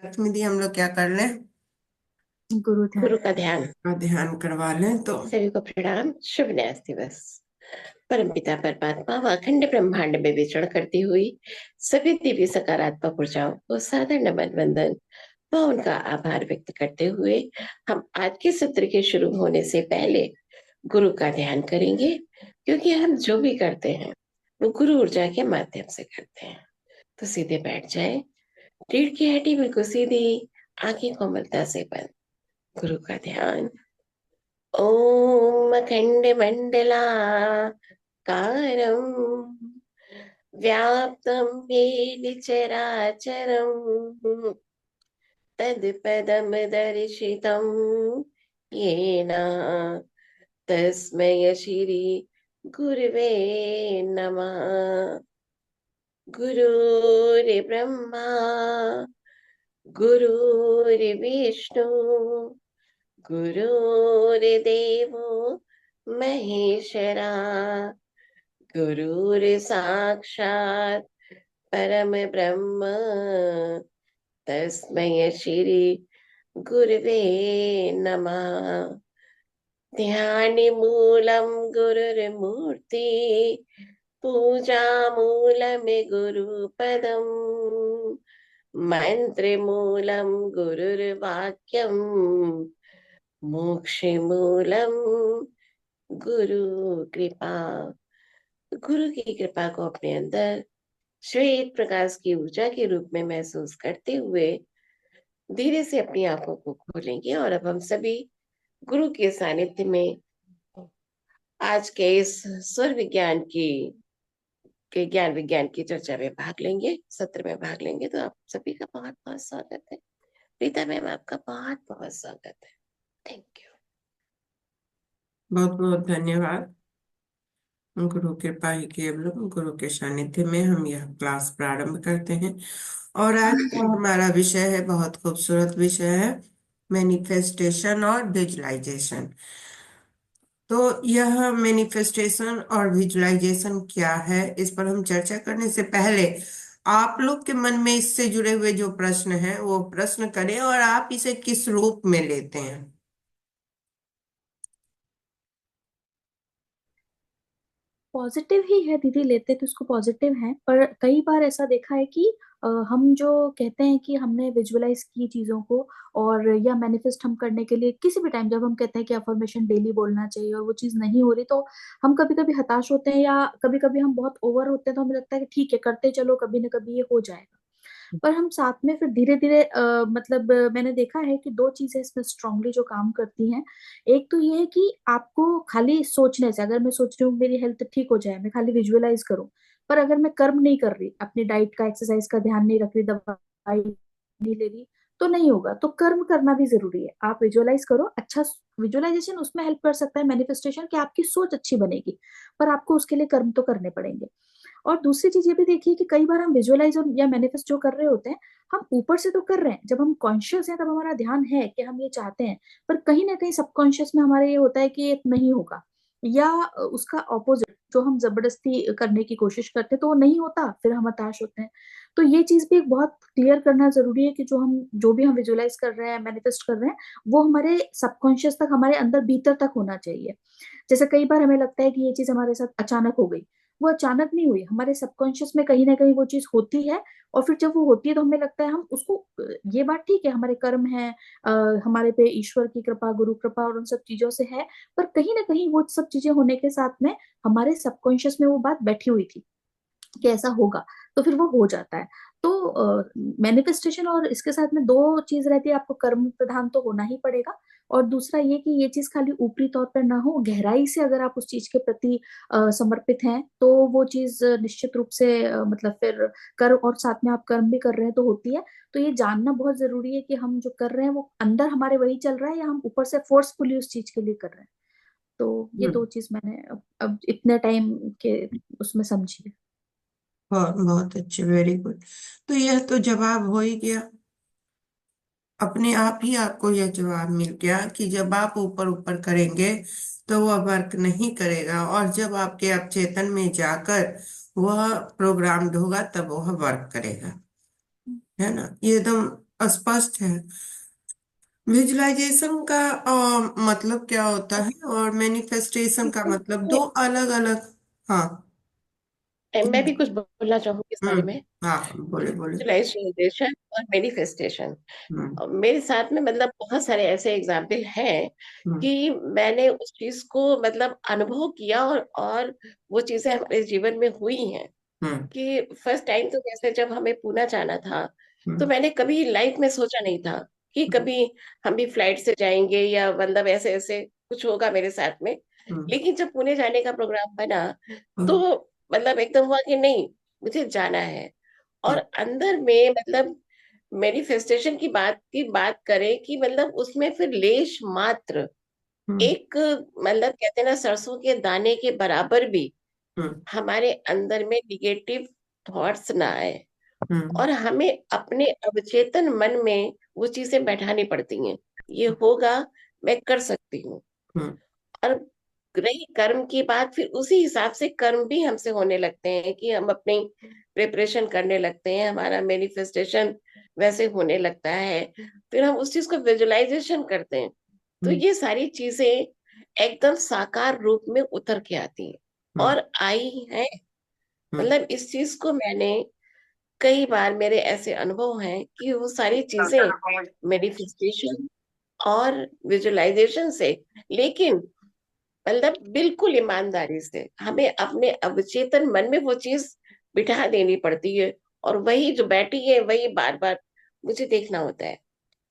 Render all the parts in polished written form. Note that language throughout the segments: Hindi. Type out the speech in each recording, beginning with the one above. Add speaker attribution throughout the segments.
Speaker 1: लक्ष्मी दी, हम लोग क्या कर लें?
Speaker 2: गुरु का ध्यान।
Speaker 1: ध्यान करवा लें तो।
Speaker 2: सभी को प्रणाम। शुभ न्यास दिवस। परमपिता परमात्मा व अखंड ब्रह्मांड में विचरण करती हुई सभी दिव्य सकारात्मक ऊर्जाओं को सादर नमन वंदन व उनका आभार व्यक्त करते हुए हम आज के सत्र के शुरू होने से पहले गुरु का ध्यान करेंगे, क्योंकि हम जो भी करते हैं वो गुरु ऊर्जा के माध्यम से करते हैं। तो सीधे बैठ जाए, रीढ़ की हड्डी बिल्कुल सीधी, आंखें कोमलता से बंद। गुरु का ध्यान। ओम अखंड मंडलाकारं व्याप्तं येन चराचरं तत्पदं दर्शितं येन तस्मै श्री गुरवे नमः। गुरुर्ब्रह्मा गुरुर्विष्णु गुरुर्देवो महेश्वरा गुरुर्साक्षात् परम ब्रह्म तस्मै श्री गुरवे नमः। ध्यानमूलं गुरुर्मूर्ति पूजा मूलम गुरुपदम् मंत्रमूलं गुरुर्वाक्यम् मोक्षमूलम गुरु कृपा। गुरु की कृपा को अपने अंदर श्वेत प्रकाश की ऊर्जा के रूप में महसूस करते हुए धीरे से अपनी आंखों को खोलेंगे। और अब हम सभी गुरु के सानिध्य में आज के इस स्वर विज्ञान की के ज्ञान विज्ञान की चर्चा में भाग लेंगे, सत्र में भाग लेंगे। तो आप सभी का बहुत बहुत स्वागत है। प्रीता मैम, आपका बहुत बहुत स्वागत है। Thank you.
Speaker 1: बहुत बहुत धन्यवाद। गुरु कृपा ही केवलम, गुरु के सानिध्य में हम यह क्लास प्रारंभ करते हैं। और आज का हमारा विषय है, बहुत खूबसूरत विषय है, मैनिफेस्टेशन और विजुलाइजेशन। तो यह मैनिफेस्टेशन और विजुलाइजेशन क्या है, इस पर हम चर्चा करने से पहले आप लोग के मन में इससे जुड़े हुए जो प्रश्न हैं वो प्रश्न करें, और आप इसे किस रूप में लेते हैं।
Speaker 3: पॉजिटिव ही है दीदी, लेते तो उसको पॉजिटिव है, पर कई बार ऐसा देखा है कि हम जो कहते हैं कि हमने विजुअलाइज की चीजों को, और या मैनिफेस्ट हम करने के लिए किसी भी टाइम जब हम कहते हैं कि अफर्मेशन डेली बोलना चाहिए और वो चीज नहीं हो रही, तो हम कभी कभी हताश होते हैं, या कभी कभी हम बहुत ओवर होते हैं, तो हमें लगता है कि ठीक है, करते चलो, कभी ना कभी ये हो जाएगा। पर हम साथ में फिर धीरे धीरे मतलब मैंने देखा है कि दो चीजें इसमें स्ट्रांगली जो काम करती हैं। एक तो ये है कि आपको खाली सोचने से, अगर मैं सोच रही हूँ मेरी हेल्थ ठीक हो जाए, मैं खाली विजुअलाइज करूँ, पर अगर मैं कर्म नहीं कर रही, अपनी डाइट का, एक्सरसाइज का ध्यान नहीं रख रही, दवाई नहीं ले रही, तो नहीं होगा। तो कर्म करना भी जरूरी है। आप विजुअलाइज करो, अच्छा विजुअलाइजेशन उसमें हेल्प कर सकता है, मैनिफेस्टेशन, कि आपकी सोच अच्छी बनेगी, पर आपको उसके लिए कर्म तो करने पड़ेंगे। और दूसरी चीज ये भी देखिए कि कई बार हम विजुअलाइज और या मैनिफेस्ट जो कर रहे होते हैं, हम ऊपर से तो कर रहे हैं, जब हम कॉन्शियस हैं तब हमारा ध्यान है कि हम ये चाहते हैं, पर कहीं ना कहीं सबकॉन्शियस में हमारे ये होता है कि ये नहीं होगा, या उसका ऑपोजिट जो हम जबरदस्ती करने की कोशिश करते हैं तो वो नहीं होता, फिर हम हताश होते हैं। तो ये चीज भी एक बहुत क्लियर करना जरूरी है कि जो भी हम विजुअलाइज कर रहे हैं, मैनिफेस्ट कर रहे हैं, वो हमारे सबकॉन्शियस तक, हमारे अंदर भीतर तक होना चाहिए। जैसे कई बार हमें लगता है कि ये चीज हमारे साथ अचानक हो गई, वो अचानक नहीं हुई, हमारे सबकॉन्शियस में कहीं ना कहीं वो चीज होती है। और फिर जब वो होती है तो हमें लगता है हम उसको ये बात ठीक है, हमारे कर्म है, हमारे पे ईश्वर की कृपा, गुरु कृपा और उन सब चीजों से है, पर कहीं ना कहीं वो सब चीजें होने के साथ में हमारे सबकॉन्शियस में वो बात बैठी हुई थी कि ऐसा होगा, तो फिर वो हो जाता है। तो मैनिफेस्टेशन और इसके साथ में दो चीज रहती है, आपको कर्म प्रधान तो होना ही पड़ेगा, और दूसरा ये कि ये चीज खाली ऊपरी तौर पर ना हो, गहराई से अगर आप उस चीज के प्रति समर्पित हैं, तो वो चीज निश्चित रूप से मतलब फिर कर्म, और साथ में आप कर्म भी कर रहे हैं तो होती है। तो ये जानना बहुत जरूरी है कि हम जो कर रहे हैं वो अंदर हमारे वही चल रहा है, या हम ऊपर से फोर्सफुली उस चीज के लिए कर रहे हैं। तो ये दो
Speaker 1: हम्म।
Speaker 3: चीज मैंने अब इतने टाइम के उसमें समझी है।
Speaker 1: बहुत बहुत अच्छे, वेरी गुड। तो यह तो जवाब हो ही गया, अपने आप ही आपको यह जवाब मिल गया कि जब आप ऊपर ऊपर करेंगे तो वह वर्क नहीं करेगा, और जब आपके अवचेतन में जाकर वह प्रोग्राम्ड होगा तब वह वर्क करेगा। है ना? ये एकदम अस्पष्ट है। विजुअलाइजेशन का मतलब क्या होता है और मैनिफेस्टेशन का मतलब दो अलग अलग। हाँ।
Speaker 2: मैं भी कुछ बोलना चाहूंगी इस बारे में।
Speaker 1: हाँ, बोले बोले।
Speaker 2: विजुअलाइजेशन और मैनिफेस्टेशन,
Speaker 1: हम्म।
Speaker 2: मेरे साथ में मतलब बहुत सारे ऐसे एग्जाम्पल हैं
Speaker 1: हम्म।
Speaker 2: कि मैंने उस चीज को मतलब अनुभव किया, और वो चीजें हमारे जीवन में हुई हैं।
Speaker 1: हम्म।
Speaker 2: कि फर्स्ट टाइम तो जैसे जब हमें पुणे जाना था, तो
Speaker 1: हम्म।
Speaker 2: मैंने कभी लाइफ में सोचा नहीं था कि कभी हम भी फ्लाइट से जाएंगे या मतलब ऐसे ऐसे कुछ होगा मेरे साथ में।
Speaker 1: हम्म।
Speaker 2: लेकिन जब पुणे जाने का प्रोग्राम बना, तो
Speaker 1: हम्म।
Speaker 2: मतलब एकदम हुआ कि नहीं, मुझे जाना है। और अंदर में मतलब मैनिफेस्टेशन की बात करें कि मतलब उसमें फिर लेश मात्र
Speaker 1: हम्म।
Speaker 2: एक मतलब कहते हैं ना सरसों के दाने के बराबर भी
Speaker 1: हम्म।
Speaker 2: हमारे अंदर में निगेटिव थॉट्स ना आए,
Speaker 1: हम्म।
Speaker 2: और हमें अपने अवचेतन मन में वो चीजें बैठानी पड़ती हैं। ये होगा, मैं कर सकती हूँ।
Speaker 1: हम्म।
Speaker 2: और रही कर्म की बात, फिर उसी हिसाब से कर्म भी हमसे होने लगते हैं कि हम अपनी प्रिपरेशन करने लगते हैं, हमारा मैनिफेस्टेशन वैसे होने लगता है। फिर हम उस चीज को विजुअलाइजेशन करते हैं, तो
Speaker 1: हम्म।
Speaker 2: ये सारी चीजें एकदम साकार रूप में उतर के आती हैं
Speaker 1: हम्म।
Speaker 2: और आई हैं।
Speaker 1: हम्म।
Speaker 2: मतलब इस चीज को मैंने कई बार, मेरे ऐसे अनुभव हैं कि वो सारी चीजें मैनिफेस्टेशन और विजुअलाइजेशन से, लेकिन मतलब बिल्कुल ईमानदारी से हमें अपने अवचेतन मन में वो चीज बिठा देनी पड़ती है। और वही जो बैठी है वही बार बार मुझे देखना होता है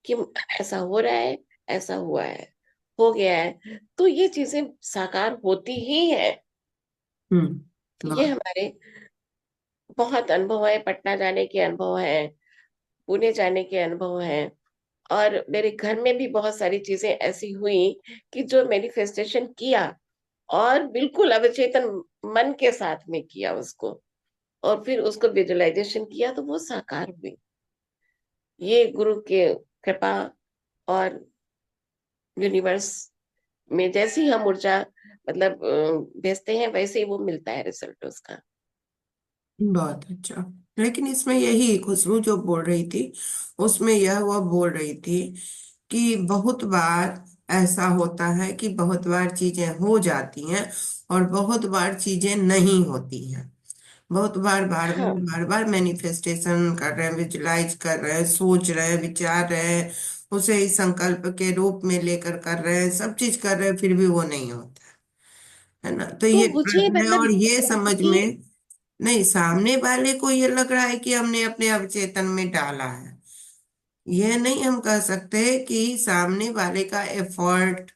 Speaker 2: कि ऐसा हो रहा है, ऐसा हुआ है, हो गया है, तो ये चीजें साकार होती ही है। ये
Speaker 1: वाह।
Speaker 2: हमारे बहुत अनुभव है, पटना जाने के अनुभव है, पुणे जाने के अनुभव है। और मेरे घर में भी बहुत सारी चीजें ऐसी हुई कि जो मैनिफेस्टेशन किया, और बिल्कुल अवचेतन मन के साथ में किया उसको, और फिर उसको विजुअलाइजेशन किया तो वो साकार हुई। ये गुरु के कृपा और यूनिवर्स में जैसी हम ऊर्जा मतलब भेजते हैं, वैसे ही वो मिलता है रिजल्ट उसका।
Speaker 1: बहुत अच्छा। लेकिन इसमें यही खुशबू जो बोल रही थी, उसमें यह वह बोल रही थी कि बहुत बार ऐसा होता है कि बहुत बार चीजें हो जाती हैं और बहुत बार चीजें नहीं होती हैं। बहुत बार बार
Speaker 2: हाँ,
Speaker 1: बार बार बार मैनिफेस्टेशन कर रहे हैं, विजुलाइज कर रहे हैं, सोच रहे हैं, विचार रहे हैं, उसे ही संकल्प के रूप में लेकर कर रहे हैं, सब चीज कर रहे हैं, फिर भी वो नहीं होता है ना। तो
Speaker 2: तो
Speaker 1: ये
Speaker 2: मुझे
Speaker 1: प्रश्न है
Speaker 2: मतलब
Speaker 1: और
Speaker 2: ये
Speaker 1: ये
Speaker 2: लगा
Speaker 1: समझ
Speaker 2: कि
Speaker 1: में नहीं, सामने वाले को ये लग रहा है कि हमने अपने अवचेतन में डाला है। यह नहीं हम कह सकते कि सामने वाले का एफर्ट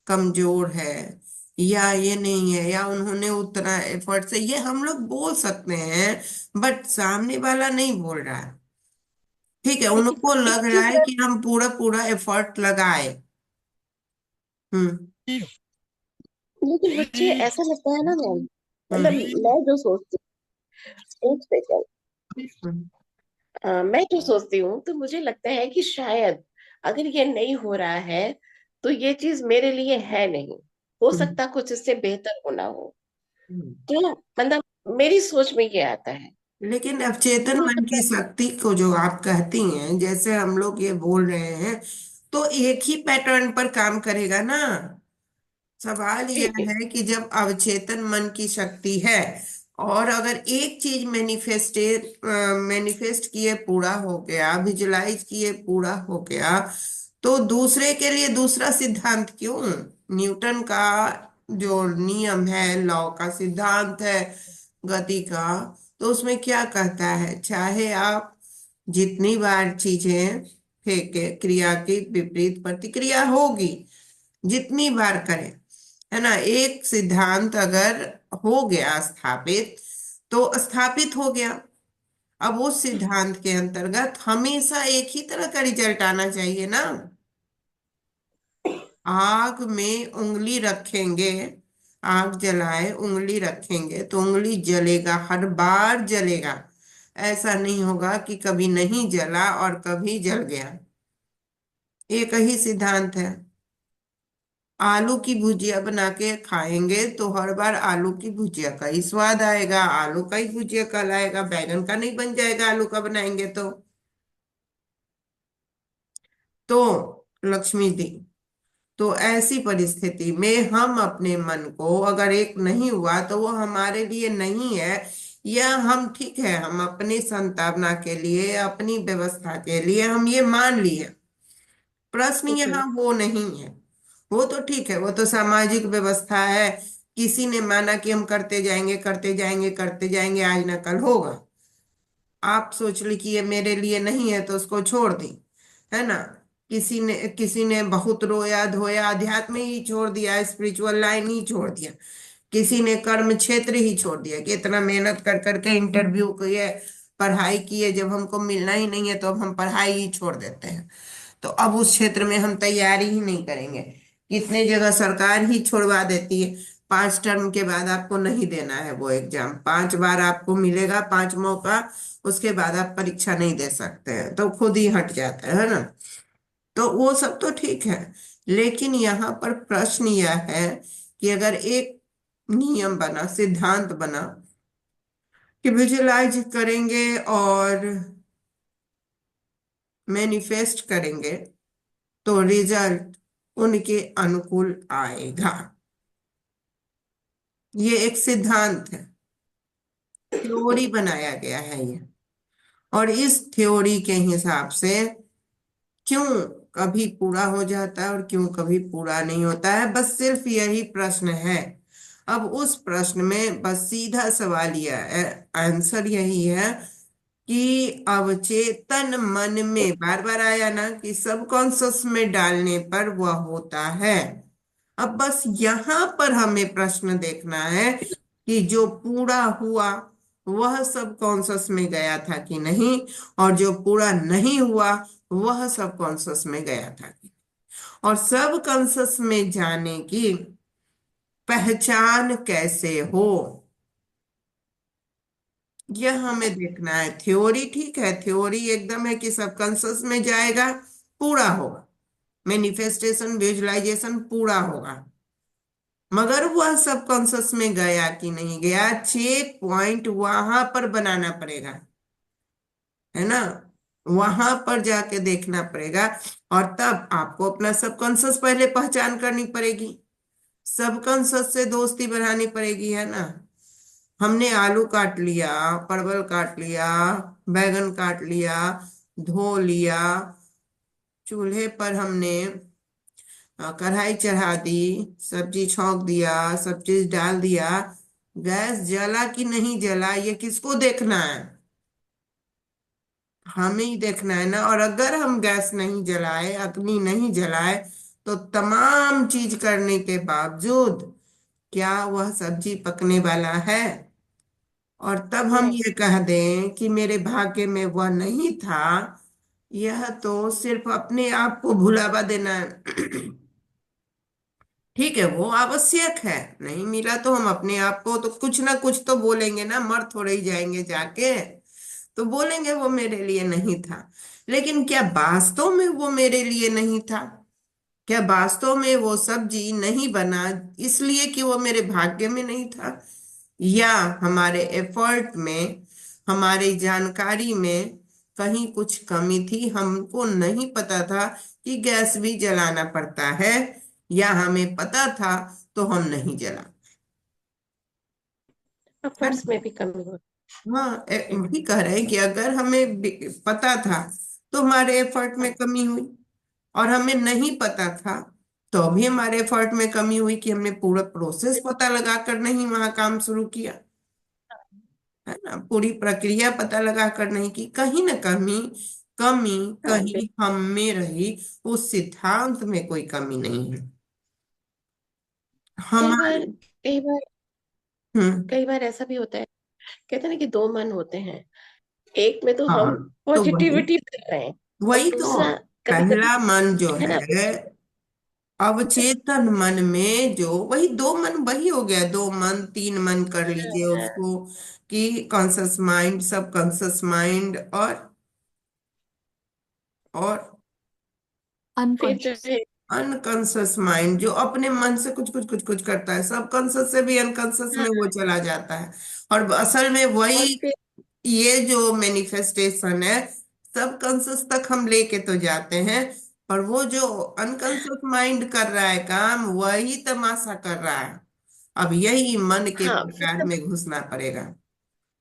Speaker 1: कमजोर है या ये नहीं है या उन्होंने उतना एफर्ट से, ये हम लोग बोल सकते हैं, बट सामने वाला नहीं बोल रहा है। ठीक है,
Speaker 2: लेकिन
Speaker 1: उनको लग
Speaker 2: एक
Speaker 1: रहा
Speaker 2: चीज
Speaker 1: है कि हम पूरा पूरा एफर्ट लगाए। हम्म।
Speaker 2: लेकिन मुझे ऐसा लगता है ना मैम, मतलब
Speaker 1: हम्म।
Speaker 2: मैं जो सोचती हूँ, एक सेकंड,
Speaker 1: हम्म।
Speaker 2: मैं जो सोचती हूँ तो मुझे लगता है कि शायद अगर ये नहीं हो रहा है, तो ये चीज मेरे लिए है नहीं। हो
Speaker 1: हम्म।
Speaker 2: सकता कुछ इससे बेहतर होना हो।
Speaker 1: हम्म।
Speaker 2: तो मतलब मेरी सोच में ये आता है।
Speaker 1: लेकिन अवचेतन
Speaker 2: तो
Speaker 1: मन की
Speaker 2: मतलब
Speaker 1: शक्ति को जो आप कहती हैं, जैसे हम लोग ये बोल रहे हैं, तो एक ही पैटर्न पर काम करेगा ना। सवाल यह
Speaker 2: जी,
Speaker 1: है कि जब अवचेतन मन की शक्ति है और अगर एक चीज मैनिफेस्ट किए पूरा हो गया, विजुलाइज किए पूरा हो गया, तो दूसरे के लिए दूसरा सिद्धांत क्यों? न्यूटन का जो नियम है, लॉ का सिद्धांत है गति का, तो उसमें क्या कहता है, चाहे आप जितनी बार चीजें फेंके, क्रिया की विपरीत प्रतिक्रिया होगी, जितनी बार करें, है ना। एक सिद्धांत अगर हो गया स्थापित, तो स्थापित हो गया। अब उस सिद्धांत के अंतर्गत हमेशा एक ही तरह का रिजल्ट आना चाहिए ना। आग में उंगली रखेंगे, आग जलाए उंगली रखेंगे तो उंगली जलेगा, हर बार जलेगा। ऐसा नहीं होगा कि कभी नहीं जला और कभी जल गया। एक ही सिद्धांत है। आलू की भुजिया बना के खाएंगे तो हर बार आलू की भुजिया का ही स्वाद आएगा, आलू का ही भुजिया कल आएगा, बैगन का नहीं बन जाएगा आलू का बनाएंगे तो। तो लक्ष्मी दी। तो ऐसी परिस्थिति में हम अपने मन को अगर एक नहीं हुआ तो वो हमारे लिए नहीं है, या हम ठीक है हम अपनी संतावना के लिए अपनी व्यवस्था के लिए हम ये मान लिए। प्रश्न
Speaker 2: हम्म।
Speaker 1: यहाँ वो नहीं है। वो तो ठीक है, वो तो सामाजिक व्यवस्था है। किसी ने माना कि हम करते जाएंगे करते जाएंगे करते जाएंगे, आज ना कल होगा। आप सोच ली कि ये मेरे लिए नहीं है तो उसको छोड़ दी, है ना। किसी ने बहुत रोया धोया, अध्यात्म ही छोड़ दिया, स्पिरिचुअल लाइन ही छोड़ दिया। किसी ने कर्म क्षेत्र ही छोड़ दिया कि इतना मेहनत कर करके इंटरव्यू किए, पढ़ाई किए, जब हमको मिलना ही नहीं है तो अब हम पढ़ाई ही छोड़ देते हैं। तो अब उस क्षेत्र में हम तैयारी ही नहीं करेंगे। कितने जगह सरकार ही छोड़वा देती है, 5 टर्म के बाद आपको नहीं देना है वो एग्जाम, 5 बार आपको मिलेगा 5 मौका, उसके बाद आप परीक्षा नहीं दे सकते हैं, तो खुद ही हट जाता है ना। तो वो सब तो ठीक है, लेकिन यहाँ पर प्रश्न यह है कि अगर एक नियम बना, सिद्धांत बना कि विजुलाइज करेंगे और मैनिफेस्ट करेंगे तो रिजल्ट उनके अनुकूल आएगा। ये एक सिद्धांत है, थ्योरी बनाया गया है ये। और इस थ्योरी के हिसाब से क्यों कभी पूरा हो जाता है और क्यों कभी पूरा नहीं होता है, बस सिर्फ यही प्रश्न है। अब उस प्रश्न में बस सीधा सवाल यह है, आंसर यही है कि अवचेतन मन में बार बार आया ना कि सबकॉन्शियस में डालने पर वह होता है। अब बस यहाँ पर हमें प्रश्न देखना है कि जो पूरा हुआ वह सबकॉन्शियस में गया था कि नहीं, और जो पूरा नहीं हुआ वह सबकॉन्शियस में गया था कि नहीं। और सबकॉन्शियस में जाने की पहचान कैसे हो, यह हमें देखना है। थ्योरी ठीक है, थ्योरी एकदम है कि सबकॉन्शियस में जाएगा, पूरा होगा, मैनिफेस्टेशन विजुअलाइजेशन पूरा होगा। मगर वह सबकॉन्शियस में गया कि नहीं गया, चेक पॉइंट वहां पर बनाना पड़ेगा, है ना। वहां पर जाके देखना पड़ेगा। और तब आपको अपना सबकॉन्शियस पहले पहचान करनी पड़ेगी, सबकॉन्शियस से दोस्ती बढ़ानी पड़ेगी, है ना। हमने आलू काट लिया, परवल काट लिया, बैगन काट लिया, धो लिया, चूल्हे पर हमने कढ़ाई चढ़ा दी, सब्जी छौंक दिया, सब चीज डाल दिया, गैस जला कि नहीं जला ये किसको देखना है, हमें ही देखना है ना। और अगर हम गैस नहीं जलाए, अग्नि नहीं जलाए, तो तमाम चीज करने के बावजूद क्या वह सब्जी पकने वाला है। और तब हम
Speaker 2: नहीं।
Speaker 1: ये कह दें कि मेरे भाग्य में वह नहीं था, यह तो सिर्फ अपने आप को भुलावा देना है। ठीक है वो आवश्यक है, नहीं मिला तो हम अपने आप को तो कुछ ना कुछ तो बोलेंगे ना, मर थोड़े ही जाएंगे जाके, तो बोलेंगे वो मेरे लिए नहीं था। लेकिन क्या वास्तव में वो मेरे लिए नहीं था? क्या वास्तव में वो सब्जी नहीं बना इसलिए कि वो मेरे भाग्य में नहीं था, या हमारे एफर्ट में, हमारी जानकारी में कहीं कुछ कमी थी, हमको नहीं पता था कि गैस भी जलाना पड़ता है, या हमें पता था तो हम नहीं जला।
Speaker 2: एफर्ट्स में भी कमी हो।
Speaker 1: हाँ, वही कह रहे हैं कि अगर हमें पता था तो हमारे एफर्ट में
Speaker 2: हाँ।
Speaker 1: कमी हुई, और हमें नहीं पता था तो भी हमारे एफर्ट में कमी हुई कि हमने पूरा प्रोसेस पता लगा कर नहीं वहां काम शुरू किया, है ना। पूरी प्रक्रिया पता लगा कर नहीं की, कहीं ना कहीं कमी
Speaker 2: हाँ,
Speaker 1: कहीं हम में रही, उस सिद्धांत में कोई कमी नहीं है
Speaker 2: कई बार
Speaker 1: हमारे।
Speaker 2: कई बार
Speaker 1: हम्म।
Speaker 2: कई बार ऐसा भी होता है, कहते हैं ना कि दो मन होते हैं। एक में तो हम
Speaker 1: हाँ, तो वही
Speaker 2: पॉजिटिविटी कर रहे हैं, और
Speaker 1: वही तो
Speaker 2: दूसरा कभी कभी
Speaker 1: पहला मन जो
Speaker 2: है ना।
Speaker 1: है, अवचेतन मन में जो, वही दो मन, वही हो गया, 2 मन 3 मन कर लीजिए उसको, कि कॉन्शस माइंड, सब कॉन्शस माइंड, और
Speaker 2: फिर जो
Speaker 3: अनकॉन्शियस।
Speaker 2: है।
Speaker 1: अनकॉन्शस माइंड जो अपने मन से कुछ कुछ कुछ कुछ करता है, सब कॉन्शस से भी अनकॉन्शस
Speaker 2: हाँ,
Speaker 1: में वो चला जाता है। और असल में
Speaker 2: और
Speaker 1: वही,
Speaker 2: फिर
Speaker 1: ये जो मैनिफेस्टेशन है, सब कॉन्शस तक हम लेके तो जाते हैं, और वो जो अनकॉन्शियस माइंड कर रहा है काम, वही तमाशा कर रहा है। अब यही मन के
Speaker 2: हाँ,
Speaker 1: प्रकार में घुसना पड़ेगा।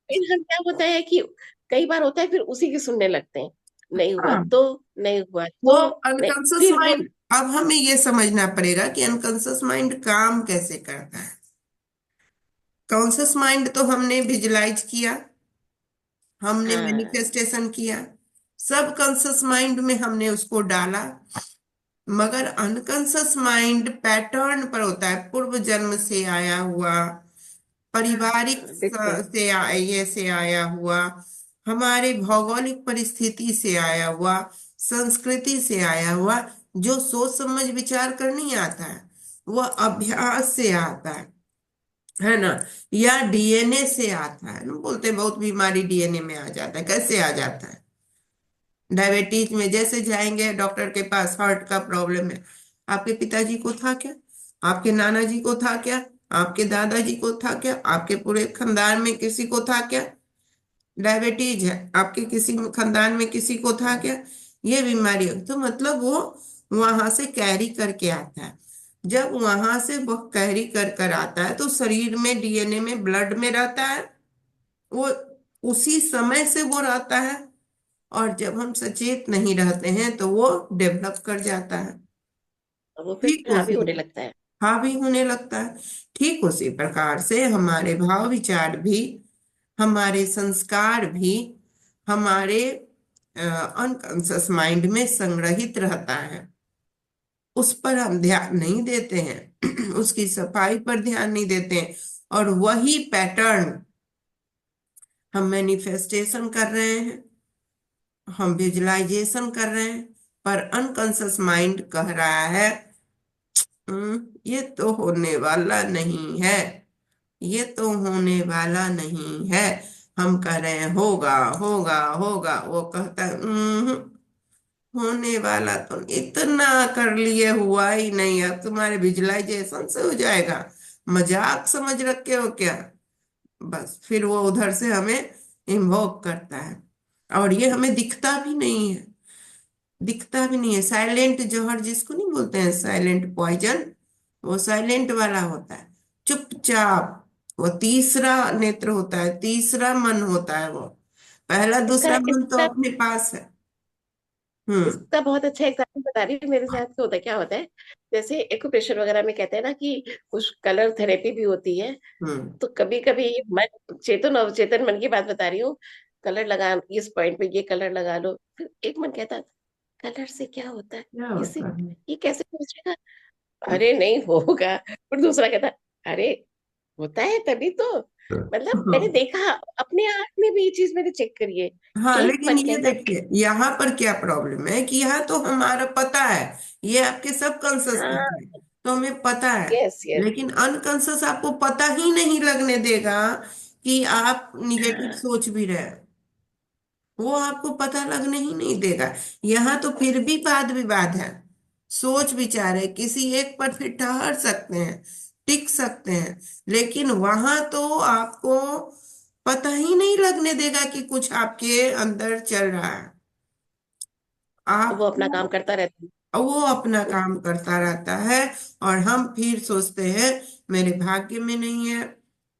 Speaker 2: फिर हम क्या होता है कि कई बार होता है फिर उसी की सुनने लगते हैं। नहीं हुआ
Speaker 1: हाँ,
Speaker 2: तो, नहीं हुआ
Speaker 1: वो
Speaker 2: तो, नहीं,
Speaker 1: अनकॉन्शियस
Speaker 2: फिर वो
Speaker 1: माइंड। अब हमें ये समझना पड़ेगा कि अनकॉन्शियस माइंड काम कैसे करता है। कॉन्शियस माइंड तो हमने विजुलाइज किया, हमने
Speaker 2: हाँ,
Speaker 1: मैनिफेस्टेशन किया, सब कॉन्शियस माइंड में हमने उसको डाला। मगर अनकॉन्शियस माइंड पैटर्न पर होता है, पूर्व जन्म से आया हुआ, पारिवारिक
Speaker 2: बिल्कुल।
Speaker 1: ये से आया हुआ, हमारे भौगोलिक परिस्थिति से आया हुआ, संस्कृति से आया हुआ, जो सोच समझ विचार कर नहीं आता है, वह अभ्यास से आता है ना। या डीएनए से आता है ना, बोलते हैं बहुत बीमारी डीएनए में आ जाता है। कैसे आ जाता है? डायबिटीज में जैसे जाएंगे डॉक्टर के पास, हार्ट का प्रॉब्लम है, आपके पिताजी को था क्या? आपके नाना जी को था क्या? आपके दादाजी को था क्या? आपके पूरे खानदान में किसी को था क्या? डायबिटीज है, आपके किसी खानदान में किसी को था क्या? ये बीमारी है तो मतलब वो वहां से कैरी करके आता है। जब वहां से वो कैरी कर कर आता है तो शरीर में, डीएनए में, ब्लड में रहता है। वो उसी समय से वो रहता है। और जब हम सचेत नहीं रहते हैं तो वो डेवलप कर जाता है।
Speaker 2: वो
Speaker 1: ठीक
Speaker 2: फिर हावी
Speaker 1: उसी
Speaker 2: होने लगता है।
Speaker 1: हावी होने लगता है। ठीक उसी प्रकार से हमारे भाव विचार भी, हमारे संस्कार भी, हमारे अनकॉन्शियस माइंड में संग्रहित रहता है। उस पर हम ध्यान नहीं देते हैं उसकी सफाई पर ध्यान नहीं देते हैं। और वही पैटर्न हम मैनिफेस्टेशन कर रहे हैं, हम विजुअलाइजेशन कर रहे हैं। पर अनकॉन्शियस माइंड कह रहा है, ये तो होने वाला नहीं है, ये तो होने वाला नहीं है। हम कह रहे हैं होगा होगा होगा, वो कहता है होने वाला तो इतना कर लिए, हुआ ही नहीं, अब तुम्हारे विजुअलाइजेशन से हो जाएगा, मजाक समझ रखे हो क्या? बस फिर वो उधर से हमें इन्वोक करता है। और ये हमें दिखता भी नहीं है, दिखता भी नहीं है। साइलेंट जहर जिसको नहीं बोलते हैं, साइलेंट पॉइजन, वो साइलेंट वाला होता है, चुपचाप। वो तीसरा नेत्र होता है, तीसरा मन होता है वो। पहला
Speaker 2: इसका
Speaker 1: दूसरा मन तो
Speaker 2: इसका
Speaker 1: अपने पास है। हम्म।
Speaker 2: इसका बहुत अच्छा एग्जाम्पल बता रही हूँ। मेरे साथ क्या होता है, जैसे एक्यूप्रेशर वगैरह में कहते हैं ना कि कुछ कलर थेरेपी भी होती है।
Speaker 1: हम्म।
Speaker 2: तो कभी कभी मन, चेतन अवचेतन मन की बात बता रही हूँ, कलर लगा, इस पॉइंट पे ये कलर लगा लो। फिर एक मन कहता, कलर से क्या होता है,
Speaker 1: क्या
Speaker 2: इससे
Speaker 1: होता है?
Speaker 2: ये कैसे पहुंचेगा, अरे नहीं होगा। फिर दूसरा कहता, अरे होता है तभी तो, मतलब मैंने देखा अपने आप में भी, ये चीज मैंने चेक करी है।
Speaker 1: हाँ,
Speaker 2: एक
Speaker 1: लेकिन
Speaker 2: मन
Speaker 1: ये
Speaker 2: कहता,
Speaker 1: देखिए यहाँ पर क्या प्रॉब्लम है कि यहाँ तो हमारा पता है, ये आपके सब कॉन्शियस
Speaker 2: हाँ,
Speaker 1: है, तो हमें पता है।
Speaker 2: यस यस,
Speaker 1: लेकिन अनकॉन्शियस आपको पता ही नहीं लगने देगा कि आप निगेटिव
Speaker 2: हाँ,
Speaker 1: सोच भी रहे हैं। वो आपको पता लगने ही नहीं देगा। यहाँ तो फिर भी वाद विवाद है, सोच विचार है, किसी एक पर फिर ठहर सकते हैं, टिक सकते हैं। लेकिन वहां तो आपको पता ही नहीं लगने देगा कि कुछ आपके अंदर चल रहा है।
Speaker 2: वो अपना
Speaker 1: आपको
Speaker 2: काम करता रहता है।
Speaker 1: वो अपना काम करता रहता है। और हम फिर सोचते हैं मेरे भाग्य में नहीं है,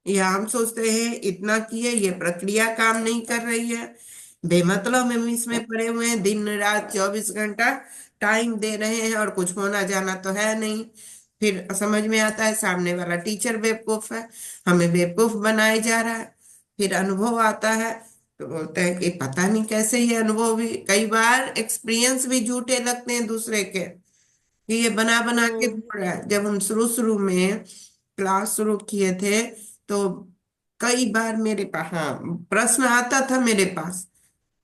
Speaker 1: या हम सोचते हैं इतना किए ये प्रक्रिया काम नहीं कर रही है। बेमतलब हम इसमें पड़े हुए हैं, दिन रात 24 घंटा टाइम दे रहे हैं और कुछ होना जाना तो है नहीं। फिर समझ में आता है सामने वाला टीचर बेवकूफ है, हमें बेवकूफ बनाया जा रहा है। फिर अनुभव आता है तो बोलते हैं कि पता नहीं कैसे, ये अनुभव भी कई बार एक्सपीरियंस भी झूठे लगते हैं दूसरे के, कि ये बना बना के
Speaker 2: हम्म।
Speaker 1: बोल रहा है। जब हम शुरू शुरू में क्लास शुरू किए थे तो कई बार मेरे पास, हाँ, प्रश्न आता था मेरे पास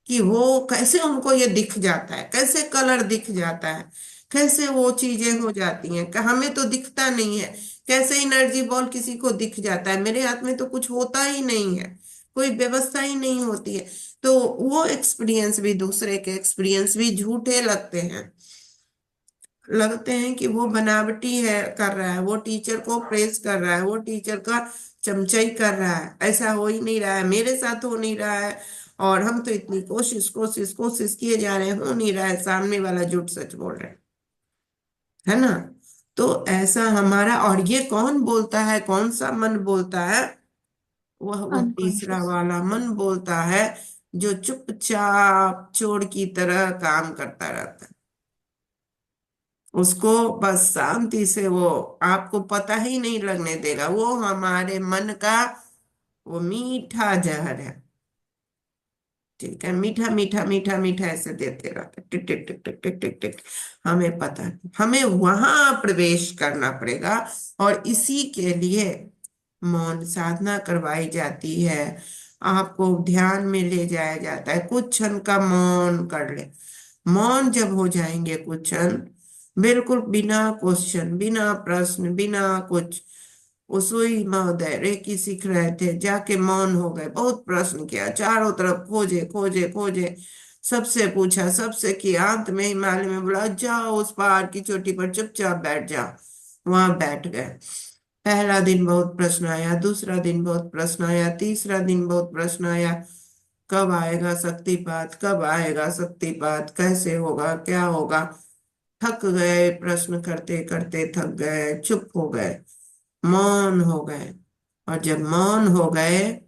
Speaker 1: कि वो कैसे उनको ये दिख जाता है, कैसे कलर दिख जाता है, कैसे वो चीजें हो जाती हैं कि हमें तो दिखता नहीं है। कैसे एनर्जी बॉल किसी को दिख जाता है, मेरे हाथ में तो कुछ होता ही नहीं है, कोई व्यवस्था ही नहीं होती है। तो वो एक्सपीरियंस भी, दूसरे के एक्सपीरियंस भी झूठे लगते हैं। लगते हैं कि वो बनावटी है, कर रहा है, वो टीचर को प्रेस कर रहा है, वो टीचर का चमचाई कर रहा है। ऐसा हो ही नहीं रहा है, मेरे साथ हो नहीं रहा है। और हम तो इतनी कोशिश कोशिश कोशिश किए जा रहे हैं, हो नहीं रहा है, सामने वाला झूठ सच बोल रहा है। है ना। तो ऐसा हमारा, और ये कौन बोलता है, कौन सा मन बोलता है? वह तीसरा
Speaker 3: अनकॉन्शियस।
Speaker 1: वाला मन बोलता है, जो चुपचाप चोर की तरह काम करता रहता है। उसको बस शांति से, वो आपको पता ही नहीं लगने देगा। वो हमारे मन का वो मीठा जहर है। ठीक है, मीठा मीठा मीठा मीठा ऐसे देते रहते, टिक टिक टिक टिक टिक टिक टिक। हमें पता है, हमें वहां प्रवेश करना पड़ेगा। और इसी के लिए मौन साधना करवाई जाती है। आपको ध्यान में ले जाया जाता है, कुछ क्षण का मौन कर ले। मौन जब हो जाएंगे कुछ क्षण, बिल्कुल बिना क्वेश्चन, बिना प्रश्न, बिना कुछ। उसुई महोदय रेकी सीख रहे थे, जाके मौन हो गए, बहुत प्रश्न किया, चारों तरफ खोजे खोजे खोजे, सबसे पूछा, सबसे किया, अंत में हिमालय में बोला जाओ उस पहाड़ की चोटी पर चुपचाप बैठ जाओ। वहां बैठ गए। पहला दिन बहुत प्रश्न आया, दूसरा दिन बहुत प्रश्न आया, तीसरा दिन बहुत प्रश्न आया। कब आएगा शक्तिपात, कब आएगा शक्तिपात, कैसे होगा, क्या होगा। थक गए, प्रश्न करते करते थक गए, चुप हो गए, मौन हो गए। और जब मौन हो गए,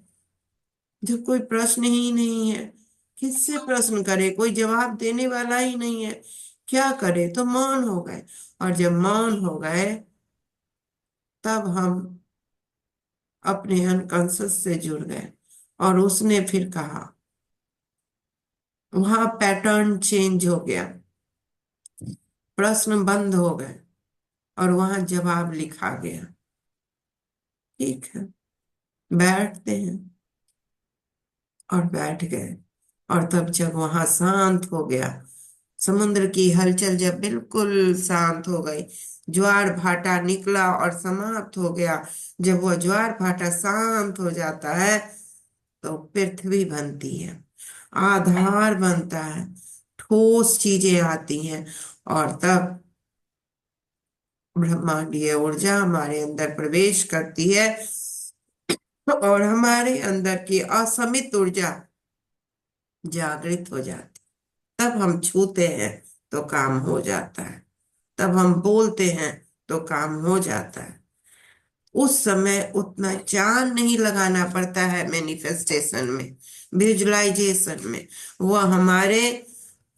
Speaker 1: जब कोई प्रश्न ही नहीं है, किससे प्रश्न करे, कोई जवाब देने वाला ही नहीं है, क्या करे, तो मौन हो गए। और जब मौन हो गए, तब हम अपने अनकॉन्शियस से जुड़ गए। और उसने फिर कहा, वहां पैटर्न चेंज हो गया, प्रश्न बंद हो गए, और वहां जवाब लिखा गया। ठीक है, बैठते हैं। और बैठ गए। और तब जब वहां शांत हो गया, समुद्र की हलचल जब बिल्कुल शांत हो गई, ज्वार भाटा निकला और समाप्त हो गया। जब वह ज्वार भाटा शांत हो जाता है, तो पृथ्वी बनती है, आधार बनता है, ठोस चीजें आती हैं। और तब ब्रह्मांडीय ऊर्जा हमारे अंदर प्रवेश करती है, और हमारे अंदर की असीमित ऊर्जा जागृत हो जाती। तब हम छूते हैं तो काम हो जाता है, तब हम बोलते हैं तो काम हो जाता है। उस समय उतना जान नहीं लगाना पड़ता है मैनिफेस्टेशन में, विजुअलाइजेशन में। वह हमारे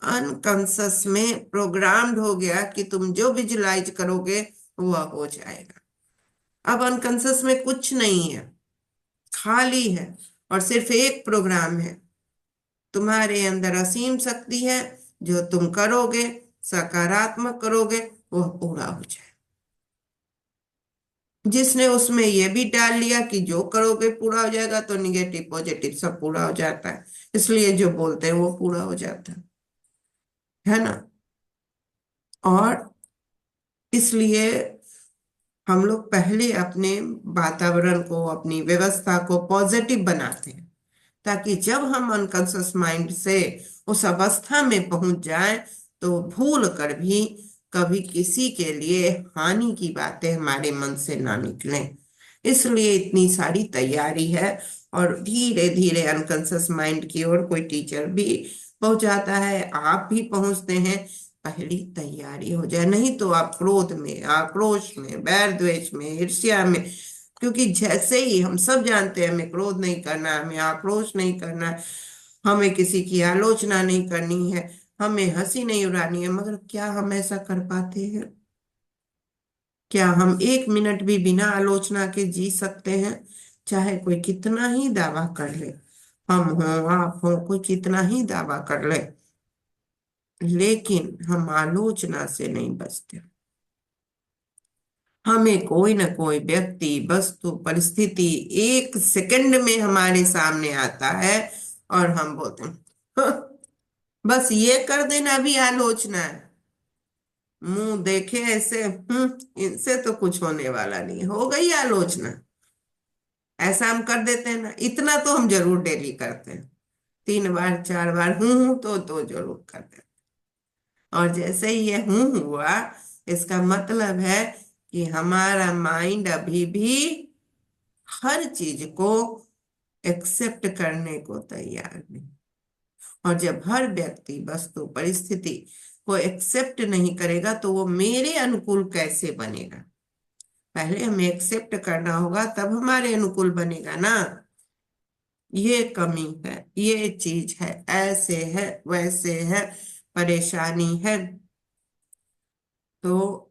Speaker 1: अनकॉन्शियस में प्रोग्राम्ड हो गया कि तुम जो विजुअलाइज करोगे वह हो जाएगा। अब अनकॉन्शियस में कुछ नहीं है, खाली है, और सिर्फ एक प्रोग्राम है। तुम्हारे अंदर असीम शक्ति है, जो तुम करोगे, सकारात्मक करोगे, वह पूरा हो जाए। जिसने उसमें यह भी डाल लिया कि जो करोगे पूरा हो जाएगा, तो निगेटिव पॉजिटिव सब पूरा हो जाता है। इसलिए जो बोलते हैं वो पूरा हो जाता है ना। और इसलिए हम लोग पहले अपने वातावरण को, अपनी व्यवस्था को पॉजिटिव बनाते हैं, ताकि जब हम अनकॉन्शियस माइंड से उस अवस्था में पहुंच जाएं, तो भूल कर भी कभी किसी के लिए हानि की बातें हमारे मन से ना निकलें। इसलिए इतनी सारी तैयारी है। और धीरे धीरे अनकॉन्शियस माइंड की ओर कोई टीचर भी पहुंचाता है, आप भी पहुंचते हैं। पहली तैयारी हो जाए, नहीं तो आप क्रोध में, आक्रोश में, वैर द्वेष में, ईर्ष्या में। क्योंकि जैसे ही हम सब जानते हैं हमें क्रोध नहीं करना है, हमें आक्रोश नहीं करना है, हमें किसी की आलोचना नहीं करनी है, हमें हंसी नहीं उड़ानी है, मगर क्या हम ऐसा कर पाते हैं? क्या हम एक मिनट भी बिना आलोचना के जी सकते हैं? चाहे कोई कितना ही दावा कर ले, हम हो, आप हो, कोई कितना ही दावा कर ले, लेकिन हम आलोचना से नहीं बचते। हमें कोई ना कोई व्यक्ति, वस्तु, परिस्थिति एक सेकंड में हमारे सामने आता है, और हम बोलते हैं, "हाँ, बस ये कर देना भी आलोचना है। मुंह देखे ऐसे, इनसे तो कुछ होने वाला नहीं, हो गई आलोचना। ऐसा हम कर देते हैं ना, इतना तो हम जरूर डेली करते हैं, 3 बार 4 बार तो जरूर करते हैं। और जैसे ही ये हुआ, इसका मतलब है कि हमारा माइंड अभी भी हर चीज को एक्सेप्ट करने को तैयार नहीं। और जब हर व्यक्ति, वस्तु, परिस्थिति को एक्सेप्ट नहीं करेगा तो वो मेरे अनुकूल कैसे बनेगा। पहले हमें एक्सेप्ट करना होगा, तब हमारे अनुकूल बनेगा ना। ये कमी है, ये चीज है, ऐसे है, वैसे है, परेशानी है। तो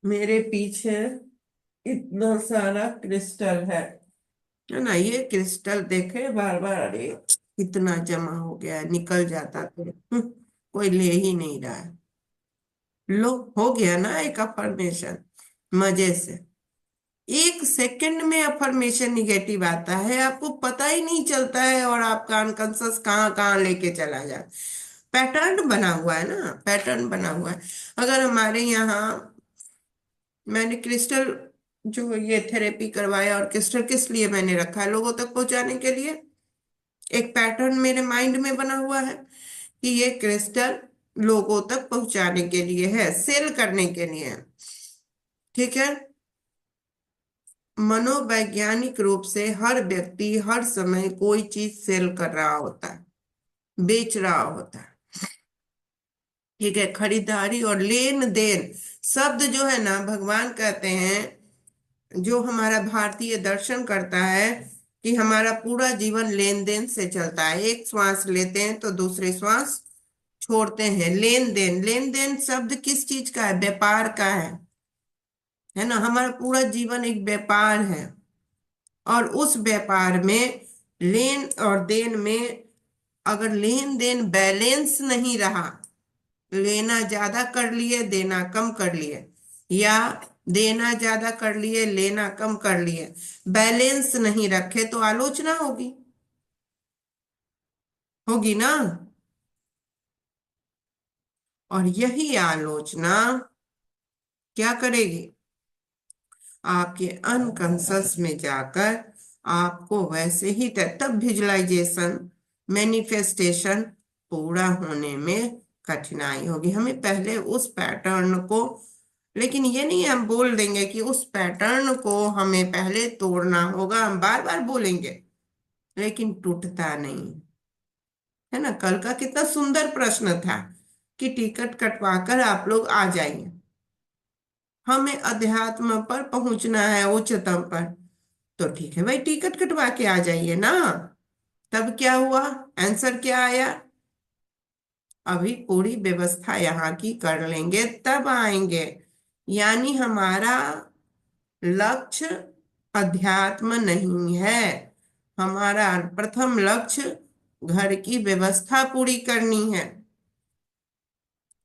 Speaker 1: मेरे पीछे इतना सारा क्रिस्टल है ना। ये क्रिस्टल देखे बार बार, अरे कितना जमा हो गया है, निकल जाता तो कोई ले ही नहीं रहा है। लो, हो गया ना एक अफर्मेशन, मजे से। 1 सेकंड में अफर्मेशन निगेटिव आता है, आपको पता ही नहीं चलता है, और आपका अनकॉन्शियस कहाँ कहाँ लेके चला जाए। पैटर्न बना हुआ है ना, पैटर्न बना हुआ है। अगर हमारे यहाँ, मैंने क्रिस्टल जो ये थेरेपी करवाया, और क्रिस्टल किस लिए मैंने रखा है, लोगों तक पहुंचाने के लिए। एक पैटर्न मेरे माइंड में बना हुआ है कि ये क्रिस्टल लोगों तक पहुंचाने के लिए है, सेल करने के लिए है। ठीक है। मनोवैज्ञानिक रूप से हर व्यक्ति हर समय कोई चीज सेल कर रहा होता है, बेच रहा होता है। ठीक है। खरीदारी और लेन देन शब्द जो है ना, भगवान कहते हैं, जो हमारा भारतीय दर्शन करता है कि हमारा पूरा जीवन लेन देन से चलता है। एक श्वास लेते हैं तो दूसरे श्वास छोड़ते हैं। लेन देन, लेन देन शब्द किस चीज का है? व्यापार का है ना। हमारा पूरा जीवन एक व्यापार है, और उस व्यापार में लेन और देन में अगर लेन देन बैलेंस नहीं रहा, लेना ज्यादा कर लिए, देना कम कर लिए, या देना ज्यादा कर लिए, लेना कम कर लिए, बैलेंस नहीं रखे, तो आलोचना होगी, होगी ना। और यही आलोचना क्या करेगी? आपके अनकॉन्शियस में जाकर आपको वैसे ही तब विजुअलाइजेशन, मैनिफेस्टेशन पूरा होने में कठिनाई होगी। हमें पहले उस पैटर्न को, लेकिन ये नहीं हम बोल देंगे कि उस पैटर्न को हमें पहले तोड़ना होगा, हम बार बार बोलेंगे, लेकिन टूटता नहीं है ना। कल का कितना सुंदर प्रश्न था कि टिकट कटवाकर आप लोग आ जाइए, हमें अध्यात्म पर पहुंचना है, उच्चतम पर। तो ठीक है भाई, टिकट कटवा के आ जाइए ना। तब क्या हुआ? आंसर क्या आया? अभी पूरी व्यवस्था यहाँ की कर लेंगे तब आएंगे। यानी हमारा लक्ष्य अध्यात्म नहीं है, हमारा प्रथम लक्ष्य घर की व्यवस्था पूरी करनी है।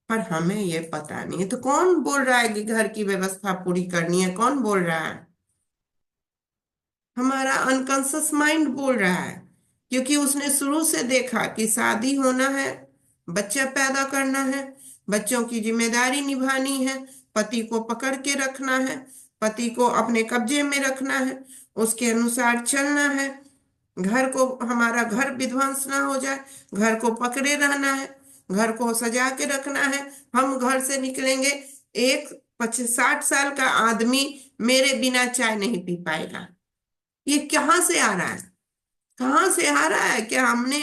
Speaker 1: पर हमें ये पता नहीं है। तो कौन बोल रहा है कि घर की व्यवस्था पूरी करनी है? कौन बोल रहा है? हमारा अनकॉन्शियस माइंड बोल रहा है, क्योंकि उसने शुरू से देखा कि शादी होना है, बच्चा पैदा करना है, बच्चों की जिम्मेदारी निभानी है, पति को पकड़ के रखना है, पति को अपने कब्जे में रखना है, उसके अनुसार चलना है, घर को, हमारा घर विध्वंस ना हो जाए, घर को पकड़े रहना है, घर को सजा के रखना है। हम घर से निकलेंगे, एक 60 साल का आदमी मेरे बिना चाय नहीं पी पाएगा। ये कहाँ से आ रहा है? कहाँ से आ रहा है? क्या हमने,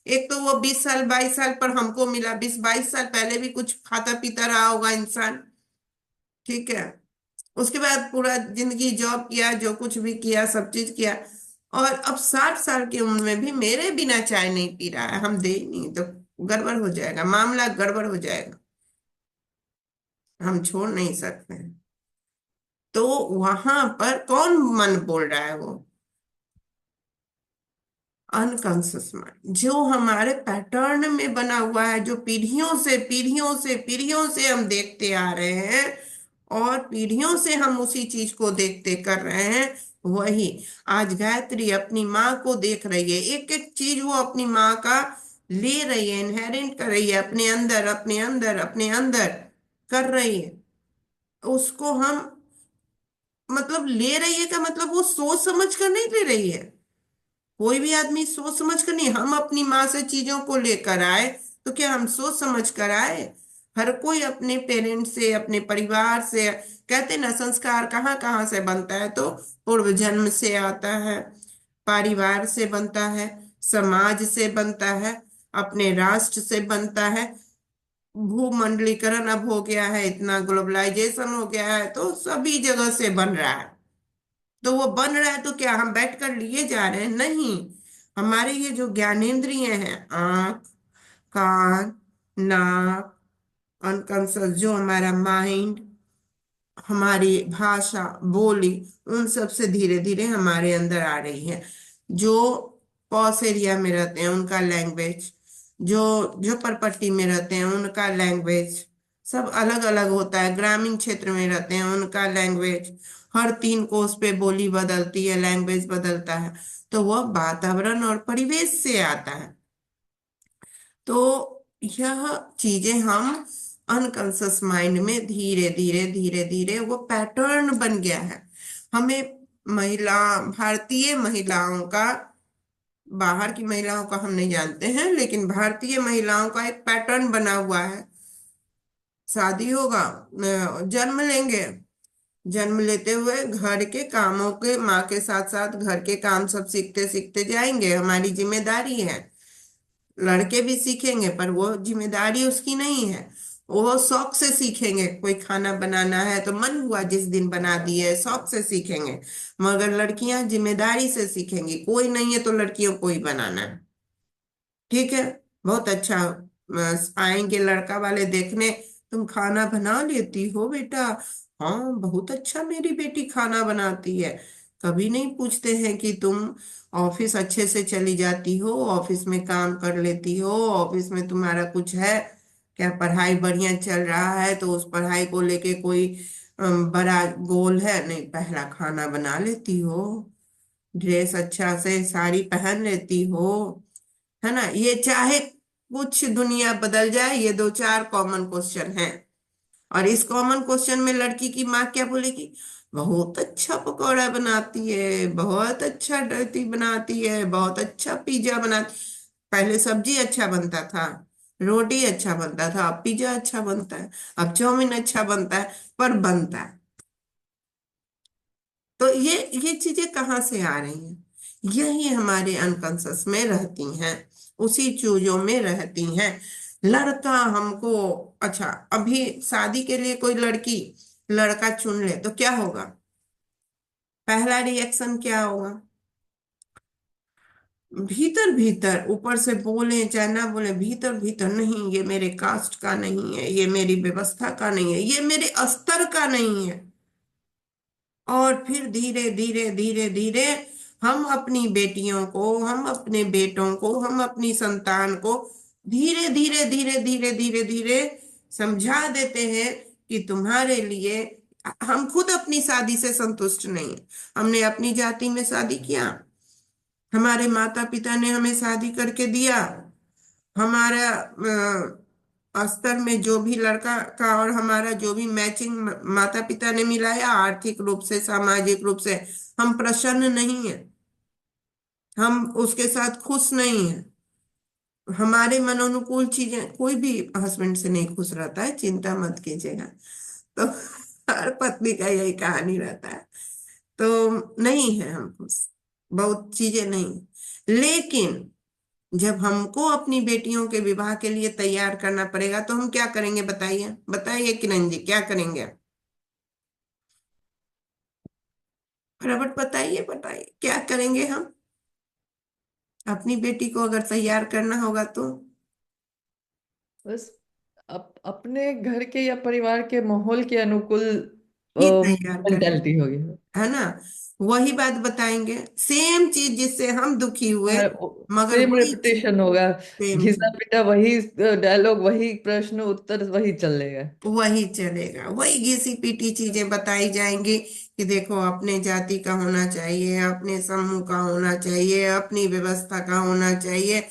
Speaker 1: एक तो वो 20 साल 22 साल पर हमको मिला, 20 22 साल पहले भी कुछ खाता पीता रहा होगा इंसान। ठीक है। उसके बाद पूरा जिंदगी जॉब किया, जो कुछ भी किया सब चीज किया, और अब 60 साल की उम्र में भी मेरे बिना चाय नहीं पी रहा है। हम दे ही नहीं तो गड़बड़ हो जाएगा, मामला गड़बड़ हो जाएगा, हम छोड़ नहीं सकते हैं। तो वहां पर कौन मन बोल रहा है? वो अनकॉन्शियस माइंड, जो हमारे पैटर्न में बना हुआ है, जो पीढ़ियों से पीढ़ियों से पीढ़ियों से हम देखते आ रहे हैं, और पीढ़ियों से हम उसी चीज को देखते कर रहे हैं। वही आज गायत्री अपनी माँ को देख रही है, एक एक चीज वो अपनी माँ का ले रही है, इनहेरिट कर रही है, अपने अंदर अपने अंदर अपने अंदर कर रही है। उसको हम, मतलब ले रही है का मतलब वो सोच समझ कर नहीं ले रही है। कोई भी आदमी सोच समझ कर नहीं, हम अपनी माँ से चीजों को लेकर आए तो क्या हम सोच समझ कर आए? हर कोई अपने पेरेंट्स से, अपने परिवार से, कहते ना संस्कार कहाँ कहाँ से बनता है, तो पूर्व जन्म से आता है, परिवार से बनता है, समाज से बनता है, अपने राष्ट्र से बनता है। भूमंडलीकरण अब हो गया है, इतना ग्लोबलाइजेशन हो गया है, तो सभी जगह से बन रहा है। तो वो बन रहा है तो क्या हम बैठ कर लिए जा रहे हैं? नहीं। हमारे ये जो ज्ञानेंद्रिय हैं, आंख, कान, नाक, अनकॉन्शियस जो हमारा माइंड, हमारी भाषा, बोली, उन सब से धीरे धीरे हमारे अंदर आ रही है। जो पॉश एरिया में रहते हैं उनका लैंग्वेज, जो झोपड़पट्टी में रहते हैं उनका लैंग्वेज सब अलग अलग होता है। ग्रामीण क्षेत्र में रहते हैं उनका लैंग्वेज, हर 3 कोस पे बोली बदलती है, लैंग्वेज बदलता है। तो वह वातावरण और परिवेश से आता है। तो यह चीजें हम अनकॉन्शियस माइंड में धीरे धीरे धीरे धीरे वो पैटर्न बन गया है। हमें महिला, भारतीय महिलाओं का, बाहर की महिलाओं का हम नहीं जानते हैं, लेकिन भारतीय महिलाओं का एक पैटर्न बना हुआ है। शादी होगा, जन्म लेंगे, जन्म लेते हुए घर के कामों के, माँ के साथ साथ घर के काम सब सीखते सीखते जाएंगे, हमारी जिम्मेदारी है। लड़के भी सीखेंगे पर वो जिम्मेदारी उसकी नहीं है, वो शौक से सीखेंगे। कोई खाना बनाना है तो मन हुआ जिस दिन बना दिए, शौक से सीखेंगे। मगर लड़कियां जिम्मेदारी से सीखेंगी। कोई नहीं है तो लड़कियों को ही बनाना है। ठीक है, बहुत अच्छा। आएंगे लड़का वाले देखने, तुम खाना बना लेती हो बेटा? हाँ बहुत अच्छा, मेरी बेटी खाना बनाती है। कभी नहीं पूछते हैं कि तुम ऑफिस अच्छे से चली जाती हो, ऑफिस में काम कर लेती हो, ऑफिस में तुम्हारा कुछ है क्या, पढ़ाई बढ़िया चल रहा है तो उस पढ़ाई को लेके कोई बड़ा गोल है? नहीं, पहला खाना बना लेती हो, ड्रेस अच्छा से साड़ी पहन लेती हो, है ना? ये चाहे कुछ दुनिया बदल जाए, ये 2 4 कॉमन क्वेश्चन हैं। और इस कॉमन क्वेश्चन में लड़की की माँ क्या बोलेगी? बहुत अच्छा पकौड़ा बनाती है, बहुत अच्छा रोटी बनाती है, बहुत अच्छा पिज्जा बनाती। पहले सब्जी अच्छा बनता था, रोटी अच्छा बनता था, अब पिज्जा अच्छा बनता है, अब चाउमीन अच्छा बनता है, पर बनता है। तो ये चीजें कहाँ से आ रही हैं? यही हमारे अनकॉन्शियस में रहती हैं, उसी चीजों में रहती हैं। लड़का हमको, अच्छा अभी शादी के लिए कोई लड़की लड़का चुन ले तो क्या होगा? पहला रिएक्शन क्या होगा? भीतर भीतर, ऊपर से बोले चाहे ना बोले, भीतर भीतर नहीं, ये मेरे कास्ट का नहीं है, ये मेरी व्यवस्था का नहीं है, ये मेरे स्तर का नहीं है। और फिर धीरे धीरे धीरे धीरे हम अपनी बेटियों को, हम अपने बेटों को, हम अपनी संतान को धीरे धीरे धीरे धीरे धीरे धीरे समझा देते हैं कि तुम्हारे लिए, हम खुद अपनी शादी से संतुष्ट नहीं है। हमने अपनी जाति में शादी किया, हमारे माता पिता ने हमें शादी करके दिया, हमारा स्तर में जो भी लड़का का और हमारा जो भी मैचिंग माता पिता ने मिलाया, आर्थिक रूप से, सामाजिक रूप से हम प्रसन्न नहीं है, हम उसके साथ खुश नहीं है। हमारे मनोनुकूल चीजें, कोई भी हस्बैंड से नहीं खुश रहता है, चिंता मत कीजिएगा। तो हर पत्नी का यही कहानी रहता है। तो नहीं है हम खुश, बहुत चीजें नहीं। लेकिन जब हमको अपनी बेटियों के विवाह के लिए तैयार करना पड़ेगा तो हम क्या करेंगे? बताइए बताइए किरण जी, क्या करेंगे? फटाफट बताइए बताइए, क्या करेंगे हम? अपनी बेटी को अगर तैयार करना होगा तो
Speaker 4: बस अपने घर के या परिवार के माहौल के अनुकूल
Speaker 1: ही तैयार करेंगे,
Speaker 4: मेंटेलिटी होगी।
Speaker 1: है ना? वही बात बताएंगे, सेम चीज जिससे हम दुखी हुए, मगर
Speaker 4: सेम
Speaker 1: वही चीज,
Speaker 4: रेपुटेशन होगा,
Speaker 1: सेम
Speaker 4: घिसा
Speaker 1: चीज,
Speaker 4: पिटा वही डायलॉग, वही प्रश्न उत्तर वही चलेगा।
Speaker 1: वही चलेगा, वही घिसी पीटी चीजें बताई जाएंगी कि देखो अपने जाति का होना चाहिए, अपने समूह का होना चाहिए, अपनी व्यवस्था का होना चाहिए।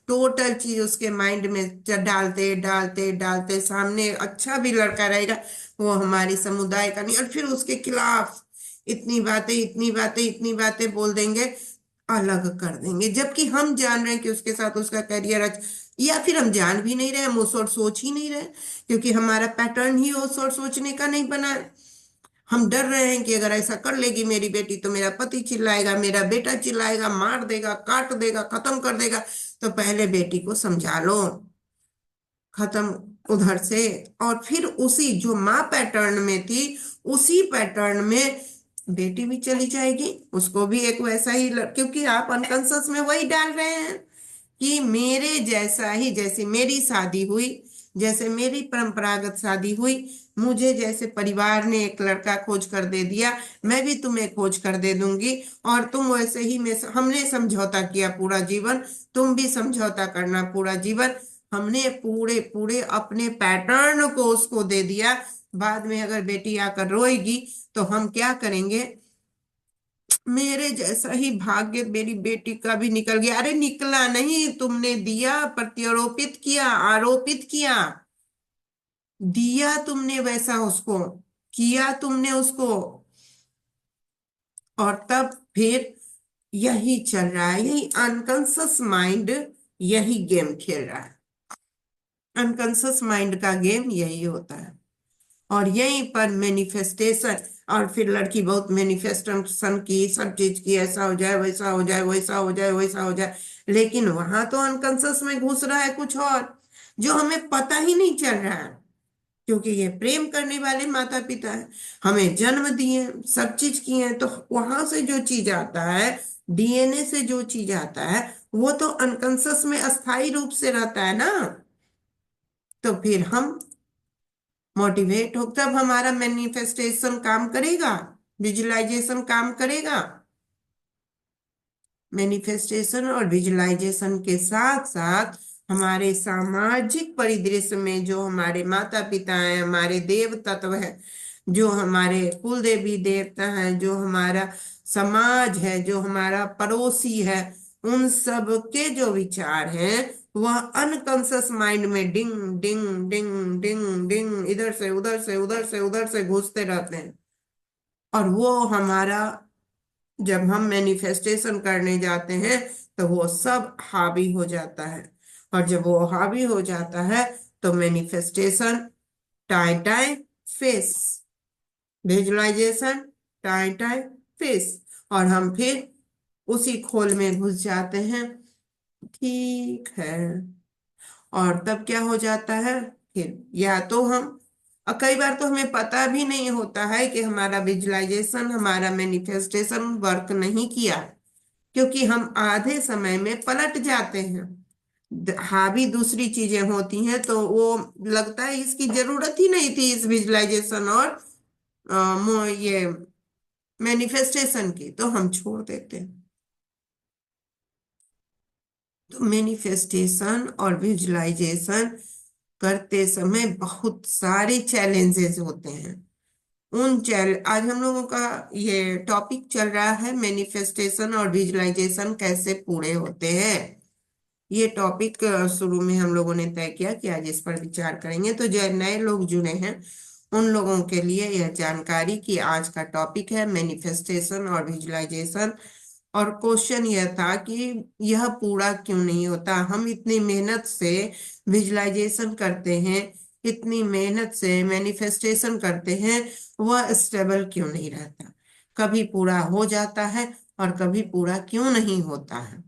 Speaker 1: टोटल चीज उसके माइंड में डालते डालते डालते, सामने अच्छा भी लड़का रहेगा, वो हमारी समुदाय का नहीं, और फिर उसके खिलाफ इतनी बातें इतनी बातें इतनी बातें बोल देंगे, अलग कर देंगे। जबकि हम जान रहे हैं कि उसके साथ उसका करियर या फिर हम जान भी नहीं रहे, हम उस और सोच ही नहीं रहे, क्योंकि हमारा पैटर्न ही उस और सोचने का नहीं बना है। हम डर रहे हैं कि अगर ऐसा कर लेगी मेरी बेटी तो मेरा पति चिल्लाएगा, मेरा बेटा चिल्लाएगा, मार देगा, काट देगा, खत्म कर देगा। तो पहले बेटी को समझा लो, खत्म उधर से, और फिर उसी जो माँ पैटर्न में थी उसी पैटर्न में बेटी भी चली जाएगी, उसको भी एक वैसा ही क्योंकि आप अनकॉन्शियस में वही डाल रहे हैं कि मेरे जैसा ही, जैसे मेरी शादी हुई, जैसे मेरी परंपरागत शादी हुई, मुझे जैसे परिवार ने एक लड़का खोज कर दे दिया, मैं भी तुम्हें खोज कर दे दूंगी, और तुम वैसे ही, में हमने समझौता किया पूरा जीवन, तुम भी समझौता करना पूरा जीवन, हमने पूरे पूरे अपने पैटर्न को उसको दे दिया। बाद में अगर बेटी आकर रोएगी तो हम क्या करेंगे, मेरे जैसा ही भाग्य मेरी बेटी का भी निकल गया। अरे निकला नहीं, तुमने दिया, प्रत्यारोपित किया, आरोपित किया, दिया तुमने वैसा उसको, किया तुमने उसको, और तब फिर यही चल रहा है, यही अनकॉन्शियस माइंड यही गेम खेल रहा है। अनकॉन्शियस माइंड का गेम यही होता है, और यहीं पर मैनिफेस्टेशन, और फिर लड़की बहुत मैनिफेस्टेशन की, सब चीज की, ऐसा हो जाए, वैसा हो जाए, वैसा हो जाए, वैसा हो जाए, लेकिन वहां तो अनकॉन्शियस में घुस रहा है कुछ और, जो हमें पता ही नहीं चल रहा है, क्योंकि ये प्रेम करने वाले माता पिता हैं, हमें जन्म दिए, सब चीज किए हैं, तो वहां से जो चीज आता है, डीएनए से जो चीज आता है, वो तो अनकॉन्शियस में अस्थायी रूप से रहता है ना। तो फिर हम मोटिवेट हो, तब हमारा मैनिफेस्टेशन काम करेगा, विजुअलाइजेशन काम करेगा। मैनिफेस्टेशन और विजुअलाइजेशन के साथ साथ हमारे सामाजिक परिदृश्य में जो हमारे माता पिता हैं, हमारे देव तत्व है, जो हमारे कुल देवी देवता हैं, जो हमारा समाज है, जो हमारा पड़ोसी है, उन सब के जो विचार हैं वह अनकॉन्शियस माइंड में डिंग डिंग डिंग डिंग डिंग इधर से उधर से उधर से उधर से घुसते रहते हैं, और वो हमारा, जब हम मैनिफेस्टेशन करने जाते हैं तो वो सब हावी हो जाता है, और जब वो हावी हो जाता है तो manifestation time time face, visualization time time face, और हम फिर उसी खोल में घुस जाते हैं। ठीक है, और तब क्या हो जाता है, फिर या तो हम, और कई बार तो हमें पता भी नहीं होता है कि हमारा विजुअलाइजेशन, हमारा मैनिफेस्टेशन वर्क नहीं किया, क्योंकि हम आधे समय में पलट जाते हैं, हावी दूसरी चीजें होती हैं, तो वो लगता है इसकी जरूरत ही नहीं थी इस विजुअलाइजेशन और ये मैनिफेस्टेशन की, तो हम छोड़ देते हैं। तो मैनिफेस्टेशन और विजुअलाइजेशन करते समय बहुत सारे चैलेंजेस होते हैं। उन चैल आज हम लोगों का ये टॉपिक चल रहा है, मैनिफेस्टेशन और विजुअलाइजेशन कैसे पूरे होते हैं। ये टॉपिक शुरू में हम लोगों ने तय किया कि आज इस पर विचार करेंगे, तो जो नए लोग जुड़े हैं उन लोगों के लिए यह जानकारी कि आज का टॉपिक है मैनिफेस्टेशन और विजुअलाइजेशन, और क्वेश्चन यह था कि यह पूरा क्यों नहीं होता, हम इतनी मेहनत से विजुअलाइजेशन करते हैं, इतनी मेहनत से मैनिफेस्टेशन करते हैं, वह स्टेबल क्यों नहीं रहता, कभी पूरा हो जाता है और कभी पूरा क्यों नहीं होता है।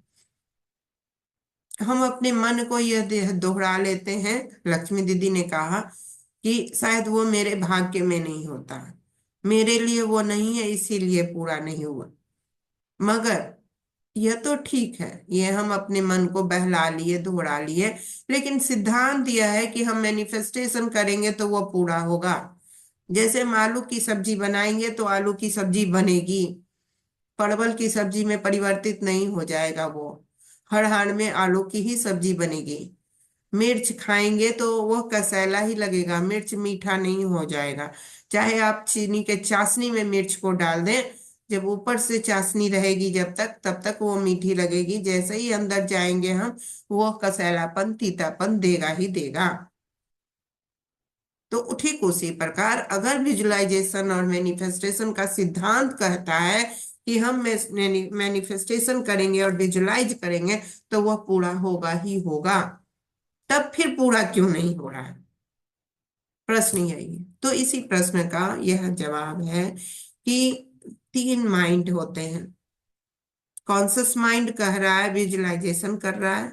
Speaker 1: हम अपने मन को यह दोहरा लेते हैं, लक्ष्मी दीदी ने कहा कि शायद वो मेरे भाग्य में नहीं होता, मेरे लिए वो नहीं है इसीलिए पूरा नहीं हुआ, मगर यह तो ठीक है, ये हम अपने मन को बहला लिए, दोहरा लिए, लेकिन सिद्धांत यह है कि हम मैनिफेस्टेशन करेंगे तो वो पूरा होगा। जैसे हम आलू की सब्जी बनाएंगे तो आलू की सब्जी बनेगी, परवल की सब्जी में परिवर्तित नहीं हो जाएगा वो, हर हाल में आलू की ही सब्जी बनेगी। मिर्च खाएंगे तो वो कसैला ही लगेगा, मिर्च मीठा नहीं हो जाएगा, चाहे आप चीनी के चाशनी में मिर्च को डाल दें, जब ऊपर से चाशनी रहेगी जब तक, तब तक वो मीठी लगेगी, जैसे ही अंदर जाएंगे हम, वो कसैलापन, तीतापन देगा ही देगा। तो ठीक उसी प्रकार अगर विजुअलाइजेशन और मैनिफेस्टेशन का सिद्धांत कहता है कि हम मैनिफेस्टेशन करेंगे और विजुअलाइज करेंगे तो वह पूरा होगा ही होगा, तब फिर पूरा क्यों नहीं हो रहा है, प्रश्न यही है। तो इसी प्रश्न का यह जवाब है कि तीन माइंड होते हैं, कॉन्शियस माइंड कह रहा है विजुअलाइजेशन कर रहा है,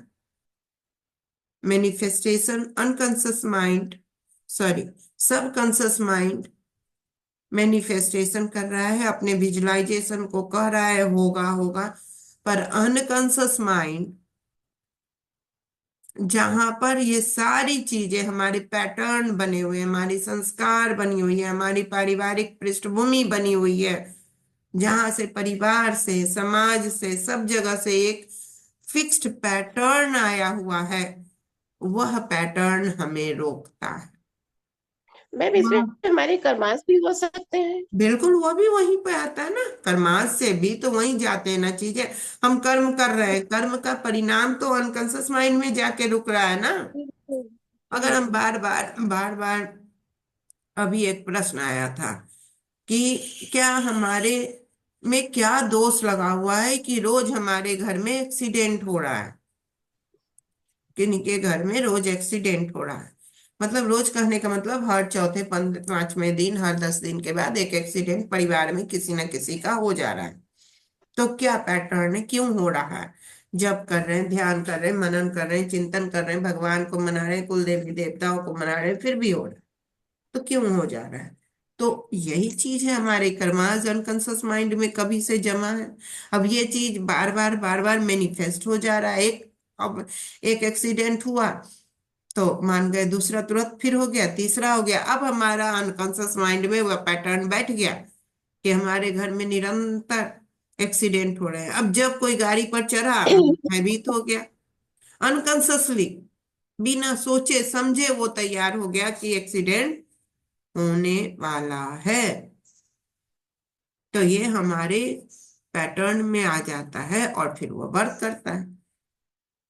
Speaker 1: manifestation unconscious mind, sorry, subconscious mind manifestation कर रहा है, अपने विजुअलाइजेशन को कह रहा है होगा होगा, पर अनकॉन्शियस माइंड जहां पर ये सारी चीजें हमारे पैटर्न बने हुए हैं, हमारी संस्कार बनी हुई है, हमारी पारिवारिक पृष्ठभूमि बनी हुई है, जहां से परिवार से समाज से सब जगह से एक फिक्स्ड पैटर्न आया हुआ है, वह पैटर्न हमें रोकता है।
Speaker 2: मैम इसमें
Speaker 1: वह
Speaker 2: हमारे कर्मास भी हो सकते हैं।
Speaker 1: बिल्कुल, वो भी वहीं पे आता है ना, कर्माश से भी तो वहीं जाते हैं ना चीजें। हम कर्म कर रहे हैं, कर्म का परिणाम तो अनकॉन्शियस माइंड में जाके रुक रहा है ना।
Speaker 3: बिल्कुल।
Speaker 1: अगर हम
Speaker 3: बिल्कुल।
Speaker 1: बार बार, अभी एक प्रश्न आया था कि क्या हमारे में क्या दोष लगा हुआ है कि रोज हमारे घर में एक्सीडेंट हो रहा है, किन्हीं के घर में रोज एक्सीडेंट हो रहा है। मतलब रोज कहने का मतलब हर चौथे पांचवें दिन, हर 10 दिन के बाद एक एक्सीडेंट परिवार में किसी न किसी का हो जा रहा है। तो क्या पैटर्न है, क्यों हो रहा है? जब कर रहे हैं, ध्यान कर रहे हैं, मनन कर रहे हैं, चिंतन कर रहे हैं, भगवान को मना रहे हैं, कुल देवी देवताओं को मना रहे हैं, फिर भी हो रहा है। तो क्यों हो जा रहा है? तो यही चीज है, हमारे कर्मास अनकॉन्शियस माइंड में कभी से जमा है। अब ये चीज बार बार मैनिफेस्ट हो जा रहा है। अब एक एक्सीडेंट हुआ तो मान गए, दूसरा तुरंत फिर हो गया, तीसरा हो गया। अब हमारा अनकॉन्शियस माइंड में वह पैटर्न बैठ गया कि हमारे घर में निरंतर एक्सीडेंट हो रहे हैं। अब जब कोई गाड़ी पर चढ़ा, भयभीत हो गया, अनकॉन्शियसली, बिना सोचे समझे वो तैयार हो गया कि एक्सीडेंट होने वाला है। तो ये हमारे पैटर्न में आ जाता है और फिर वो वर्क करता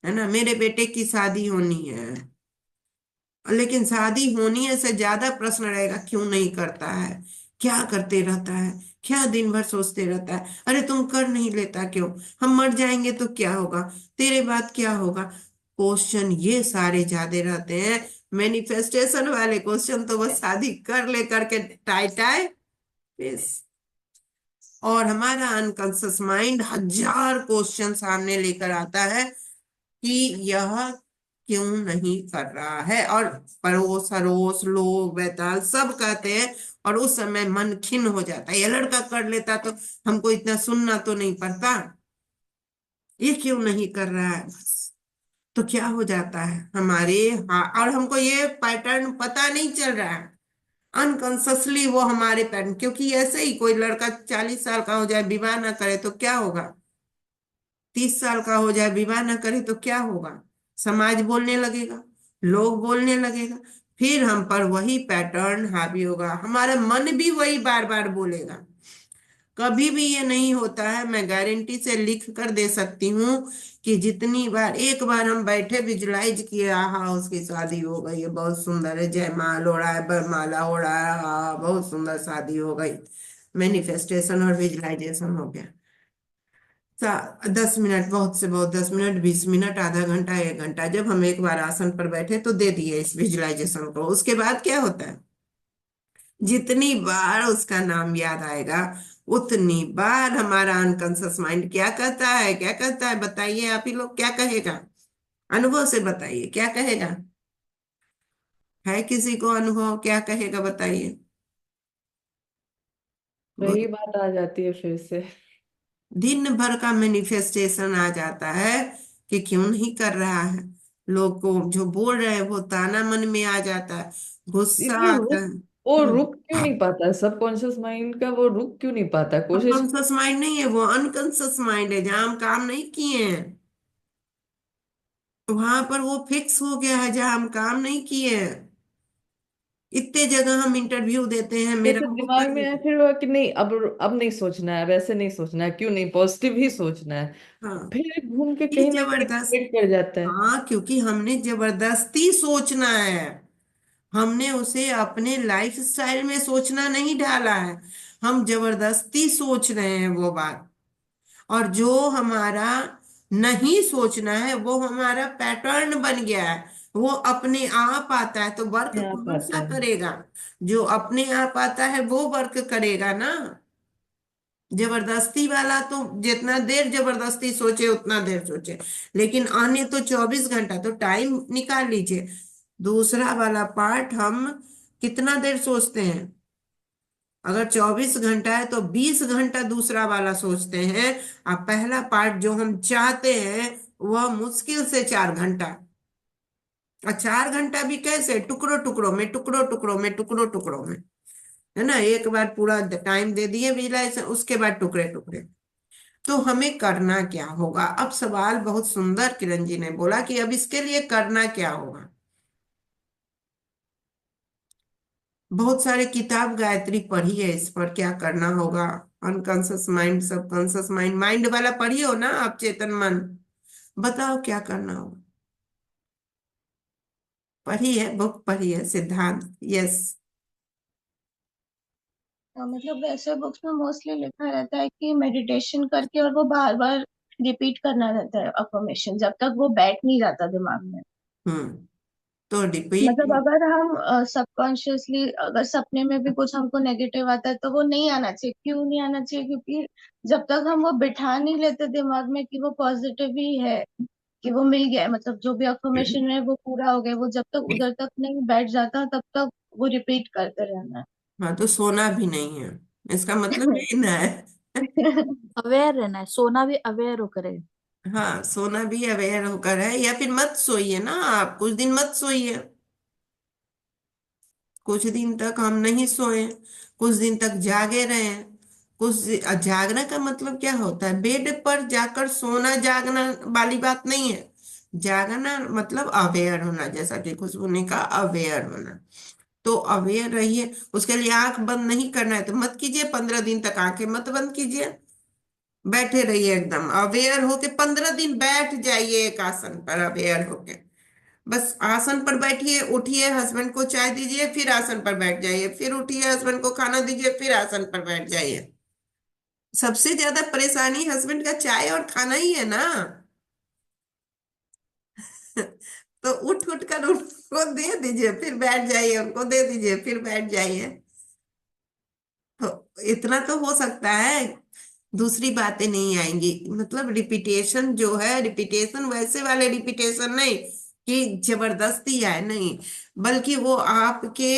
Speaker 1: है ना। मेरे बेटे की शादी होनी है, लेकिन शादी होनी है से ज्यादा प्रश्न रहेगा क्यों नहीं करता है, क्या करते रहता है, क्या दिन भर सोचते रहता है, अरे तुम कर नहीं लेता क्यों, हम मर जाएंगे तो क्या होगा, तेरे बाद क्या होगा। क्वेश्चन ये सारे ज्यादा रहते हैं। मैनिफेस्टेशन वाले क्वेश्चन तो बस शादी कर ले करके टाई टाई बस। और हमारा अनकॉन्शियस माइंड हजार क्वेश्चन सामने लेकर आता है कि यह क्यों नहीं कर रहा है, और पड़ोस अड़ोस लोग बैताल सब कहते हैं। और उस समय मन खिन्न हो जाता है, ये लड़का कर लेता तो हमको इतना सुनना तो नहीं पड़ता, ये क्यों नहीं कर रहा है बस। तो क्या हो जाता है हमारे, हाँ, और हमको ये पैटर्न पता नहीं चल रहा है, अनकॉन्सियसली वो हमारे पैटर्न। क्योंकि ऐसे ही कोई लड़का 40 साल का हो जाए, विवाह ना करे तो क्या होगा, 30 साल का हो जाए, विवाह ना करे तो क्या होगा, समाज बोलने लगेगा, लोग बोलने लगेगा, फिर हम पर वही पैटर्न हावी होगा, हमारा मन भी वही बार बार बोलेगा। कभी भी ये नहीं होता है, मैं गारंटी से लिख कर दे सकती हूँ कि जितनी बार, एक बार हम बैठे विजुलाइज किए, आहा उसकी शादी हो गई है, बहुत सुंदर है, जयमाल हो रहा है, बरमाला हो रहा है, आहा बहुत सुंदर शादी हो गई, मैनिफेस्टेशन और विजुलाइजेशन हो गया। 10 मिनट, बहुत से बहुत 10 मिनट, 20 मिनट, आधा घंटा, 1 घंटा, जब हम एक बार आसन पर बैठे तो दे दिए इस विजुलाइजेशन को। उसके बाद क्या होता है, जितनी बार उसका नाम याद आएगा उतनी बार हमारा अनकॉन्शियस माइंड क्या कहता है, क्या कहता है, बताइए आप ही लोग, क्या कहेगा? अनुभव से बताइए, क्या कहेगा? है किसी को अनुभव, क्या कहेगा बताइए?
Speaker 4: वही बात आ जाती है फिर से।
Speaker 1: दिन भर का मैनिफेस्टेशन आ जाता है कि क्यों नहीं कर रहा है। लोग को जो बोल रहे हैं वो ताना मन में आ जाता है, गुस्सा
Speaker 4: ये
Speaker 1: आता है।
Speaker 4: वो रुक क्यों नहीं पाता, सबकॉन्शियस माइंड का वो रुक क्यों नहीं पाता, कोशिश।
Speaker 1: कॉन्शियस माइंड नहीं है, वो अनकॉन्शियस माइंड है, जहां हम काम नहीं किए हैं, वहां पर वो फिक्स हो गया है, जहां हम काम नहीं किए हैं। इतने जगह हम इंटरव्यू देते हैं, मेरा
Speaker 4: जैसे
Speaker 1: वो
Speaker 4: दिमाग
Speaker 1: कर
Speaker 4: में है
Speaker 1: दिया।
Speaker 4: फिर वो कि नहीं, अब नहीं सोचना है, वैसे नहीं सोचना है, क्यों नहीं, पॉजिटिव ही सोचना है।
Speaker 1: हाँ,
Speaker 4: फिर घूम के
Speaker 1: ये
Speaker 4: कहीं ना कहीं
Speaker 1: जबरदस्त।
Speaker 4: रिलेट कर जाता है।
Speaker 1: हाँ, क्योंकि हमने जबरदस्ती सोचना है, हमने उसे अपने लाइफ स्टाइल में सोचना नहीं डाला है, हम जबरदस्ती सोच रहे हैं वो बात। और जो हमारा नहीं सोचना है वो हमारा पैटर्न बन गया है, वो अपने आप आता है, तो वर्क
Speaker 4: क्या
Speaker 1: कौन
Speaker 4: पाता
Speaker 1: सा
Speaker 4: है।
Speaker 1: करेगा? जो अपने आप आता है वो वर्क करेगा ना। जबरदस्ती वाला तो जितना देर जबरदस्ती सोचे उतना देर सोचे, लेकिन आने तो 24 घंटा, तो टाइम निकाल लीजिए। दूसरा वाला पार्ट हम कितना देर सोचते हैं? अगर 24 घंटा है तो 20 घंटा दूसरा वाला सोचते हैं। अब पहला पार्ट जो हम चाहते हैं वह मुश्किल से 4 घंटा। और 4 घंटा भी कैसे? टुकड़ों टुकड़ों में, टुकड़ों टुकड़ों में, टुकड़ों टुकड़ों में, है ना। एक बार पूरा टाइम दे दिए विजुलाइजेशन, उसके बाद टुकड़े टुकड़े। तो हमें करना क्या होगा? अब सवाल बहुत सुंदर किरण जी ने बोला कि अब इसके लिए करना क्या होगा। बहुत सारे किताब गायत्री पढ़ी है इस पर, क्या करना होगा। Unconscious mind, subconscious mind, mind वाला पढ़ी हो ना आप, चेतन मन। बताओ क्या करना होगा। पढ़ी है, बुक पढ़ी है, सिद्धांत। यस।
Speaker 5: मतलब वैसे बुक्स में मोस्टली लिखा रहता है कि मेडिटेशन करके और वो बार बार रिपीट करना रहता है अफर्मेशन, जब तक वो बैठ नहीं जाता दिमाग में।
Speaker 1: हम्म। तो रिपीट।
Speaker 5: मतलब अगर हम सबकॉन्शियसली अगर सपने में भी कुछ हमको नेगेटिव आता है तो वो नहीं आना चाहिए। क्यों नहीं आना चाहिए? क्योंकि जब तक हम वो बिठा नहीं लेते दिमाग में कि वो पॉजिटिव ही है, कि वो मिल गया है, मतलब जो भी अफर्मेशन है वो पूरा हो गया, वो जब तक उधर तक नहीं बैठ जाता तब तक वो रिपीट करते रहना
Speaker 1: हाँ, तो सोना भी नहीं है, इसका मतलब यही ना है।
Speaker 5: है।
Speaker 3: अवेयर रहना है, सोना भी अवेयर होकर है।
Speaker 1: हाँ, सोना भी अवेयर होकर है, या फिर मत सोइए ना, आप कुछ दिन मत सोइए। कुछ दिन तक हम नहीं सोए, कुछ दिन तक जागे रहे। जागना का मतलब क्या होता है? बेड पर जाकर सोना जागना वाली बात नहीं है। जागना मतलब अवेयर होना, जैसा कि खुशबू ने कहा, अवेयर होना। तो अवेयर रहिए। उसके लिए आंख बंद नहीं करना है तो मत कीजिए, 15 दिन तक आंखें मत बंद कीजिए। बैठे रहिए एकदम अवेयर होके, 15 दिन बैठ जाइए एक आसन पर अवेयर होके। बस आसन पर बैठिए, उठिए, हस्बैंड को चाय दीजिए, फिर आसन पर बैठ जाइए, फिर उठिए, हस्बैंड को खाना दीजिए, फिर आसन पर बैठ जाइए। सबसे ज्यादा परेशानी हस्बैंड का चाय और खाना ही है ना। तो उठ उठ कर उनको दे दीजिए, फिर बैठ जाइए, उनको दे दीजिए, फिर बैठ जाइए। तो इतना तो हो सकता है, दूसरी बातें नहीं आएंगी। मतलब रिपीटेशन जो है, रिपीटेशन वैसे वाले रिपीटेशन नहीं कि जबरदस्ती आए, नहीं, बल्कि वो आपके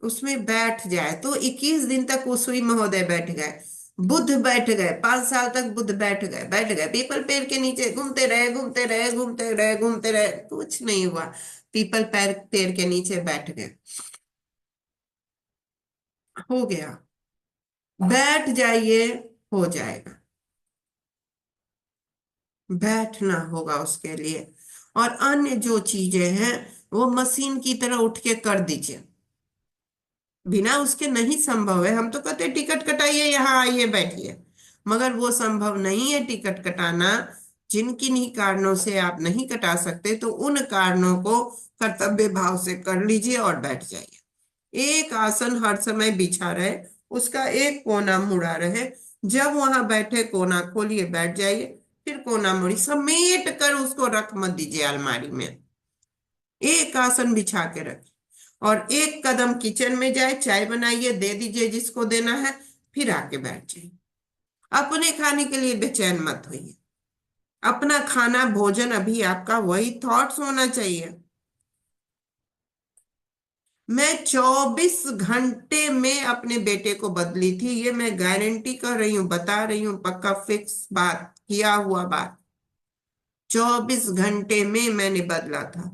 Speaker 1: उसमें बैठ जाए। तो 21 दिन तक वो सुई महोदय बैठ गए, बुद्ध बैठ गए, 5 साल तक बुद्ध बैठ गए, बैठ गए पीपल पेड़ के नीचे, घूमते रहे, घूमते रहे, घूमते रहे, घूमते रहे, कुछ नहीं हुआ। पीपल पेड़ के नीचे बैठ गए, हो गया। बैठ जाइए, हो जाएगा। बैठना होगा उसके लिए। और अन्य जो चीजें हैं वो मशीन की तरह उठ के कर दीजिए, बिना उसके नहीं संभव है। हम तो कहते हैं टिकट कटाइए, यहाँ आइए, बैठिए, मगर वो संभव नहीं है टिकट कटाना। जिन किन्हीं कारणों से आप नहीं कटा सकते तो उन कारणों को कर्तव्य भाव से कर लीजिए और बैठ जाइए। एक आसन हर समय बिछा रहे, उसका एक कोना मुड़ा रहे। जब वहां बैठे कोना खोलिए, बैठ जाइए, फिर कोना मुड़ी समेट कर उसको रख मत दीजिए अलमारी में। एक आसन बिछा के रखिए और एक कदम किचन में जाए, चाय बनाइए, दे दीजिए जिसको देना है, फिर आके बैठ जाइए। अपने खाने के लिए बेचैन मत होइए। अपना खाना भोजन अभी आपका वही थॉट्स होना चाहिए। मैं 24 घंटे में अपने बेटे को बदली थी, ये मैं गारंटी कर रही हूँ, बता रही हूँ, पक्का फिक्स बात, किया हुआ बात। 24 घंटे में मैंने बदला था।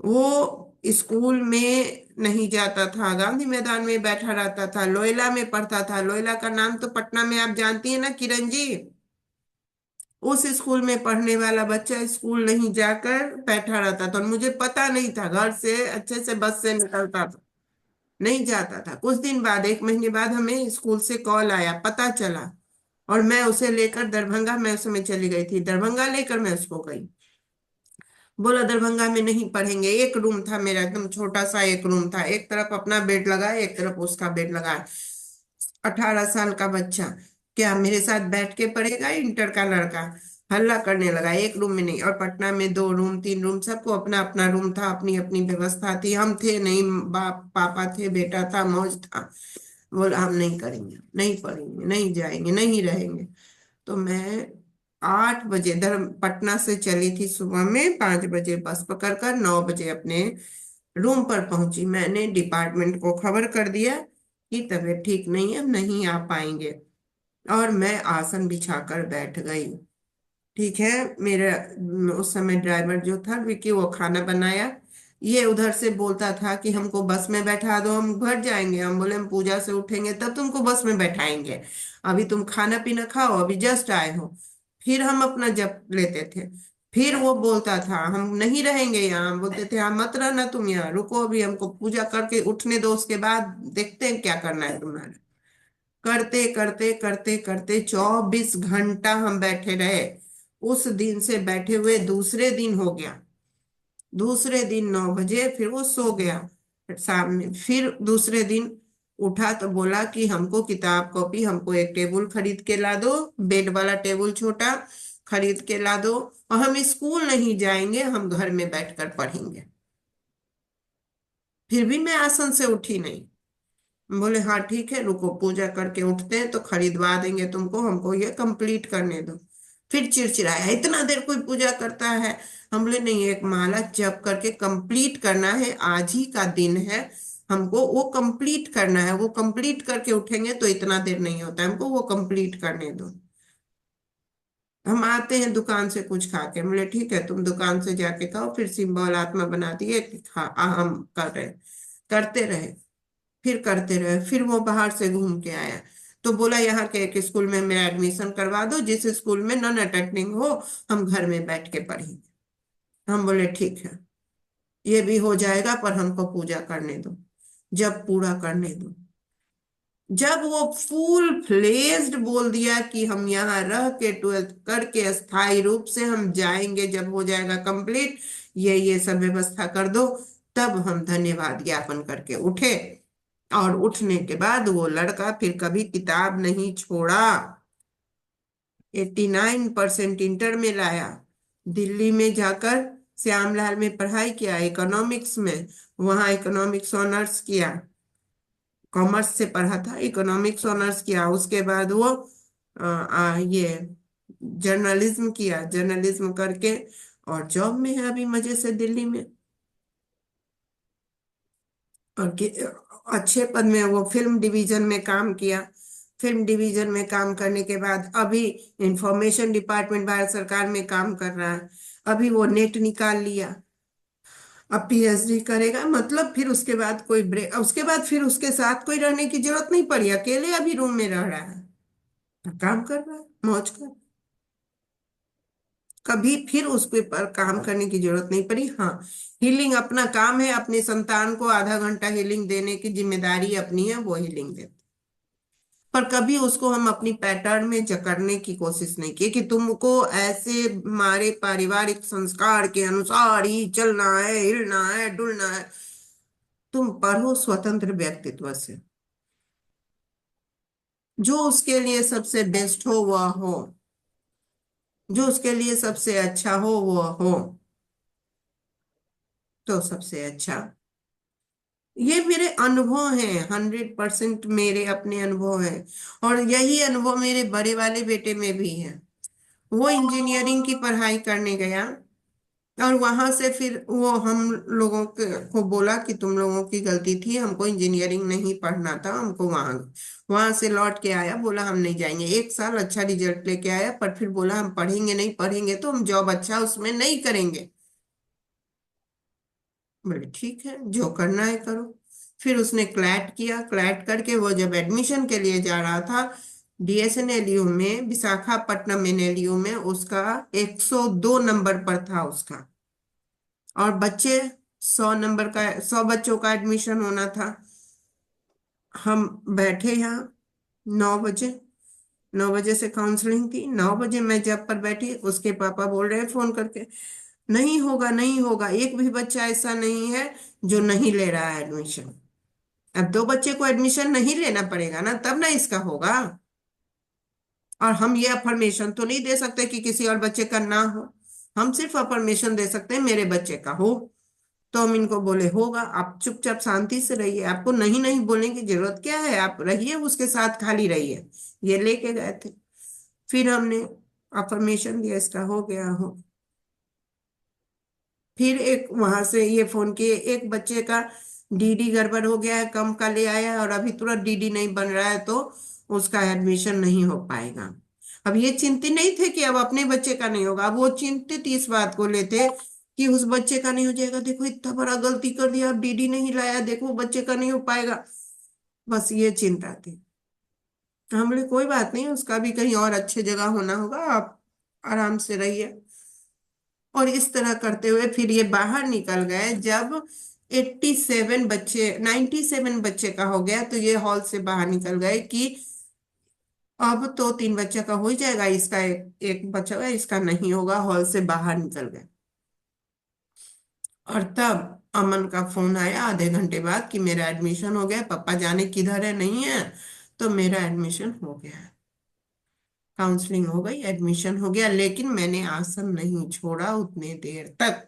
Speaker 1: वो स्कूल में नहीं जाता था, गांधी मैदान में बैठा रहता था, लोयला में पढ़ता था। लोयला का नाम तो पटना में आप जानती है ना किरण जी। उस स्कूल में पढ़ने वाला बच्चा स्कूल नहीं जाकर बैठा रहता था, और मुझे पता नहीं था, घर से अच्छे से बस से निकलता था, नहीं जाता था। कुछ दिन बाद, 1 महीने बाद, हमें स्कूल से कॉल आया, पता चला, और मैं उसे लेकर दरभंगा, मैं उस समय चली गई थी, दरभंगा लेकर मैं उसको गई। बोला दरभंगा में नहीं पढ़ेंगे। एक रूम था मेरा, एकदम छोटा सा एक रूम था, एक तरफ अपना बेड लगा है, एक तरफ उसका बेड लगा है। 18 साल का बच्चा क्या मेरे साथ बैठ के पढ़ेगा? इंटर का लड़का हल्ला करने लगा, एक रूम में नहीं। और पटना में 2 रूम 3 रूम, सबको अपना अपना रूम था, अपनी अपनी व्यवस्था थी। हम थे नहीं, बाप पापा थे, बेटा था, मौज था। बोला हम नहीं करेंगे, नहीं पढ़ेंगे, नहीं जाएंगे, नहीं रहेंगे। तो मैं 8 बजे धर्म पटना से चली थी सुबह में, 5 बजे बस पकड़कर 9 बजे अपने रूम पर पहुंची। मैंने डिपार्टमेंट को खबर कर दिया कि तबीयत ठीक नहीं है, हम नहीं आ पाएंगे, और मैं आसन बिछाकर बैठ गई। ठीक है। मेरा उस समय ड्राइवर जो था विकी, वो खाना बनाया। ये उधर से बोलता था कि हमको बस में बैठा दो, हम घर जाएंगे। हम बोले हम पूजा से उठेंगे तब तुमको बस में बैठाएंगे, अभी तुम खाना पीना खाओ, अभी जस्ट आए हो। फिर हम अपना जप लेते थे। फिर वो बोलता था हम नहीं रहेंगे यहाँ, हम बोलते थे हाँ मत रहना, तुम यहाँ रुको, अभी हमको पूजा करके उठने दो, उसके बाद देखते हैं क्या करना है तुम्हारा। करते करते करते करते 24 घंटा हम बैठे रहे। उस दिन से बैठे हुए दूसरे दिन हो गया। दूसरे दिन 9 बजे फिर वो सो गया। फिर सामने फिर दूसरे दिन उठा तो बोला कि हमको किताब कॉपी, हमको एक टेबल खरीद के ला दो, बेड वाला टेबल छोटा खरीद के ला दो, और हम स्कूल नहीं जाएंगे, हम घर में बैठकर पढ़ेंगे। फिर भी मैं आसन से उठी नहीं। बोले हाँ ठीक है, रुको पूजा करके उठते हैं तो खरीदवा देंगे तुमको, हमको ये कंप्लीट करने दो। फिर चिड़चिड़ाया, इतना देर कोई पूजा करता है। हम बोले नहीं, एक माला जप करके कंप्लीट करना है, आज ही का दिन है, हमको वो कंप्लीट करना है, वो कंप्लीट करके उठेंगे तो इतना देर नहीं होता है, हमको वो कंप्लीट करने दो। हम आते हैं दुकान से कुछ खा के। बोले ठीक है, तुम दुकान से जाके खाओ। फिर सिंबल आत्मा बना दिए कि हाँ हम कर रहे, करते रहे, फिर करते रहे। फिर वो बाहर से घूम के आया तो बोला यहाँ के एक स्कूल में मेरा एडमिशन करवा दो, जिस स्कूल में नॉन अटेंडिंग हो, हम घर में बैठ के पढ़ेंगे। हम बोले ठीक है, ये भी हो जाएगा, पर हमको पूजा करने दो, जब पूरा करने दो। जब वो फुल फ्लेज्ड बोल दिया कि हम यहाँ रह के 12th करके स्थायी रूप से हम जाएंगे, जब हो जाएगा कंप्लीट, ये सब व्यवस्था कर दो, तब हम धन्यवाद ज्ञापन करके उठे। और उठने के बाद वो लड़का फिर कभी किताब नहीं छोड़ा। 89% इंटर में लाया। दिल्ली में जाकर श्यामलाल में पढ़ाई किया, इकोनॉमिक्स में, वहां इकोनॉमिक्स ऑनर्स किया। कॉमर्स से पढ़ा था, इकोनॉमिक्स ऑनर्स किया। उसके बाद वो ये जर्नलिज्म किया, जर्नलिज्म करके और जॉब में है अभी मजे से दिल्ली में। और अच्छे पद में वो फिल्म डिवीजन में काम किया। फिल्म डिवीजन में काम करने के बाद अभी इंफॉर्मेशन डिपार्टमेंट भारत सरकार में काम कर रहा है। अभी वो नेट निकाल लिया, अब पीएचडी करेगा। मतलब फिर उसके बाद कोई ब्रेक, उसके बाद फिर उसके साथ कोई रहने की जरूरत नहीं पड़ी, अकेले अभी रूम में रह रहा है, काम कर रहा है, मौज कर। कभी फिर उसके पर काम करने की जरूरत नहीं पड़ी। हाँ, हीलिंग अपना काम है, अपने संतान को आधा घंटा हीलिंग देने की जिम्मेदारी अपनी है, वो हीलिंग दे। पर कभी उसको हम अपनी पैटर्न में जकड़ने की कोशिश नहीं की कि तुमको ऐसे हमारे पारिवारिक संस्कार के अनुसार ही चलना है, हिलना है, डुलना है। तुम पढ़ो स्वतंत्र व्यक्तित्व से, जो उसके लिए सबसे बेस्ट हो वह हो, जो उसके लिए सबसे अच्छा हो वह हो, तो सबसे अच्छा। ये मेरे अनुभव हैं, 100% मेरे अपने अनुभव हैं। और यही अनुभव मेरे बड़े वाले बेटे में भी है। वो इंजीनियरिंग की पढ़ाई करने गया, और वहां से फिर वो हम लोगों को बोला कि तुम लोगों की गलती थी, हमको इंजीनियरिंग नहीं पढ़ना था, हमको वहां वहां से लौट के आया, बोला हम नहीं जाएंगे। 1 साल अच्छा रिजल्ट लेके आया, पर फिर बोला हम पढ़ेंगे नहीं, पढ़ेंगे तो हम जॉब अच्छा उसमें नहीं करेंगे। बोले ठीक है, जो करना है करो। फिर उसने क्लैट किया, क्लैट करके वो जब एडमिशन के लिए जा रहा था डीएसएनएलयू में, विशाखापट्टनम एनएलयू में, उसका 102 नंबर पर था उसका। और बच्चे 100 नंबर का, 100 बच्चों का एडमिशन होना था। हम बैठे यहाँ 9 बजे, 9 बजे से काउंसलिंग थी। 9 बजे मैं जब पर बैठी, उसके पापा बोल रहे हैं फोन करके, नहीं होगा, नहीं होगा, एक भी बच्चा ऐसा नहीं है जो नहीं ले रहा है एडमिशन। अब 2 बच्चे को एडमिशन नहीं लेना पड़ेगा ना, तब ना इसका होगा। और हम ये अफर्मेशन तो नहीं दे सकते कि किसी और बच्चे का ना हो, हम सिर्फ अफर्मेशन दे सकते हैं मेरे बच्चे का हो। तो हम इनको बोले होगा, आप चुपचाप शांति से रहिए, आपको नहीं नहीं बोलने की जरूरत क्या है, आप रहिए उसके साथ, खाली रहिए। ये लेके गए थे। फिर हमने अफर्मेशन दिया, इसका हो गया हो। फिर एक वहां से ये फोन किए, एक बच्चे का डीडी गड़बड़ हो गया है, कम का ले आया है और अभी तुरंत डीडी नहीं बन रहा है, तो उसका एडमिशन नहीं हो पाएगा। अब ये चिंतित नहीं थे कि अब अपने बच्चे का नहीं होगा, अब वो चिंतित इस बात को लेते कि उस बच्चे का नहीं हो जाएगा, देखो इतना बड़ा गलती कर दिया, अब डीडी नहीं लाया, देखो बच्चे का नहीं हो पाएगा। बस ये चिंता थी। हम बोले कोई बात नहीं, उसका भी कहीं और अच्छे जगह होना होगा, आप आराम से रहिए। और इस तरह करते हुए फिर ये बाहर निकल गए। जब 97 बच्चे का हो गया, तो ये हॉल से बाहर निकल गए कि अब तो 3 बच्चे का हो ही जाएगा, इसका एक बच्चा हुआ, इसका नहीं होगा। हॉल से बाहर निकल गए। और तब अमन का फोन आया आधे घंटे बाद कि मेरा एडमिशन हो गया, पापा जाने किधर है, नहीं है, तो मेरा एडमिशन हो गया है। काउंसलिंग हो गई, एडमिशन हो गया, लेकिन मैंने आसन नहीं छोड़ा उतने देर तक।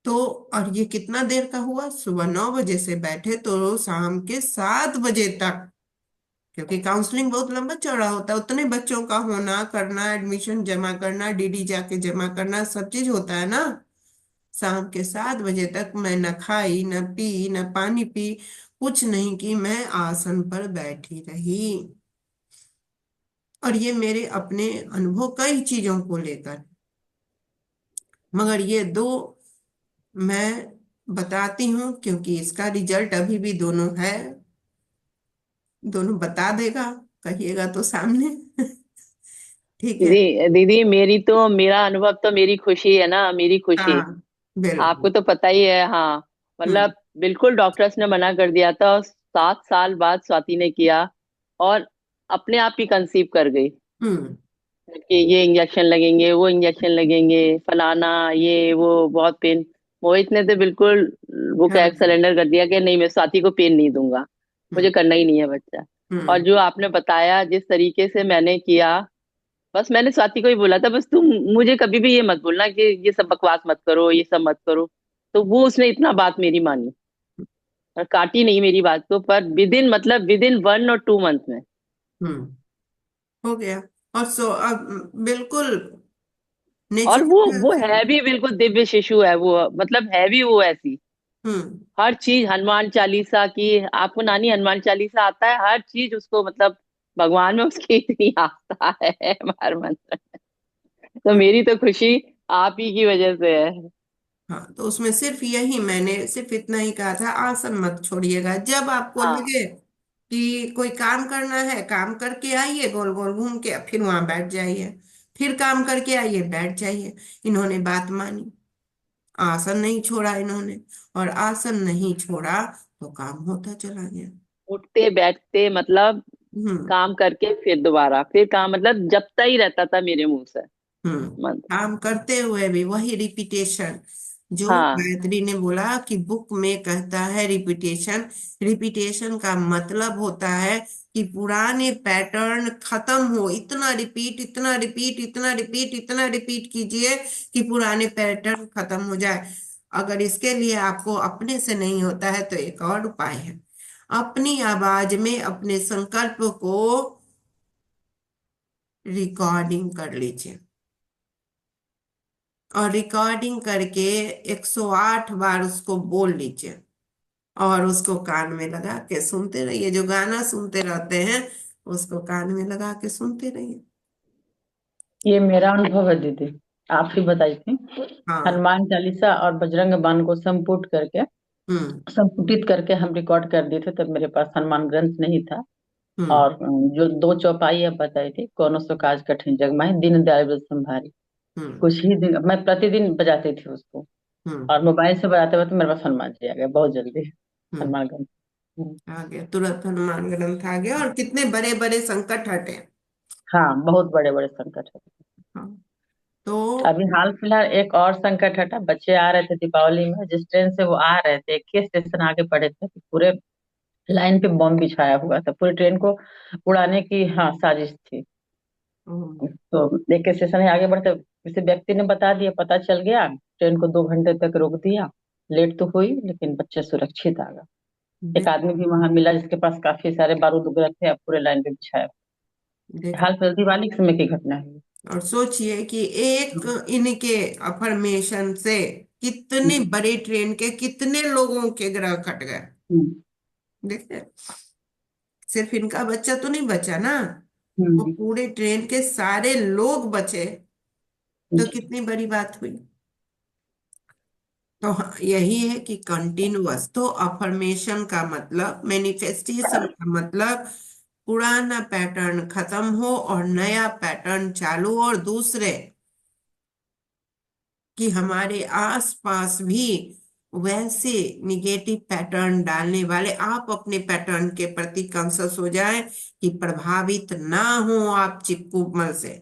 Speaker 1: तो और ये कितना देर का हुआ, सुबह 9 बजे से बैठे तो शाम के 7 बजे तक, क्योंकि काउंसलिंग बहुत लंबा चौड़ा होता है, उतने बच्चों का होना, करना, एडमिशन जमा करना, डीडी जाके जमा करना, सब चीज होता है ना। शाम के 7 बजे तक मैं न खाई न पी न पानी पी, कुछ नहीं की, मैं आसन पर बैठी रही। और ये मेरे अपने अनुभव कई चीजों को लेकर, मगर ये दो मैं बताती हूँ क्योंकि इसका रिजल्ट अभी भी दोनों है, दोनों बता देगा, कहिएगा तो सामने। ठीक है।
Speaker 6: दीदी दीदी मेरी तो मेरा अनुभव तो मेरी खुशी है ना, मेरी खुशी।
Speaker 1: हाँ,
Speaker 6: आपको
Speaker 1: बिल्कुल।
Speaker 6: तो पता ही है। हाँ,
Speaker 1: हम्म।
Speaker 6: मतलब बिल्कुल डॉक्टर्स ने मना कर दिया था, और 7 साल बाद स्वाति ने किया, और अपने आप ही कंसीव कर गई
Speaker 1: हम्म।
Speaker 6: कि ये इंजेक्शन लगेंगे, वो इंजेक्शन लगेंगे, फलाना ये वो, बहुत पेन। मोहित ने तो बिल्कुल वो क्या
Speaker 1: हाँ।
Speaker 6: सरेंडर कर दिया कि नहीं, मैं स्वाति को पेन नहीं दूंगा, मुझे
Speaker 1: हम्म।
Speaker 6: करना ही नहीं है बच्चा। और
Speaker 1: हम्म।
Speaker 6: जो आपने बताया जिस तरीके से मैंने किया, बस मैंने स्वाति को ही बोला था, बस तुम मुझे कभी भी ये मत बोलना कि ये सब बकवास मत करो, ये सब मत करो। तो वो उसने इतना बात मेरी मानी, और काटी नहीं मेरी बात को, पर विद इन 1 और 2 मंथ में।
Speaker 1: हम्म। हो गया। और सो अब बिल्कुल
Speaker 6: और
Speaker 1: नेचुरल।
Speaker 6: वो है भी बिल्कुल दिव्य शिशु है वो, मतलब है भी वो ऐसी।
Speaker 1: हम्म।
Speaker 6: हर चीज हनुमान चालीसा की, आपको नानी हनुमान चालीसा आता है, हर चीज उसको मतलब भगवान में उसकी इतनी आस्था है, हमारे मंत्र। तो
Speaker 1: हम्म।
Speaker 6: मेरी तो खुशी आप ही की वजह से है।
Speaker 1: हाँ, तो उसमें सिर्फ यही, मैंने सिर्फ इतना ही कहा था, आसन मत छोड़िएगा। जब आपको
Speaker 6: हाँ,
Speaker 1: लगे कि कोई काम करना है, काम करके आइए, गोल गोल घूम के फिर वहां बैठ जाइए, फिर काम करके आइए, बैठ जाइए। इन्होंने बात मानी, आसन नहीं छोड़ा इन्होंने। और आसन नहीं छोड़ा तो काम होता चला गया।
Speaker 6: उठते बैठते मतलब
Speaker 1: हम्म।
Speaker 6: काम करके फिर दोबारा फिर काम, मतलब जपता ही रहता था मेरे मुंह से
Speaker 1: हम्म।
Speaker 6: मंत्र।
Speaker 1: काम करते हुए भी वही रिपीटेशन, जो
Speaker 6: हाँ,
Speaker 1: गायत्री ने बोला कि बुक में कहता है रिपीटेशन। रिपीटेशन का मतलब होता है कि पुराने पैटर्न खत्म हो, इतना रिपीट, इतना रिपीट, इतना रिपीट, इतना रिपीट कीजिए कि पुराने पैटर्न खत्म हो जाए। अगर इसके लिए आपको अपने से नहीं होता है तो एक और उपाय है, अपनी आवाज में अपने संकल्प को रिकॉर्डिंग कर लीजिए। और रिकॉर्डिंग करके 108 बार उसको बोल लीजिए, और उसको कान में लगा के सुनते रहिए, जो गाना सुनते रहते हैं उसको कान में लगा के सुनते रहिए।
Speaker 7: ये मेरा अनुभव है दीदी, आप ही बताई थी।
Speaker 1: हाँ।
Speaker 7: हनुमान चालीसा और बजरंग बाण को
Speaker 1: हम्म।
Speaker 7: संपुटित करके हम रिकॉर्ड कर दिए थे, तब मेरे पास हनुमान ग्रंथ नहीं था।
Speaker 1: हम्म।
Speaker 7: और जो 2 चौपाई अब बताई थी, कोनो सो काज कठिन जग माही, दीन दयाल व्रत संभारी,
Speaker 1: हम्म।
Speaker 7: कुछ ही दिन मैं प्रतिदिन बजाती थी उसको।
Speaker 1: हम्म।
Speaker 7: और मोबाइल से बजाते वक्त मेरे पास हनुमान जी आ गए बहुत जल्दी,
Speaker 1: हम्म।
Speaker 7: हनुमान ग्रंथ।
Speaker 1: आ गया, तुरंत हनुमान ग्रंथ आ गया, और कितने बड़े बड़े संकट हटे।
Speaker 7: हाँ, बहुत बड़े बड़े संकट है।
Speaker 1: हाँ। तो
Speaker 7: अभी हाल फिलहाल एक और संकट हटा, बच्चे आ रहे थे दीपावली में, जिस ट्रेन से वो आ रहे थे, एक ही स्टेशन आगे पड़े थे, तो पूरे लाइन पे बम बिछाया हुआ था, पूरी ट्रेन को उड़ाने की हाँ साजिश थी।
Speaker 1: हम्म।
Speaker 7: तो एक स्टेशन है आगे बढ़ते, किसी व्यक्ति ने बता दिया, पता चल गया, ट्रेन को 2 घंटे तक रोक दिया, लेट तो हुई लेकिन बच्चे सुरक्षित आ गए। एक
Speaker 1: देख
Speaker 7: आदमी भी वहां मिला जिसके पास काफी सारे बारूद वगैरह थे, अब पूरे लाइन पे बिछाया।
Speaker 1: देखा।
Speaker 7: हाल फिलहाल दिवाली के समय की घटना है ये।
Speaker 1: और सोचिए कि एक
Speaker 7: हम्म,
Speaker 1: इनके अफर्मेशन से कितने
Speaker 7: हम्म,
Speaker 1: बड़े ट्रेन के कितने लोगों के ग्रह कट गए।
Speaker 7: हम्म,
Speaker 1: देखिए, सिर्फ इनका बच्चा तो नहीं बचा ना, वो
Speaker 7: हम्म,
Speaker 1: पूरे ट्रेन के सारे लोग बचे, तो
Speaker 7: जी,
Speaker 1: कितनी बड़ी बात हुई। तो हाँ, यही है कि कंटिन्यूअस, तो अफर्मेशन का मतलब, मैनिफेस्टेशन का मतलब पुराना पैटर्न खत्म हो और नया पैटर्न चालू, और दूसरे कि हमारे आसपास भी वैसे निगेटिव पैटर्न डालने वाले, आप अपने पैटर्न के प्रति कॉन्शियस हो जाएं कि प्रभावित ना हो आप चिपकू मल से।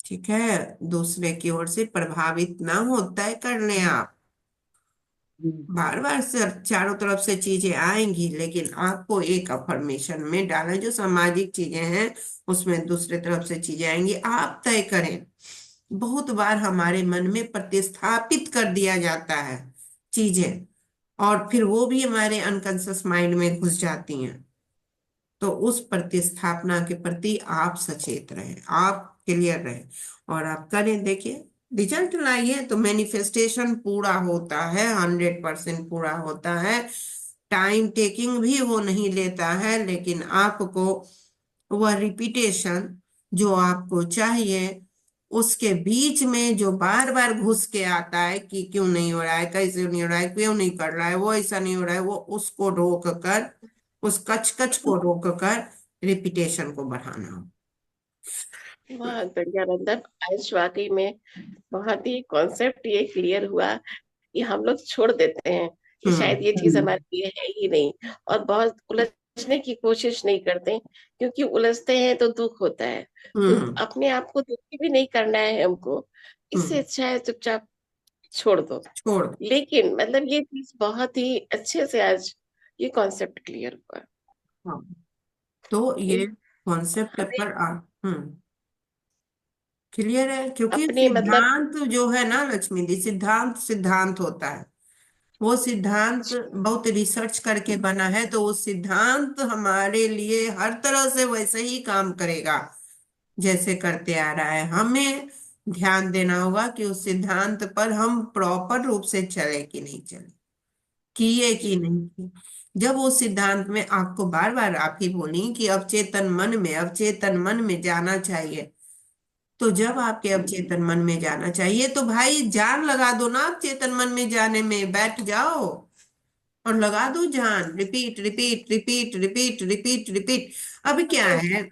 Speaker 1: ठीक है, दूसरे की ओर से प्रभावित ना हो, तय कर लें आप।
Speaker 7: हम्म,
Speaker 1: बार बार से चारों तरफ से चीजें आएंगी, लेकिन आपको एक अफर्मेशन में डालें, जो सामाजिक चीजें हैं उसमें दूसरे तरफ से चीजें आएंगी, आप तय करें। बहुत बार हमारे मन में प्रतिस्थापित कर दिया जाता है चीजें, और फिर वो भी हमारे अनकॉन्शियस माइंड में घुस जाती हैं। तो उस प्रतिस्थापना के प्रति आप सचेत रहें, आप क्लियर रहें, और आप करें। देखिए, रिजल्ट लाइए तो मैनिफेस्टेशन पूरा होता है, 100% पूरा होता है। टाइम टेकिंग भी वो नहीं लेता है, लेकिन आपको वह रिपीटेशन जो आपको चाहिए, उसके बीच में जो बार बार घुस के आता है कि क्यों नहीं हो रहा है, कैसे नहीं हो रहा है, क्यों नहीं कर रहा है, वो ऐसा नहीं हो रहा है, वो उसको रोक कर, उस कच कच को रोक कर रिपीटेशन को बढ़ाना हो।
Speaker 2: बहुत बढ़िया बंधन। आज वाकई में बहुत ही कॉन्सेप्ट ये क्लियर हुआ कि हम लोग छोड़ देते हैं कि
Speaker 1: हम्म।
Speaker 2: शायद ये चीज
Speaker 7: हम्म,
Speaker 2: हमारे लिए है ही नहीं, और बहुत उलझने की कोशिश नहीं करते, क्योंकि उलझते हैं तो दुख होता है। तो
Speaker 1: हम्म।
Speaker 2: अपने आप को दुखी भी नहीं करना है हमको, इससे
Speaker 1: हम्म।
Speaker 2: अच्छा है चुपचाप छोड़ दो।
Speaker 1: छोड़ दो।
Speaker 2: लेकिन मतलब ये चीज बहुत ही अच्छे से आज ये कॉन्सेप्ट क्लियर हुआ।
Speaker 1: हाँ, तो ये
Speaker 2: एक
Speaker 1: कॉन्सेप्ट
Speaker 2: हमें
Speaker 1: पर क्लियर है, क्योंकि
Speaker 2: अपने मतलब
Speaker 1: सिद्धांत जो है ना लक्ष्मी दी, सिद्धांत सिद्धांत होता है। वो सिद्धांत बहुत रिसर्च करके बना है, तो वो सिद्धांत हमारे लिए हर तरह से वैसे ही काम करेगा जैसे करते आ रहा है। हमें ध्यान देना होगा कि उस सिद्धांत पर हम प्रॉपर रूप से चले कि नहीं चले, किए कि नहीं किए। जब उस सिद्धांत में आपको बार बार आप ही बोली कि अवचेतन मन में, अवचेतन मन में जाना चाहिए, तो जब आपके अवचेतन मन में जाना चाहिए तो भाई जान लगा दो ना अवचेतन मन में जाने में, बैठ जाओ और लगा दो जान, repeat repeat repeat repeat repeat repeat. अब क्या है,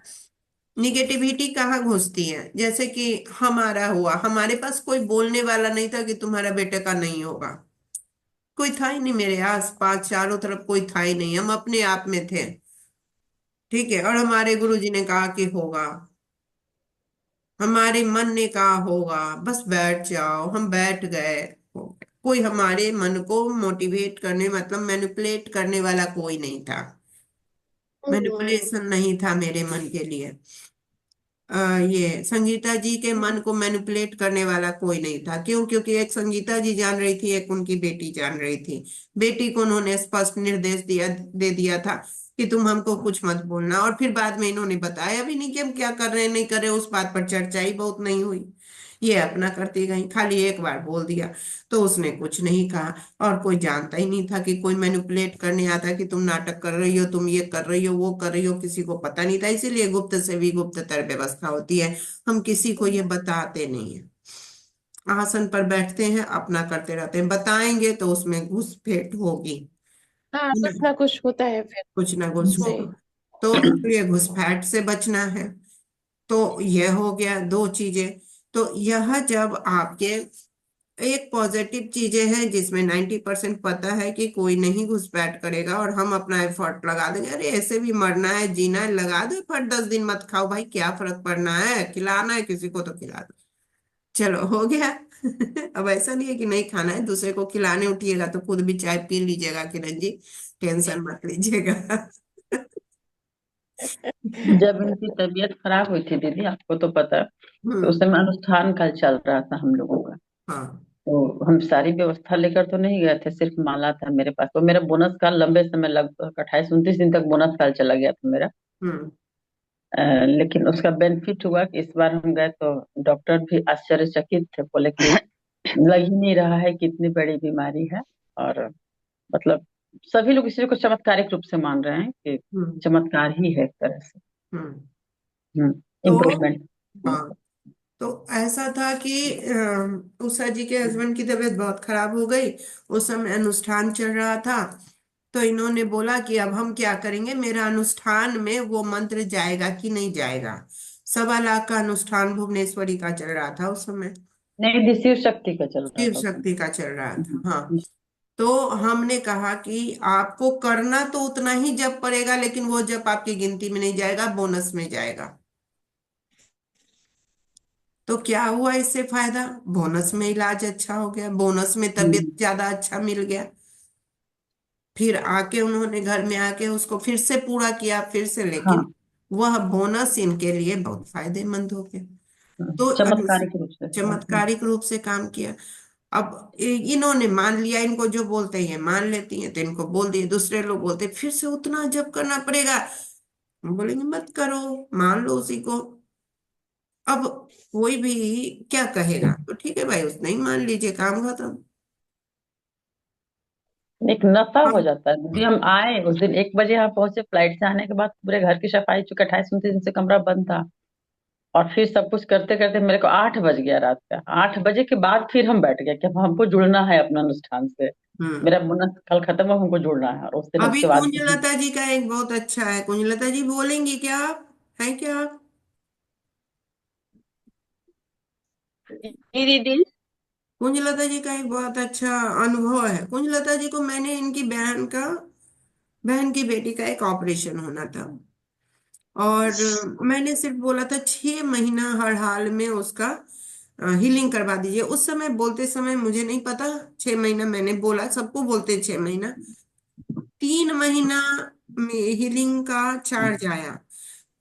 Speaker 1: निगेटिविटी कहाँ घुसती है, जैसे कि हमारा हुआ, हमारे पास कोई बोलने वाला नहीं था कि तुम्हारा बेटे का नहीं होगा, कोई था ही नहीं मेरे आस पास, चारों तरफ कोई था ही नहीं, हम अपने आप में थे। ठीक है, और हमारे गुरुजी ने कहा कि होगा, हमारे मन ने कहा होगा, बस बैठ जाओ, हम बैठ गए, हो गया। कोई हमारे मन को मोटिवेट करने, मतलब मैनिपुलेट करने वाला कोई नहीं था,
Speaker 2: हम्म,
Speaker 1: मैनिपुलेशन नहीं था मेरे मन के लिए। ये संगीता जी के मन को मैनिपुलेट करने वाला कोई नहीं था। क्यों? क्योंकि एक संगीता जी जान रही थी, एक उनकी बेटी जान रही थी। बेटी को उन्होंने स्पष्ट निर्देश दे दिया था कि तुम हमको कुछ मत बोलना, और फिर बाद में इन्होंने बताया भी नहीं कि हम क्या कर रहे हैं नहीं कर रहे हैं, उस बात पर चर्चा ही बहुत नहीं हुई। ये अपना करती गई, खाली एक बार बोल दिया तो उसने कुछ नहीं कहा, और कोई जानता ही नहीं था कि कोई मैनिपुलेट करने आता कि तुम नाटक कर रही हो, तुम ये कर रही हो, वो कर रही हो, किसी को पता नहीं था। इसीलिए गुप्त से भी गुप्ततर व्यवस्था होती है, हम किसी को ये बताते नहीं है। आसन पर बैठते हैं, अपना करते रहते हैं, बताएंगे तो उसमें घुसपैठ होगी,
Speaker 2: हाँ
Speaker 1: है ना,
Speaker 2: कुछ ना कुछ होता है फिर
Speaker 1: कुछ ना कुछ
Speaker 2: से।
Speaker 1: होगा। तो इसलिए घुसपैठ से बचना है। तो यह हो गया दो चीजें। तो यह जब आपके एक पॉजिटिव चीजें हैं जिसमें 90% पता है कि कोई नहीं घुसपैठ करेगा, और हम अपना एफर्ट लगा देंगे, अरे ऐसे भी मरना है जीना है, लगा दो एफर्ट, 10 दिन मत खाओ भाई, क्या फर्क पड़ना है, खिलाना है किसी को तो खिला दो, चलो हो गया। अब ऐसा नहीं है कि नहीं खाना है, दूसरे को खिलाने उठिएगा तो खुद भी चाय पी लीजिएगा किरण जी, टेंशन मत लीजिएगा।
Speaker 7: जब इनकी तबीयत खराब हुई थी दीदी, आपको तो पता है, तो उस
Speaker 1: हम्म।
Speaker 7: समय अनुष्ठान काल चल रहा था हम लोगों का।
Speaker 1: हाँ।
Speaker 7: तो हम सारी व्यवस्था लेकर तो नहीं गए थे, सिर्फ माला था मेरे पास। तो मेरा बोनस काल लंबे समय, लगभग 28-29 दिन तक बोनस काल चला गया था मेरा।
Speaker 1: हम्म।
Speaker 7: लेकिन उसका बेनिफिट हुआ कि इस बार हम गए तो डॉक्टर भी आश्चर्यचकित थे, बोले कि लग ही नहीं रहा है कि इतनी बड़ी बीमारी है। और मतलब सभी लोग इसी को चमत्कारिक रूप से मान रहे हैं कि
Speaker 1: हम्म।
Speaker 7: चमत्कार ही है एक तरह से।
Speaker 1: हम्म। तो
Speaker 7: इम्प्रूवमेंट।
Speaker 1: हाँ, तो ऐसा था कि उषा जी के हस्बैंड की तबीयत बहुत खराब हो गई। उस समय अनुष्ठान चल रहा था। तो इन्होंने बोला कि अब हम क्या करेंगे, मेरा अनुष्ठान में वो मंत्र जाएगा कि नहीं जाएगा। 1.25 लाख का अनुष्ठान भुवनेश्वरी का चल रहा था उस समय।
Speaker 7: नहीं, दी शिव शक्ति का चल रहा
Speaker 1: शिव
Speaker 7: था उस समय।
Speaker 1: शक्ति का चल रहा था, हाँ।
Speaker 7: हम्म,
Speaker 1: तो हमने कहा कि आपको करना तो उतना ही जप पड़ेगा, लेकिन वो जप आपकी गिनती में नहीं जाएगा, बोनस में जाएगा। तो क्या हुआ इससे फायदा, बोनस में इलाज अच्छा हो गया, बोनस में तबीयत
Speaker 7: हम्म,
Speaker 1: ज्यादा अच्छा मिल गया। फिर आके उन्होंने घर में आके उसको फिर से पूरा किया, फिर से,
Speaker 7: हाँ।
Speaker 1: लेकिन वह बोनस इनके लिए बहुत फायदेमंद हो गया। तो
Speaker 7: चमत्कारिक रूप से हुआ।
Speaker 1: चमत्कारिक रूप से काम किया। अब इन्होंने मान लिया, इनको जो बोलते हैं मान लेती हैं, तो इनको बोल दिए। दूसरे लोग बोलते फिर से उतना जप करना पड़ेगा, हम बोलेंगे मत करो, मान लो उसी को। अब कोई भी क्या कहेगा, तो ठीक है भाई, उसने ही मान लीजिए, काम खत्म।
Speaker 7: एक नशा हो
Speaker 1: हम
Speaker 7: जाता है दीदी। हम आए उस दिन 1 बजे यहाँ पहुंचे, फ्लाइट से आने के बाद पूरे घर की सफाई, चूंकि 28-29 दिन से कमरा बंद था। और फिर सब कुछ करते करते मेरे को 8 बज गया रात का। 8 बजे के बाद फिर हम बैठ गए कि अब हमको जुड़ना है अपना अनुष्ठान से।
Speaker 1: हम्म।
Speaker 7: मेरा बोनस कल खत्म हो, हमको जुड़ना है। और उस दिन,
Speaker 1: अभी
Speaker 7: उसके बाद
Speaker 1: कुंजलता जी का एक बहुत अच्छा है, कुंजलता जी बोलेंगी क्या आप, हैं क्या आप?
Speaker 6: जी दीदी।
Speaker 1: कुंजलता जी का एक बहुत अच्छा अनुभव है। कुंजलता जी को मैंने इनकी बहन की बेटी का एक ऑपरेशन होना था। और मैंने सिर्फ बोला था 6 महीना हर हाल में उसका हीलिंग करवा दीजिए। उस समय बोलते समय मुझे नहीं पता 6 महीना, मैंने बोला सबको बोलते 6 महीना। 3 महीना में हीलिंग का चार्ज आया,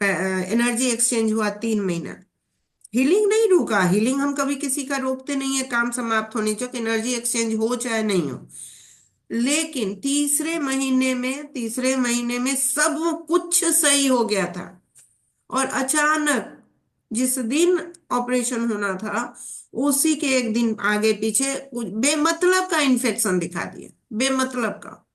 Speaker 1: एनर्जी एक्सचेंज हुआ 3 महीना। हीलिंग नहीं रुका, हीलिंग हम कभी किसी का रोकते नहीं है, काम समाप्त होने तक एनर्जी एक्सचेंज हो चाहे नहीं हो। लेकिन तीसरे महीने में सब कुछ सही हो गया था। और अचानक जिस दिन ऑपरेशन होना था, उसी के एक दिन आगे पीछे कुछ बेमतलब का इन्फेक्शन दिखा दिया, बेमतलब का।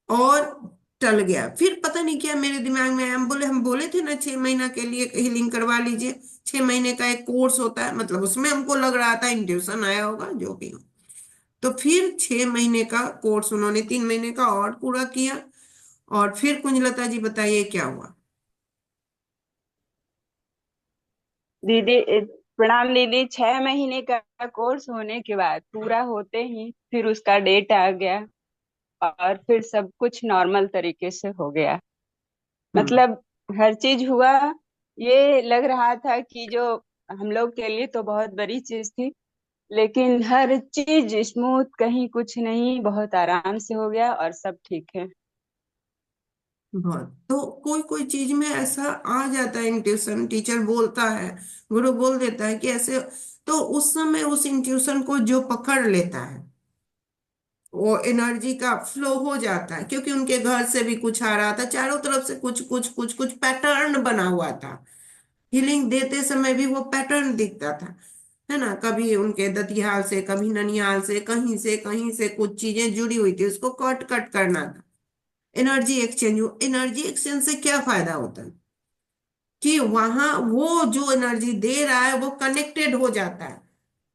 Speaker 1: और टल गया। फिर पता नहीं क्या मेरे दिमाग में आया, हम बोले थे ना 6 महीना के लिए हीलिंग करवा लीजिए। 6 महीने का एक कोर्स होता है, मतलब उसमें हमको लग रहा था इंट्यूशन आया होगा, जो भी हो। तो फिर 6 महीने का कोर्स उन्होंने 3 महीने का और पूरा किया। और फिर कुंजलता जी बताइए क्या हुआ।
Speaker 8: दीदी प्रणाम दीदी। 6 महीने का कोर्स होने के बाद पूरा होते ही फिर उसका डेट आ गया और फिर सब कुछ नॉर्मल तरीके से हो गया।
Speaker 1: हम्म।
Speaker 8: मतलब हर चीज हुआ। ये लग रहा था कि जो हम लोग के लिए तो बहुत बड़ी चीज थी, लेकिन हर चीज स्मूथ, कहीं कुछ नहीं, बहुत आराम से हो गया और सब ठीक है।
Speaker 1: बहुत तो कोई कोई चीज में ऐसा आ जाता है, इंट्यूशन टीचर बोलता है, गुरु बोल देता है कि ऐसे। तो उस समय उस इंट्यूशन को जो पकड़ लेता है, वो एनर्जी का फ्लो हो जाता है, क्योंकि उनके घर से भी कुछ आ रहा था, चारों तरफ से कुछ कुछ कुछ कुछ पैटर्न बना हुआ था। हीलिंग देते समय भी वो पैटर्न दिखता था, है ना। कभी उनके दतियाल से, कभी ननियाल से कहीं से कुछ चीजें जुड़ी हुई थी, उसको कट कट करना था। एनर्जी एक्सचेंज, एनर्जी एक्सचेंज से क्या फायदा होता है कि वहां वो जो एनर्जी दे रहा है वो कनेक्टेड हो जाता है,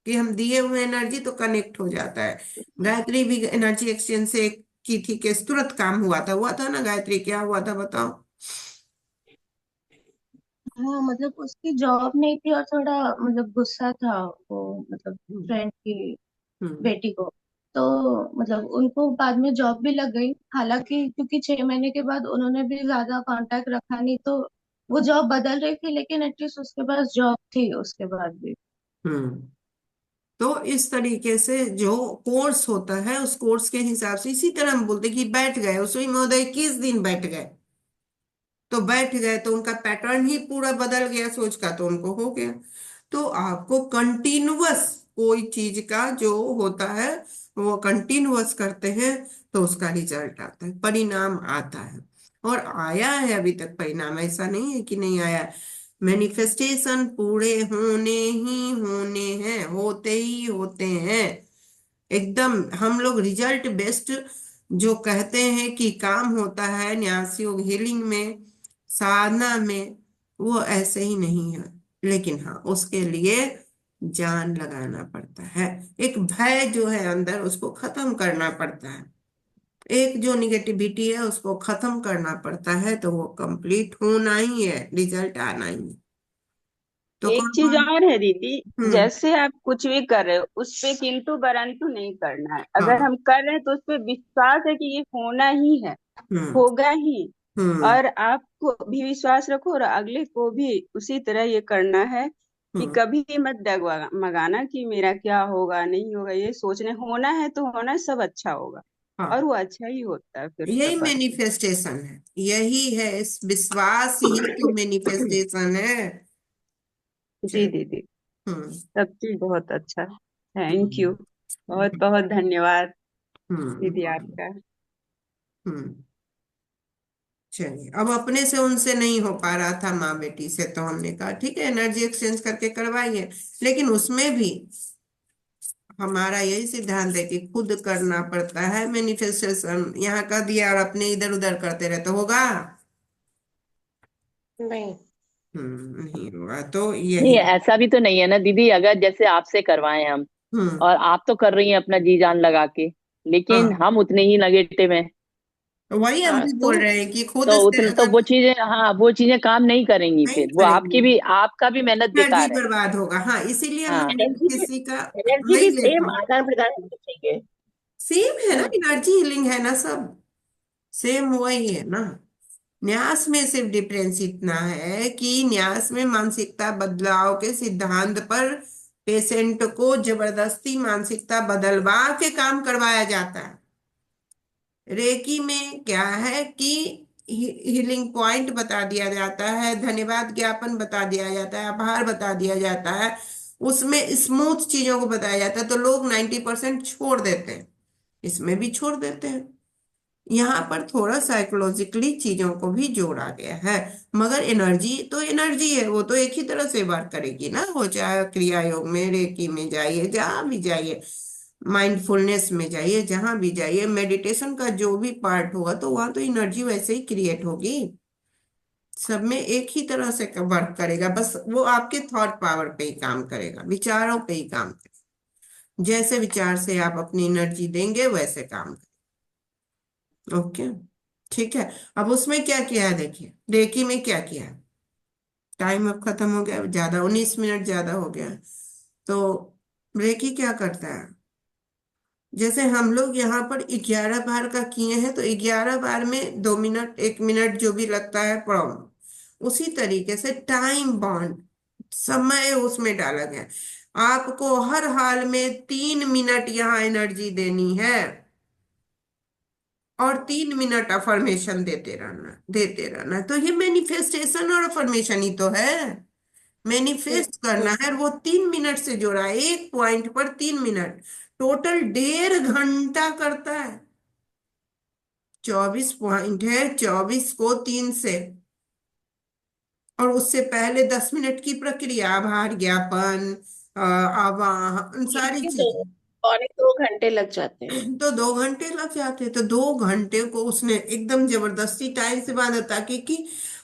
Speaker 1: कि हम दिए हुए एनर्जी तो कनेक्ट हो जाता है। गायत्री भी एनर्जी एक्सचेंज से की थी, कि तुरंत काम हुआ था ना गायत्री, क्या हुआ था बताओ।
Speaker 5: हाँ, मतलब उसकी जॉब नहीं थी और थोड़ा मतलब गुस्सा था वो, मतलब
Speaker 1: हम्म।
Speaker 5: फ्रेंड की
Speaker 1: हम्म।
Speaker 5: बेटी को। तो मतलब उनको बाद में जॉब भी लग गई, हालांकि क्योंकि 6 महीने के बाद उन्होंने भी ज्यादा कांटेक्ट रखा नहीं, तो वो जॉब बदल रही थी, लेकिन एटलीस्ट उसके पास जॉब थी उसके बाद भी।
Speaker 1: हम्म। तो इस तरीके से जो कोर्स होता है, उस कोर्स के हिसाब से, इसी तरह हम बोलते कि बैठ गए, उसमें महोदय 21 दिन बैठ गए। तो बैठ गए, तो उनका पैटर्न ही पूरा बदल गया सोच का, तो उनको हो गया। तो आपको कंटिन्यूअस कोई चीज का जो होता है वो कंटिन्यूअस करते हैं तो उसका रिजल्ट आता है, परिणाम आता है। और आया है अभी तक परिणाम, ऐसा नहीं है कि नहीं आया। मैनिफेस्टेशन पूरे होने ही होने हैं, होते ही होते हैं। एकदम हम लोग रिजल्ट बेस्ड जो कहते हैं कि काम होता है न्यास योग हीलिंग में, साधना में, वो ऐसे ही नहीं है। लेकिन हाँ, उसके लिए जान लगाना पड़ता है। एक भय जो है अंदर, उसको खत्म करना पड़ता है। एक जो निगेटिविटी है उसको खत्म करना पड़ता है, तो वो कंप्लीट होना ही है, रिजल्ट आना ही है। तो
Speaker 8: एक
Speaker 1: कौन
Speaker 8: चीज
Speaker 1: कौन।
Speaker 8: और है दीदी,
Speaker 1: हम्म।
Speaker 8: जैसे आप कुछ भी कर रहे हो उस पे किंतु परंतु नहीं करना है। अगर
Speaker 1: हाँ।
Speaker 8: हम कर रहे हैं तो उस पे विश्वास है कि ये होना ही है,
Speaker 1: हम्म।
Speaker 8: होगा ही।
Speaker 1: हम्म।
Speaker 8: और आपको भी विश्वास रखो और अगले को भी उसी तरह ये करना है कि
Speaker 1: हम्म।
Speaker 8: कभी मत डगमगाना कि मेरा क्या होगा नहीं होगा। ये सोचने होना है तो होना है, सब अच्छा होगा और
Speaker 1: हाँ,
Speaker 8: वो अच्छा ही होता है फिर
Speaker 1: यही
Speaker 8: सब बात।
Speaker 1: मैनिफेस्टेशन है, यही है, इस विश्वास ही तो मैनिफेस्टेशन है।
Speaker 8: जी
Speaker 1: चल।
Speaker 8: दीदी,
Speaker 1: हम्म।
Speaker 8: सब चीज बहुत अच्छा है। थैंक यू, बहुत बहुत धन्यवाद दीदी
Speaker 1: हम्म।
Speaker 8: आपका।
Speaker 1: हम्म। चलिए, अब अपने से उनसे नहीं हो पा रहा था माँ बेटी से, तो हमने कहा ठीक है एनर्जी एक्सचेंज करके करवाइए। लेकिन उसमें भी हमारा यही सिद्धांत है कि खुद करना पड़ता है मैनिफेस्टेशन। यहाँ कर दिया और अपने इधर उधर करते रहे तो होगा?
Speaker 2: नहीं।
Speaker 1: नहीं होगा, तो
Speaker 6: नहीं,
Speaker 1: यही।
Speaker 6: ऐसा भी तो नहीं है ना दीदी, अगर जैसे आपसे करवाएं हम,
Speaker 1: हम्म।
Speaker 6: और आप तो कर रही हैं अपना जी जान लगा के, लेकिन
Speaker 1: हाँ,
Speaker 6: हम उतने ही नेगेटिव हैं।
Speaker 1: तो वही हम
Speaker 6: हाँ,
Speaker 1: भी बोल रहे हैं कि खुद
Speaker 6: तो
Speaker 1: से
Speaker 6: उतने तो
Speaker 1: अगर
Speaker 6: वो चीजें, हाँ वो चीजें काम नहीं करेंगी,
Speaker 1: नहीं
Speaker 6: फिर वो
Speaker 1: करेंगे,
Speaker 6: आपका भी मेहनत
Speaker 1: एनर्जी
Speaker 6: बेकार है।
Speaker 1: बर्बाद होगा। हाँ, इसीलिए
Speaker 6: हाँ।
Speaker 1: हम
Speaker 2: एनर्जी भी,
Speaker 1: किसी का
Speaker 2: एनर्जी
Speaker 1: नहीं
Speaker 2: भी
Speaker 1: लेते
Speaker 2: सेम
Speaker 1: हैं।
Speaker 2: आदान प्रदान होना चाहिए।
Speaker 1: सेम है
Speaker 2: है
Speaker 1: ना,
Speaker 2: ना।
Speaker 1: एनर्जी हीलिंग है ना सब, सेम वही है ना। न्यास में सिर्फ डिफरेंस इतना है कि न्यास में मानसिकता बदलाव के सिद्धांत पर पेशेंट को जबरदस्ती मानसिकता बदलवा के काम करवाया जाता है। रेकी में क्या है कि हीलिंग पॉइंट बता दिया जाता है, धन्यवाद ज्ञापन बता दिया जाता है, आभार बता दिया जाता है, उसमें स्मूथ चीजों को बताया जाता है, तो लोग 90% छोड़ देते हैं, इसमें भी छोड़ देते हैं। यहाँ पर थोड़ा साइकोलॉजिकली चीजों को भी जोड़ा गया है। मगर एनर्जी तो एनर्जी है, वो तो एक ही तरह से वर्क करेगी ना, वो चाहे क्रिया योग में, रेकी में जाइए, जहां भी जाइए, माइंडफुलनेस में जाइए, जहां भी जाइए, मेडिटेशन का जो भी पार्ट होगा तो वहां तो एनर्जी वैसे ही क्रिएट होगी। सब में एक ही तरह से वर्क करेगा, बस वो आपके थॉट पावर पे ही काम करेगा, विचारों पे ही काम करेगा। जैसे विचार से आप अपनी एनर्जी देंगे वैसे काम करेगा। ओके, ठीक है। अब उसमें क्या किया है देखिए, रेकी में क्या किया है। टाइम अब खत्म हो गया, ज्यादा 19 मिनट ज्यादा हो गया। तो रेकी क्या करता है, जैसे हम लोग यहाँ पर 11 बार का किए हैं, तो 11 बार में 2 मिनट 1 मिनट जो भी लगता है प्रॉब्लम, उसी तरीके से टाइम बॉन्ड समय उसमें डाला गया है। आपको हर हाल में 3 मिनट यहाँ एनर्जी देनी है, और 3 मिनट अफर्मेशन देते रहना। तो ये मैनिफेस्टेशन और अफर्मेशन ही तो है, मैनिफेस्ट करना है। और वो 3 मिनट से जोड़ा है, एक पॉइंट पर 3 मिनट, टोटल 1.5 घंटा करता है। 24 पॉइंट है, 24 को 3 से, और उससे पहले 10 मिनट की प्रक्रिया, आभार ज्ञापन, आवाहन, सारी
Speaker 2: ये दो
Speaker 1: चीजें।
Speaker 2: 2.25 घंटे लग जाते हैं।
Speaker 1: तो 2 घंटे लग जाते, तो 2 घंटे को उसने एकदम जबरदस्ती टाइम से बांधा, ताकि कि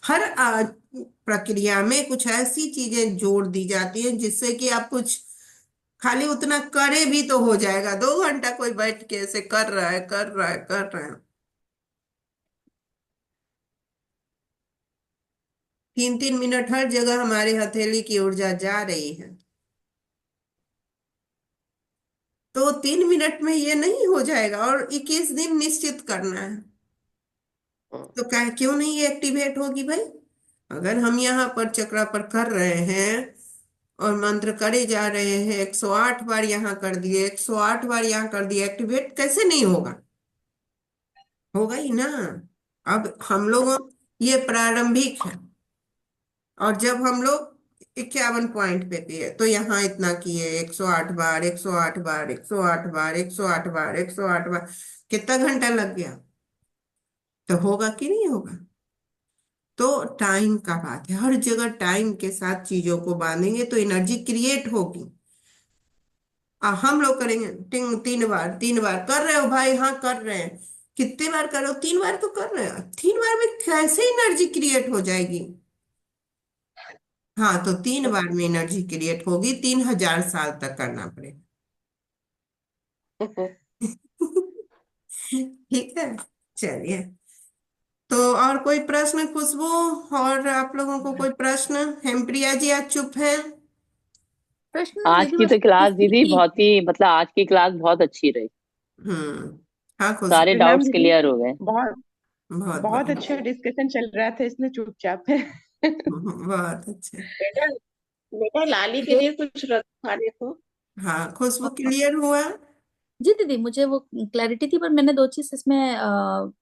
Speaker 1: हर प्रक्रिया में कुछ ऐसी चीजें जोड़ दी जाती हैं जिससे कि आप कुछ खाली उतना करे भी तो हो जाएगा। 2 घंटा कोई बैठ के ऐसे कर रहा है, कर रहा है, कर रहा है, 3 3 मिनट हर जगह हमारी हथेली की ऊर्जा जा रही है। तो 3 मिनट में ये नहीं हो जाएगा, और 21 दिन निश्चित करना है। तो क्या, क्यों नहीं ये एक्टिवेट होगी भाई? अगर हम यहाँ पर चक्रा पर कर रहे हैं और मंत्र करे जा रहे हैं, 108 बार यहाँ कर दिए, 108 बार यहाँ कर दिए, एक्टिवेट कैसे नहीं होगा? होगा ही ना। अब हम लोगों ये प्रारंभिक है। और जब हम लोग 51 पॉइंट पे किए तो यहाँ इतना किए, 108 बार, 108 बार, 108 बार, 108 बार, 108 बार, कितना घंटा लग गया? तो होगा कि नहीं होगा? तो टाइम का बात है, हर जगह टाइम के साथ चीजों को बांधेंगे तो एनर्जी क्रिएट होगी। हम लोग करेंगे टिंग, 3 बार, 3 बार कर रहे हो भाई, हाँ कर रहे हैं। कितने बार कर रहे हो? 3 बार तो कर रहे हो। 3 बार में कैसे एनर्जी क्रिएट हो जाएगी? हाँ, तो 3 बार में एनर्जी क्रिएट होगी, 3000 साल तक करना पड़ेगा। ठीक है, चलिए। तो और कोई प्रश्न खुशबू? और आप लोगों को कोई प्रश्न? हेमप्रिया जी आज चुप है।
Speaker 3: प्रश्न नहीं
Speaker 6: आज
Speaker 3: दीदी,
Speaker 6: की
Speaker 3: बस
Speaker 6: तो क्लास
Speaker 3: पूछती
Speaker 6: दीदी
Speaker 3: थी।
Speaker 6: बहुत ही, मतलब आज की क्लास बहुत अच्छी रही।
Speaker 1: हम्म। हाँ
Speaker 6: सारे
Speaker 1: खुशबू।
Speaker 8: प्रणाम
Speaker 6: डाउट्स
Speaker 8: दीदी।
Speaker 6: क्लियर हो गए।
Speaker 8: बहुत
Speaker 1: बहुत
Speaker 8: बहुत
Speaker 1: बढ़िया।
Speaker 8: अच्छा डिस्कशन चल रहा था, इसलिए चुपचाप है।
Speaker 1: बहुत अच्छे।
Speaker 2: बेटा, बेटा लाली के लिए कुछ रख खाने को।
Speaker 1: हाँ खुशबू, क्लियर हुआ?
Speaker 3: जी दीदी, मुझे वो क्लैरिटी थी, पर मैंने दो चीज इसमें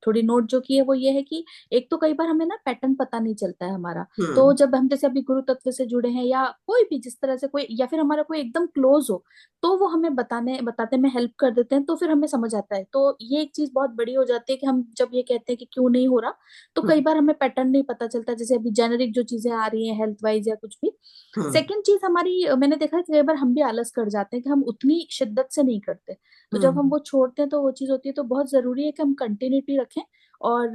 Speaker 3: थोड़ी नोट जो की है वो ये है कि एक तो कई बार हमें ना पैटर्न पता नहीं चलता है हमारा। तो
Speaker 1: हम्म।
Speaker 3: जब हम जैसे अभी गुरु तत्व से जुड़े हैं या कोई भी जिस तरह से कोई, या फिर हमारा कोई एकदम क्लोज हो, तो वो हमें बताते में हेल्प कर देते हैं, तो फिर हमें समझ आता है। तो ये एक चीज बहुत बड़ी हो जाती है कि हम जब ये कहते हैं कि क्यों नहीं हो रहा, तो कई
Speaker 1: हम्म।
Speaker 3: बार हमें पैटर्न नहीं पता चलता, जैसे अभी जेनरिक जो चीजें आ रही हैं हेल्थ वाइज या कुछ भी।
Speaker 1: हम्म।
Speaker 3: सेकेंड चीज हमारी, मैंने देखा है कि कई बार हम भी आलस कर जाते हैं कि हम उतनी शिद्दत से नहीं करते। तो जब हम
Speaker 1: हम्म।
Speaker 3: वो छोड़ते हैं तो वो चीज होती है, तो बहुत जरूरी है कि हम कंटिन्यूटी रखें। और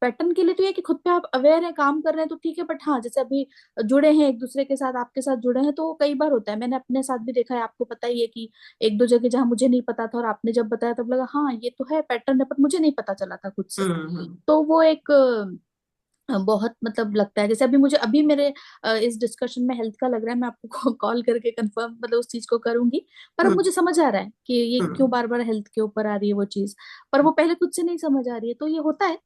Speaker 3: पैटर्न के लिए तो ये कि खुद पे आप अवेयर हैं, काम कर रहे हैं तो ठीक है, बट हाँ जैसे अभी जुड़े हैं एक दूसरे के साथ, आपके साथ जुड़े हैं, तो कई बार होता है, मैंने अपने साथ भी देखा है, आपको पता ही है कि एक दो जगह जहां मुझे नहीं पता था और आपने जब बताया तब लगा हाँ ये तो है पैटर्न है, पर मुझे नहीं पता चला था खुद से।
Speaker 1: हम्म।
Speaker 3: तो वो एक बहुत मतलब लगता है, जैसे अभी मुझे अभी मेरे इस डिस्कशन में हेल्थ का लग रहा है, मैं आपको कॉल करके कंफर्म मतलब उस चीज को करूंगी। पर अब
Speaker 1: हम्म।
Speaker 3: मुझे समझ आ रहा है कि ये क्यों
Speaker 1: हम्म।
Speaker 3: बार बार हेल्थ के ऊपर आ रही है वो चीज, पर वो पहले खुद से नहीं समझ आ रही है, तो ये होता है।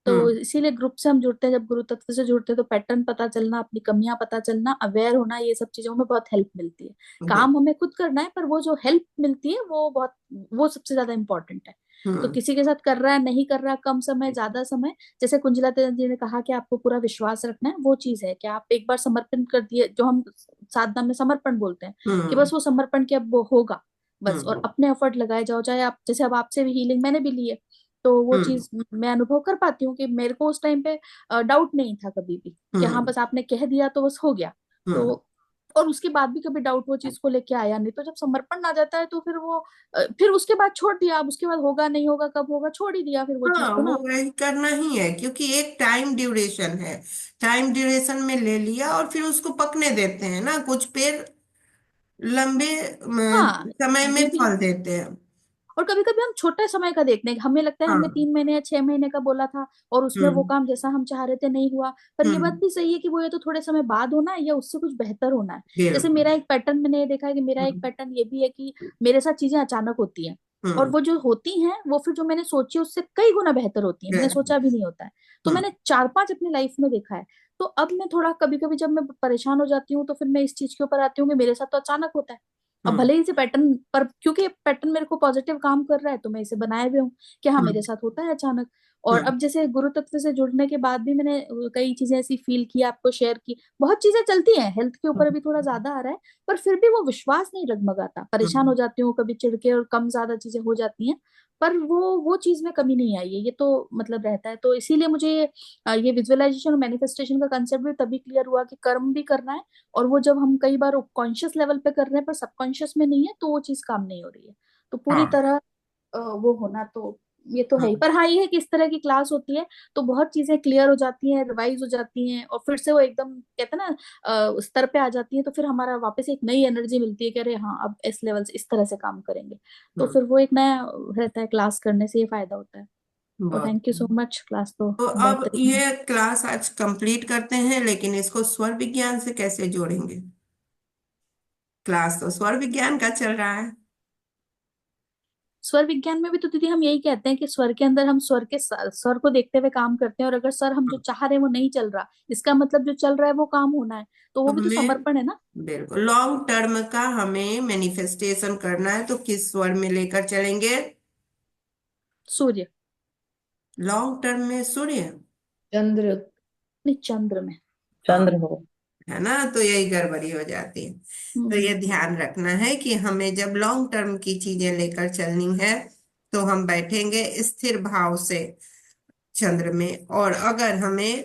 Speaker 3: तो
Speaker 1: हम्म।
Speaker 3: इसीलिए ग्रुप से हम जुड़ते हैं, जब गुरु तत्व से जुड़ते हैं तो पैटर्न पता चलना, अपनी कमियां पता चलना, अवेयर होना, ये सब चीजों में बहुत हेल्प मिलती है। काम हमें खुद करना है, पर वो जो हेल्प मिलती है वो बहुत, वो सबसे ज्यादा इंपॉर्टेंट है। तो
Speaker 1: हम्म।
Speaker 3: किसी के साथ कर रहा है, नहीं कर रहा, कम समय ज्यादा समय, जैसे कुंजला जी ने कहा कि आपको पूरा विश्वास रखना है, वो चीज है कि आप एक बार समर्पण कर दिए, जो हम साधना में समर्पण बोलते हैं, कि
Speaker 1: हम्म।
Speaker 3: बस वो समर्पण के अब वो होगा बस, और
Speaker 1: हम्म।
Speaker 3: अपने एफर्ट लगाए जाओ, चाहे आप जैसे अब आपसे भी हीलिंग मैंने भी ली है, तो वो
Speaker 1: हम्म।
Speaker 3: चीज मैं अनुभव कर पाती हूँ कि मेरे को उस टाइम पे डाउट नहीं था कभी भी, कि हाँ
Speaker 1: हम्म।
Speaker 3: बस आपने कह दिया तो बस हो गया।
Speaker 1: हम्म।
Speaker 3: तो और उसके बाद भी कभी डाउट वो चीज को लेके आया नहीं, तो जब समर्पण आ जाता है तो फिर वो फिर उसके बाद छोड़ दिया, अब उसके बाद होगा नहीं होगा कब होगा छोड़ ही दिया फिर वो चीज
Speaker 1: हाँ,
Speaker 3: को
Speaker 1: वो
Speaker 3: ना।
Speaker 1: वही करना ही है, क्योंकि एक टाइम ड्यूरेशन है। टाइम ड्यूरेशन में ले लिया और फिर उसको पकने देते हैं ना, कुछ पेड़ लंबे
Speaker 3: हाँ
Speaker 1: समय में
Speaker 3: ये भी है।
Speaker 1: फल देते हैं।
Speaker 3: और कभी कभी हम छोटे समय का देखने, हमें लगता है हमने
Speaker 1: हाँ।
Speaker 3: 3 महीने या 6 महीने का बोला था और उसमें वो
Speaker 1: हम्म।
Speaker 3: काम जैसा हम चाह रहे थे नहीं हुआ, पर ये बात
Speaker 1: हम्म।
Speaker 3: भी सही है कि वो ये तो थोड़े समय बाद होना है या उससे कुछ बेहतर होना है। जैसे
Speaker 1: बिल्कुल।
Speaker 3: मेरा एक पैटर्न मैंने ये देखा है कि मेरा एक
Speaker 1: हम्म।
Speaker 3: पैटर्न ये भी है कि मेरे साथ चीजें अचानक होती हैं, और
Speaker 1: हम्म।
Speaker 3: वो जो होती हैं वो फिर जो मैंने सोची उससे कई गुना बेहतर होती है, मैंने सोचा भी नहीं होता है। तो
Speaker 1: हम्म।
Speaker 3: मैंने 4 5 अपनी लाइफ में देखा है। तो अब मैं थोड़ा कभी कभी जब मैं परेशान हो जाती हूँ तो फिर मैं इस चीज के ऊपर आती हूँ कि मेरे साथ तो अचानक होता है। अब
Speaker 1: हम्म।
Speaker 3: भले ही इसे पैटर्न पर, क्योंकि पैटर्न मेरे को पॉजिटिव काम कर रहा है, तो मैं इसे बनाए हुए हूँ कि हाँ मेरे
Speaker 1: हम्म।
Speaker 3: साथ होता है अचानक। और
Speaker 1: हम्म।
Speaker 3: अब जैसे गुरु तत्व से जुड़ने के बाद भी मैंने कई चीजें ऐसी फील की, आपको शेयर की, बहुत चीजें चलती हैं, हेल्थ के ऊपर अभी थोड़ा ज्यादा आ रहा है, पर फिर भी वो विश्वास नहीं डगमगाता, परेशान हो
Speaker 1: हम्म।
Speaker 3: जाती हूँ कभी चिढ़के और कम ज्यादा चीजें हो जाती हैं, पर वो चीज में कमी नहीं आई है, ये तो मतलब रहता है। तो इसीलिए मुझे ये विजुअलाइजेशन और मैनिफेस्टेशन का कंसेप्ट भी तभी क्लियर हुआ कि कर्म भी करना है, और वो जब हम कई बार कॉन्शियस लेवल पे कर रहे हैं पर सबकॉन्शियस में नहीं है, तो वो चीज काम नहीं हो रही है। तो पूरी
Speaker 1: हाँ।
Speaker 3: तरह वो होना तो ये तो है ही,
Speaker 1: हम्म।
Speaker 3: पर हाँ ये है कि इस तरह की क्लास होती है तो बहुत चीजें क्लियर हो जाती हैं, रिवाइज हो जाती हैं, और फिर से वो एकदम कहते हैं ना स्तर पे आ जाती है, तो फिर हमारा वापस एक नई एनर्जी मिलती है कि अरे हाँ अब इस लेवल से इस तरह से काम करेंगे। तो
Speaker 1: हम्म।
Speaker 3: फिर वो एक नया रहता है, क्लास करने से ये फायदा होता है। तो
Speaker 1: बहुत।
Speaker 3: Thank you so much, class तो
Speaker 1: तो अब
Speaker 3: बेहतरीन।
Speaker 1: ये क्लास आज कंप्लीट करते हैं, लेकिन इसको स्वर विज्ञान से कैसे जोड़ेंगे? क्लास तो स्वर विज्ञान का चल रहा है।
Speaker 3: स्वर विज्ञान में भी तो दीदी हम यही कहते हैं कि स्वर के अंदर हम स्वर के स्वर को देखते हुए काम करते हैं, और अगर सर हम जो चाह रहे हैं वो नहीं चल रहा, इसका मतलब जो चल रहा है वो काम होना है, तो
Speaker 1: तो
Speaker 3: वो भी तो
Speaker 1: हमें,
Speaker 3: समर्पण है ना।
Speaker 1: बिल्कुल लॉन्ग टर्म का हमें मैनिफेस्टेशन करना है, तो किस स्वर में लेकर चलेंगे?
Speaker 3: सूर्य।
Speaker 1: लॉन्ग टर्म में सूर्य।
Speaker 4: चंद्र।
Speaker 3: नहीं, चंद्र में।
Speaker 1: हाँ,
Speaker 7: चंद्र हो।
Speaker 1: है ना, तो यही गड़बड़ी हो जाती है। तो ये ध्यान रखना है कि हमें जब लॉन्ग टर्म की चीजें लेकर चलनी है तो हम बैठेंगे स्थिर भाव से चंद्र में। और अगर हमें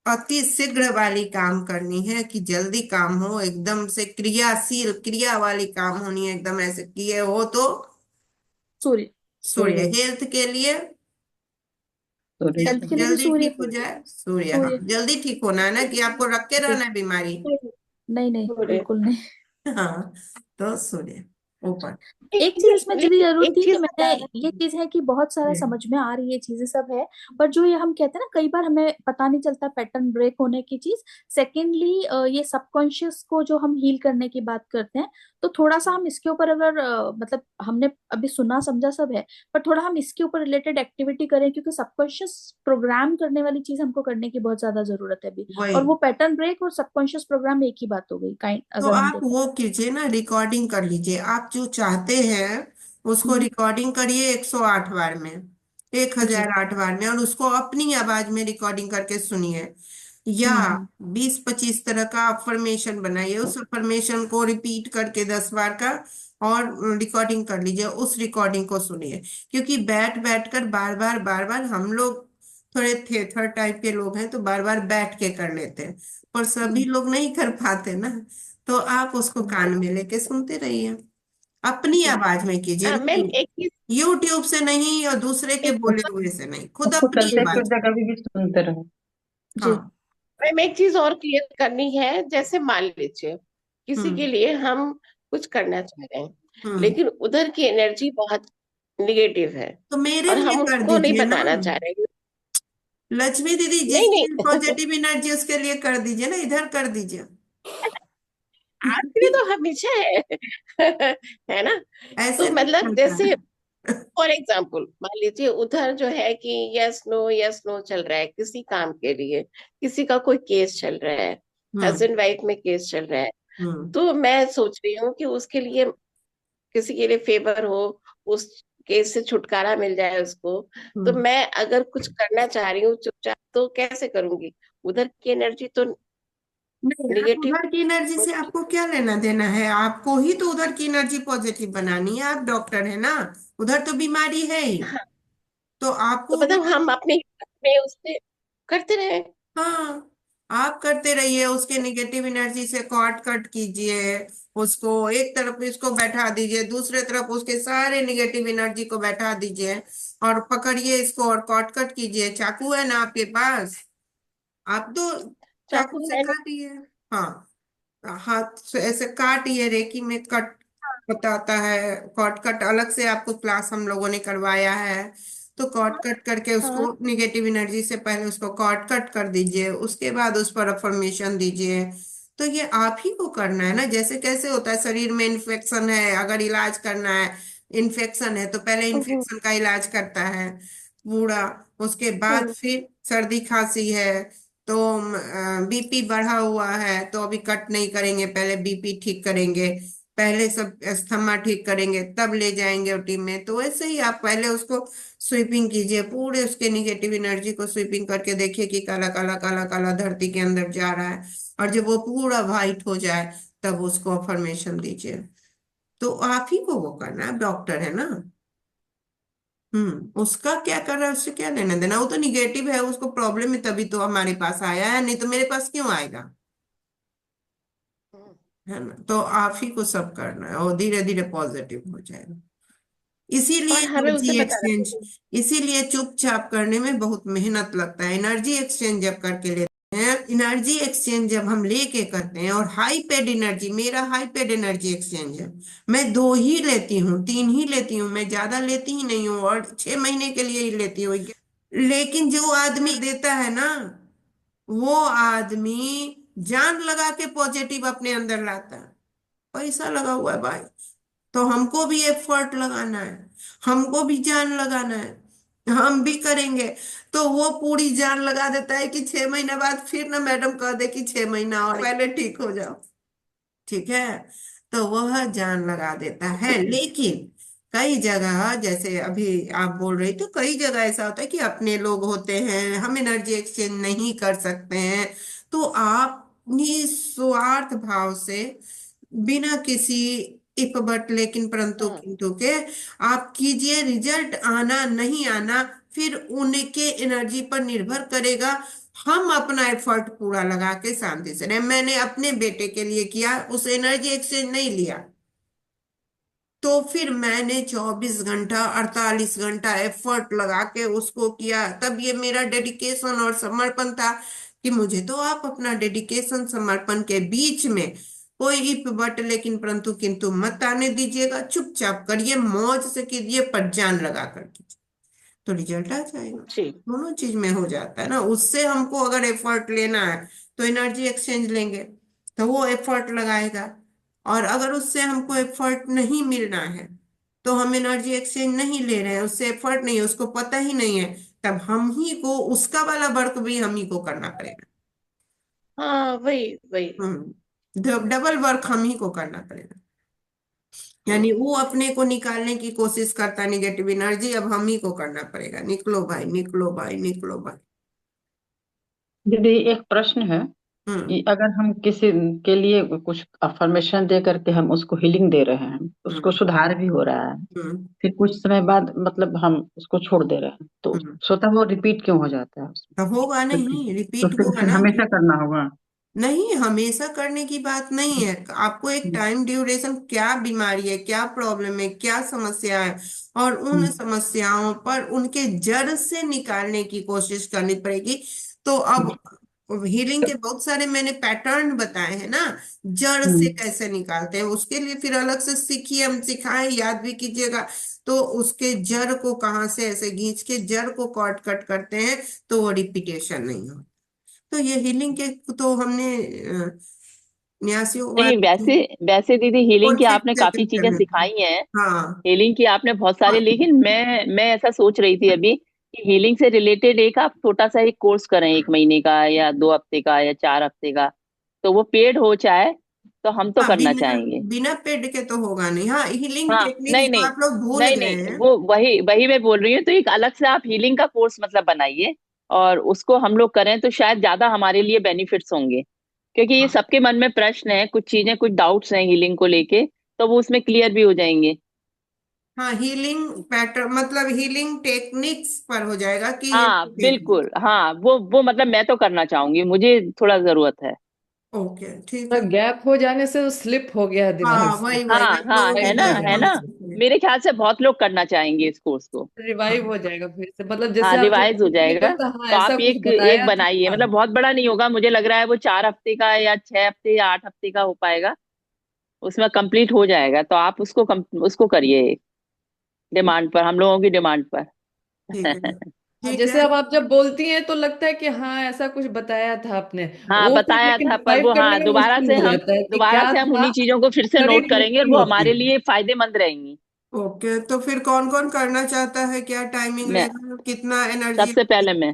Speaker 1: अति शीघ्र वाली काम करनी है कि जल्दी काम हो, एकदम से क्रियाशील क्रिया वाली काम होनी है, एकदम ऐसे किए हो, तो
Speaker 3: सूर्य।
Speaker 1: सूर्य। हेल्थ के लिए
Speaker 7: सूर्य।
Speaker 3: हेल्थ के लिए भी
Speaker 1: जल्दी
Speaker 3: सूर्य।
Speaker 1: ठीक हो जाए, सूर्य। हाँ,
Speaker 3: सूर्य।
Speaker 1: जल्दी ठीक होना है ना, कि आपको रख के रहना है बीमारी।
Speaker 3: नहीं नहीं,
Speaker 2: सूर्य।
Speaker 3: बिल्कुल नहीं।
Speaker 1: हाँ, तो सूर्य ऊपर।
Speaker 3: एक चीज इसमें दीदी
Speaker 2: लेकिन
Speaker 3: जरूर
Speaker 2: एक
Speaker 3: थी कि
Speaker 2: चीज
Speaker 3: मैंने,
Speaker 2: बताना।
Speaker 3: ये चीज है कि बहुत सारा समझ में आ रही है, चीजें सब है, पर जो ये हम कहते हैं ना, कई बार हमें पता नहीं चलता पैटर्न ब्रेक होने की चीज। सेकेंडली, ये सबकॉन्शियस को जो हम हील करने की बात करते हैं, तो थोड़ा सा हम इसके ऊपर अगर मतलब हमने अभी सुना समझा सब है, पर थोड़ा हम इसके ऊपर रिलेटेड एक्टिविटी करें, क्योंकि सबकॉन्शियस प्रोग्राम करने वाली चीज हमको करने की बहुत ज्यादा जरूरत है अभी।
Speaker 1: वही,
Speaker 3: और वो पैटर्न ब्रेक और सबकॉन्शियस प्रोग्राम एक ही बात हो गई, काइंड,
Speaker 1: तो
Speaker 3: अगर हम
Speaker 1: आप
Speaker 3: देखें।
Speaker 1: वो कीजिए ना, रिकॉर्डिंग कर लीजिए। आप जो चाहते हैं उसको
Speaker 3: हम्म,
Speaker 1: रिकॉर्डिंग करिए 108 बार में, एक
Speaker 3: जी।
Speaker 1: हजार आठ बार में, और उसको अपनी आवाज में रिकॉर्डिंग करके सुनिए। या
Speaker 3: हम्म।
Speaker 1: 20-25 तरह का अफर्मेशन बनाइए, उस अफर्मेशन को रिपीट करके 10 बार का, और रिकॉर्डिंग कर लीजिए, उस रिकॉर्डिंग को सुनिए। क्योंकि बैठ बैठ कर बार बार हम लोग थोड़े थेथर टाइप के लोग हैं, तो बार बार बैठ के कर लेते हैं, पर सभी
Speaker 3: हम्म।
Speaker 1: लोग नहीं कर पाते ना। तो आप उसको
Speaker 3: हम्म,
Speaker 1: कान में लेके सुनते रहिए, अपनी
Speaker 3: जी।
Speaker 1: आवाज में कीजिए,
Speaker 2: मैम
Speaker 1: नहीं
Speaker 2: एक चीज,
Speaker 1: यूट्यूब से नहीं, और दूसरे के
Speaker 2: एक
Speaker 1: बोले हुए से नहीं, खुद
Speaker 7: उसको
Speaker 1: अपनी
Speaker 7: चलते
Speaker 1: आवाज।
Speaker 7: फिरते कभी भी सुनते रहो।
Speaker 3: जी।
Speaker 1: हाँ।
Speaker 2: मैम एक चीज और क्लियर करनी है। जैसे मान लीजिए किसी के
Speaker 1: हम्म।
Speaker 2: लिए हम कुछ करना चाह रहे हैं,
Speaker 1: हम्म।
Speaker 2: लेकिन उधर की एनर्जी बहुत निगेटिव है
Speaker 1: तो मेरे
Speaker 2: और
Speaker 1: लिए
Speaker 2: हम
Speaker 1: कर
Speaker 2: उनको नहीं
Speaker 1: दीजिए ना
Speaker 2: बताना चाह रहे।
Speaker 1: लक्ष्मी दीदी,
Speaker 2: नहीं
Speaker 1: जिसकी
Speaker 2: नहीं
Speaker 1: पॉजिटिव एनर्जी उसके लिए कर दीजिए ना, इधर कर दीजिए।
Speaker 2: आपके लिए तो हमेशा है है ना। तो
Speaker 1: ऐसे नहीं
Speaker 2: मतलब
Speaker 1: चलता
Speaker 2: जैसे
Speaker 1: है।
Speaker 2: फॉर एग्जाम्पल मान लीजिए उधर जो है कि यस नो चल रहा है किसी काम के लिए, किसी का कोई केस चल रहा है,
Speaker 1: हम्म।
Speaker 2: हस्बैंड वाइफ में केस चल रहा है।
Speaker 1: हम्म।
Speaker 2: तो मैं सोच रही हूँ कि उसके लिए किसी के लिए फेवर हो, उस केस से छुटकारा मिल जाए उसको। तो
Speaker 1: हम्म।
Speaker 2: मैं अगर कुछ करना चाह रही हूँ चुपचाप, तो कैसे करूंगी? उधर की एनर्जी तो
Speaker 1: नहीं, आप
Speaker 2: निगेटिव।
Speaker 1: उधर की एनर्जी से आपको क्या लेना देना है? आपको ही तो उधर की एनर्जी पॉजिटिव बनानी है, आप डॉक्टर है ना, उधर तो बीमारी है ही,
Speaker 2: हाँ,
Speaker 1: तो
Speaker 2: तो
Speaker 1: आपको
Speaker 2: मतलब
Speaker 1: उधर।
Speaker 2: हम अपने अपने उससे करते रहे।
Speaker 1: हाँ, आप करते रहिए, उसके निगेटिव एनर्जी से कॉट कट कीजिए, उसको एक तरफ इसको बैठा दीजिए, दूसरे तरफ उसके सारे निगेटिव एनर्जी को बैठा दीजिए, और पकड़िए इसको और कॉट कट कीजिए। चाकू है ना आपके पास? आप तो चाकू
Speaker 2: चाकू
Speaker 1: से
Speaker 2: है नहीं।
Speaker 1: काटिए। हाँ, हाथ से ऐसे काटिए, रेकी में कट बताता है। कॉट कट अलग से आपको क्लास हम लोगों ने करवाया है। तो कॉट कट करके
Speaker 2: हाँ।
Speaker 1: उसको निगेटिव एनर्जी से पहले उसको कॉट कट कर दीजिए, उसके बाद उस पर अफर्मेशन दीजिए। तो ये आप ही को करना है ना। जैसे कैसे होता है, शरीर में इन्फेक्शन है, अगर इलाज करना है, इन्फेक्शन है तो पहले
Speaker 2: हम्म।
Speaker 1: इन्फेक्शन का इलाज करता है पूरा, उसके बाद
Speaker 2: हम्म।
Speaker 1: फिर सर्दी खांसी है, तो बीपी बढ़ा हुआ है तो अभी कट नहीं करेंगे, पहले बीपी ठीक करेंगे, पहले सब अस्थमा ठीक करेंगे, तब ले जाएंगे ओटी में। तो ऐसे ही आप पहले उसको स्वीपिंग कीजिए, पूरे उसके निगेटिव एनर्जी को स्वीपिंग करके देखिए कि काला काला काला काला धरती के अंदर जा रहा है, और जब वो पूरा वाइट हो जाए तब उसको अफर्मेशन दीजिए। तो आप ही को वो करना है, डॉक्टर है ना। उसका क्या कर रहा है, उससे क्या लेना देना, वो तो निगेटिव है, उसको प्रॉब्लम है तभी तो हमारे पास आया है, नहीं तो मेरे पास क्यों आएगा?
Speaker 2: हम्म।
Speaker 1: है ना, तो आप ही को सब करना है, और धीरे धीरे पॉजिटिव हो जाएगा। इसीलिए
Speaker 2: और हमें उसे
Speaker 1: एनर्जी
Speaker 2: बताना
Speaker 1: एक्सचेंज,
Speaker 2: चाहिए।
Speaker 1: इसीलिए चुपचाप करने में बहुत मेहनत लगता है। एनर्जी एक्सचेंज जब करके लेते हैं, एनर्जी एक्सचेंज जब हम लेके करते हैं, और हाई पेड एनर्जी, मेरा हाई पेड एनर्जी एक्सचेंज है, मैं 2 ही लेती हूँ, 3 ही लेती हूँ, मैं ज्यादा लेती ही नहीं हूँ, और 6 महीने के लिए ही लेती हूँ। लेकिन जो आदमी देता है ना, वो आदमी जान लगा के पॉजिटिव अपने अंदर लाता है। पैसा लगा हुआ है भाई, तो हमको भी एफर्ट लगाना है, हमको भी जान लगाना है, हम भी करेंगे। तो वो पूरी जान लगा देता है कि 6 महीने बाद फिर ना मैडम कह दे कि 6 महीना और पहले ठीक हो जाओ। ठीक है, तो वह जान लगा देता है। लेकिन कई जगह जैसे अभी आप बोल रही तो कई जगह ऐसा होता है कि अपने लोग होते हैं, हम एनर्जी एक्सचेंज नहीं कर सकते हैं। तो आप निस्वार्थ भाव से, बिना किसी इफ बट लेकिन परंतु
Speaker 2: हाँ
Speaker 1: किंतु के आप कीजिए। रिजल्ट आना नहीं आना फिर उनके एनर्जी पर निर्भर करेगा। हम अपना एफर्ट पूरा लगा के शांति से रहे। मैंने अपने बेटे के लिए किया, उस एनर्जी एक्सचेंज नहीं लिया, तो फिर मैंने 24 घंटा 48 घंटा एफर्ट लगा के उसको किया। तब ये मेरा डेडिकेशन और समर्पण था कि मुझे तो आप अपना डेडिकेशन समर्पण के बीच में कोई इफ बट लेकिन परंतु किंतु मत आने दीजिएगा। चुपचाप करिए, मौज से कीजिए, पर जान लगा कर कीजिए, तो रिजल्ट आ जाएगा।
Speaker 2: जी
Speaker 1: दोनों चीज में हो जाता है ना। उससे हमको अगर एफर्ट लेना है तो एनर्जी एक्सचेंज लेंगे, तो वो एफर्ट लगाएगा। और अगर उससे हमको एफर्ट नहीं मिलना है तो हम एनर्जी एक्सचेंज नहीं ले रहे हैं, उससे एफर्ट नहीं है, उसको पता ही नहीं है, तब हम ही को उसका वाला वर्क भी हम ही को करना पड़ेगा।
Speaker 2: हाँ वही वही।
Speaker 1: डबल वर्क हम ही को करना पड़ेगा। यानी
Speaker 2: हम्म।
Speaker 1: वो अपने को निकालने की कोशिश करता निगेटिव एनर्जी, अब हम ही को करना पड़ेगा। निकलो भाई, निकलो भाई, निकलो भाई।
Speaker 7: दीदी एक प्रश्न है
Speaker 1: हम्म।
Speaker 7: कि अगर हम किसी के लिए कुछ अफर्मेशन दे करके हम उसको हीलिंग दे रहे हैं, उसको
Speaker 1: हम्म।
Speaker 7: सुधार भी हो रहा है,
Speaker 1: हम्म।
Speaker 7: फिर कुछ समय बाद मतलब हम उसको छोड़ दे रहे हैं, तो
Speaker 1: हम्म।
Speaker 7: स्वतः वो रिपीट क्यों हो जाता है उसमें?
Speaker 1: तो होगा
Speaker 7: फिर
Speaker 1: नहीं,
Speaker 7: तो
Speaker 1: रिपीट
Speaker 7: फिर
Speaker 1: होगा
Speaker 7: फिर
Speaker 1: ना।
Speaker 7: हमेशा करना होगा?
Speaker 1: नहीं, हमेशा करने की बात नहीं है। आपको एक
Speaker 7: हम्म,
Speaker 1: टाइम ड्यूरेशन, क्या बीमारी है, क्या प्रॉब्लम है, क्या समस्या है, और उन
Speaker 7: हम्म,
Speaker 1: समस्याओं पर उनके जड़ से निकालने की कोशिश करनी पड़ेगी। तो
Speaker 7: हम्म,
Speaker 1: अब हीलिंग के बहुत सारे मैंने पैटर्न बताए हैं ना, जड़ से
Speaker 7: हम्म,
Speaker 1: कैसे निकालते हैं। उसके लिए फिर अलग से सीखिए, हम सिखाएं, याद भी कीजिएगा। तो उसके जड़ को कहाँ से ऐसे खींच के जड़ को कॉट कट करते हैं, तो वो रिपीटेशन नहीं हो। तो ये हीलिंग के तो हमने न्यासियों
Speaker 6: नहीं,
Speaker 1: वाले
Speaker 6: वैसे वैसे दीदी हीलिंग की
Speaker 1: फोर्थ फिफ्थ
Speaker 6: आपने काफी
Speaker 1: सेकंड
Speaker 6: चीजें
Speaker 1: करने थे।
Speaker 6: सिखाई हैं।
Speaker 1: हाँ।
Speaker 6: हीलिंग की आपने बहुत सारे,
Speaker 1: हाँ।
Speaker 6: लेकिन मैं ऐसा सोच रही थी अभी कि हीलिंग से रिलेटेड एक आप छोटा सा एक कोर्स करें, 1 महीने का या 2 हफ्ते का या 4 हफ्ते का, तो वो पेड हो चाहे, तो हम तो
Speaker 1: हाँ,
Speaker 6: करना
Speaker 1: बिना
Speaker 6: चाहेंगे।
Speaker 1: बिना पेड के तो होगा नहीं। हाँ, हीलिंग
Speaker 6: हाँ
Speaker 1: टेक्निक
Speaker 6: नहीं
Speaker 1: जो
Speaker 6: नहीं,
Speaker 1: आप लोग भूल
Speaker 6: नहीं
Speaker 1: गए
Speaker 6: नहीं,
Speaker 1: हैं।
Speaker 6: वो वही वही मैं बोल रही हूँ, तो एक अलग से आप हीलिंग का कोर्स मतलब बनाइए, और उसको हम लोग करें तो शायद ज्यादा हमारे लिए बेनिफिट्स होंगे। क्योंकि ये
Speaker 1: हाँ।
Speaker 6: सबके मन में प्रश्न है, कुछ चीजें, कुछ डाउट्स हैं हीलिंग को लेके, तो वो उसमें क्लियर भी हो जाएंगे।
Speaker 1: हाँ, हीलिंग पैटर्न मतलब हीलिंग टेक्निक्स पर हो जाएगा कि ये
Speaker 6: हाँ
Speaker 1: टेक्निक।
Speaker 6: बिल्कुल, हाँ वो मतलब मैं तो करना चाहूंगी, मुझे थोड़ा जरूरत है।
Speaker 1: ओके, ठीक है।
Speaker 4: गैप हो जाने से स्लिप हो गया दिमाग
Speaker 1: हाँ,
Speaker 4: से।
Speaker 1: वही वही
Speaker 6: हाँ
Speaker 1: कई
Speaker 6: हाँ,
Speaker 1: लोगों के
Speaker 6: है ना,
Speaker 1: गैप
Speaker 6: है
Speaker 1: होने
Speaker 6: ना।
Speaker 1: से।
Speaker 6: मेरे ख्याल से बहुत लोग करना चाहेंगे इस कोर्स को।
Speaker 4: रिवाइव हो
Speaker 1: हाँ।
Speaker 4: जाएगा फिर से, मतलब
Speaker 6: हाँ,
Speaker 4: जैसे आप जब
Speaker 6: रिवाइज हो
Speaker 4: बोलेंगे
Speaker 6: जाएगा।
Speaker 4: तो हाँ
Speaker 6: तो
Speaker 4: ऐसा
Speaker 6: आप
Speaker 4: कुछ
Speaker 6: एक एक
Speaker 4: बताया
Speaker 6: बनाइए,
Speaker 4: था।
Speaker 6: मतलब बहुत बड़ा नहीं होगा, मुझे लग रहा है वो 4 हफ्ते का या 6 हफ्ते या 8 हफ्ते का हो पाएगा, उसमें कंप्लीट हो जाएगा। तो आप उसको करिए, डिमांड पर, हम लोगों की डिमांड पर।
Speaker 1: ठीक है।
Speaker 4: हाँ,
Speaker 1: ठीक
Speaker 4: जैसे
Speaker 1: है।
Speaker 4: अब आप जब बोलती हैं तो लगता है कि हाँ ऐसा कुछ बताया था आपने।
Speaker 6: हाँ
Speaker 4: वो फिर
Speaker 6: बताया
Speaker 4: लेकिन
Speaker 6: था, पर
Speaker 4: रिवाइव
Speaker 6: वो,
Speaker 4: करने
Speaker 6: हाँ,
Speaker 4: में मुश्किल हो जाता है कि
Speaker 6: दोबारा
Speaker 4: क्या
Speaker 6: से हम
Speaker 4: था।
Speaker 6: उन्हीं चीजों को फिर से नोट
Speaker 4: खरीद
Speaker 6: करेंगे, और
Speaker 4: मुश्किल
Speaker 6: वो
Speaker 4: होती
Speaker 6: हमारे
Speaker 4: है।
Speaker 6: लिए फायदेमंद रहेंगी।
Speaker 1: ओके, तो फिर कौन कौन करना चाहता है, क्या टाइमिंग
Speaker 6: मैं
Speaker 1: लेगा, कितना एनर्जी?
Speaker 6: सबसे पहले मैं,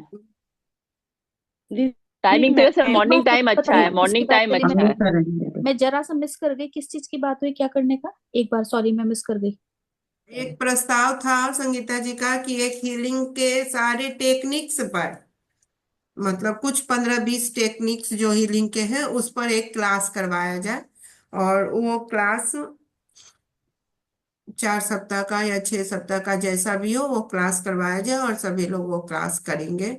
Speaker 3: जी
Speaker 6: टाइमिंग तो
Speaker 3: मैं
Speaker 6: वैसे
Speaker 3: एक बार
Speaker 6: मॉर्निंग टाइम अच्छा
Speaker 3: बताइए
Speaker 6: है,
Speaker 3: किसकी
Speaker 6: मॉर्निंग
Speaker 3: बात
Speaker 6: टाइम
Speaker 3: हुई।
Speaker 7: हम
Speaker 6: अच्छा
Speaker 7: भी
Speaker 6: है।
Speaker 7: करेंगे दीदी।
Speaker 3: मैं जरा सा मिस कर गई, किस चीज की बात हुई, क्या करने का? एक बार सॉरी, मैं मिस कर गई।
Speaker 1: एक प्रस्ताव था संगीता जी का कि एक हीलिंग के सारे टेक्निक्स पर, मतलब कुछ 15-20 टेक्निक्स जो हीलिंग के हैं उस पर एक क्लास करवाया जाए। और वो क्लास 4 सप्ताह का या 6 सप्ताह का जैसा भी हो, वो क्लास करवाया जाए और सभी लोग वो क्लास करेंगे,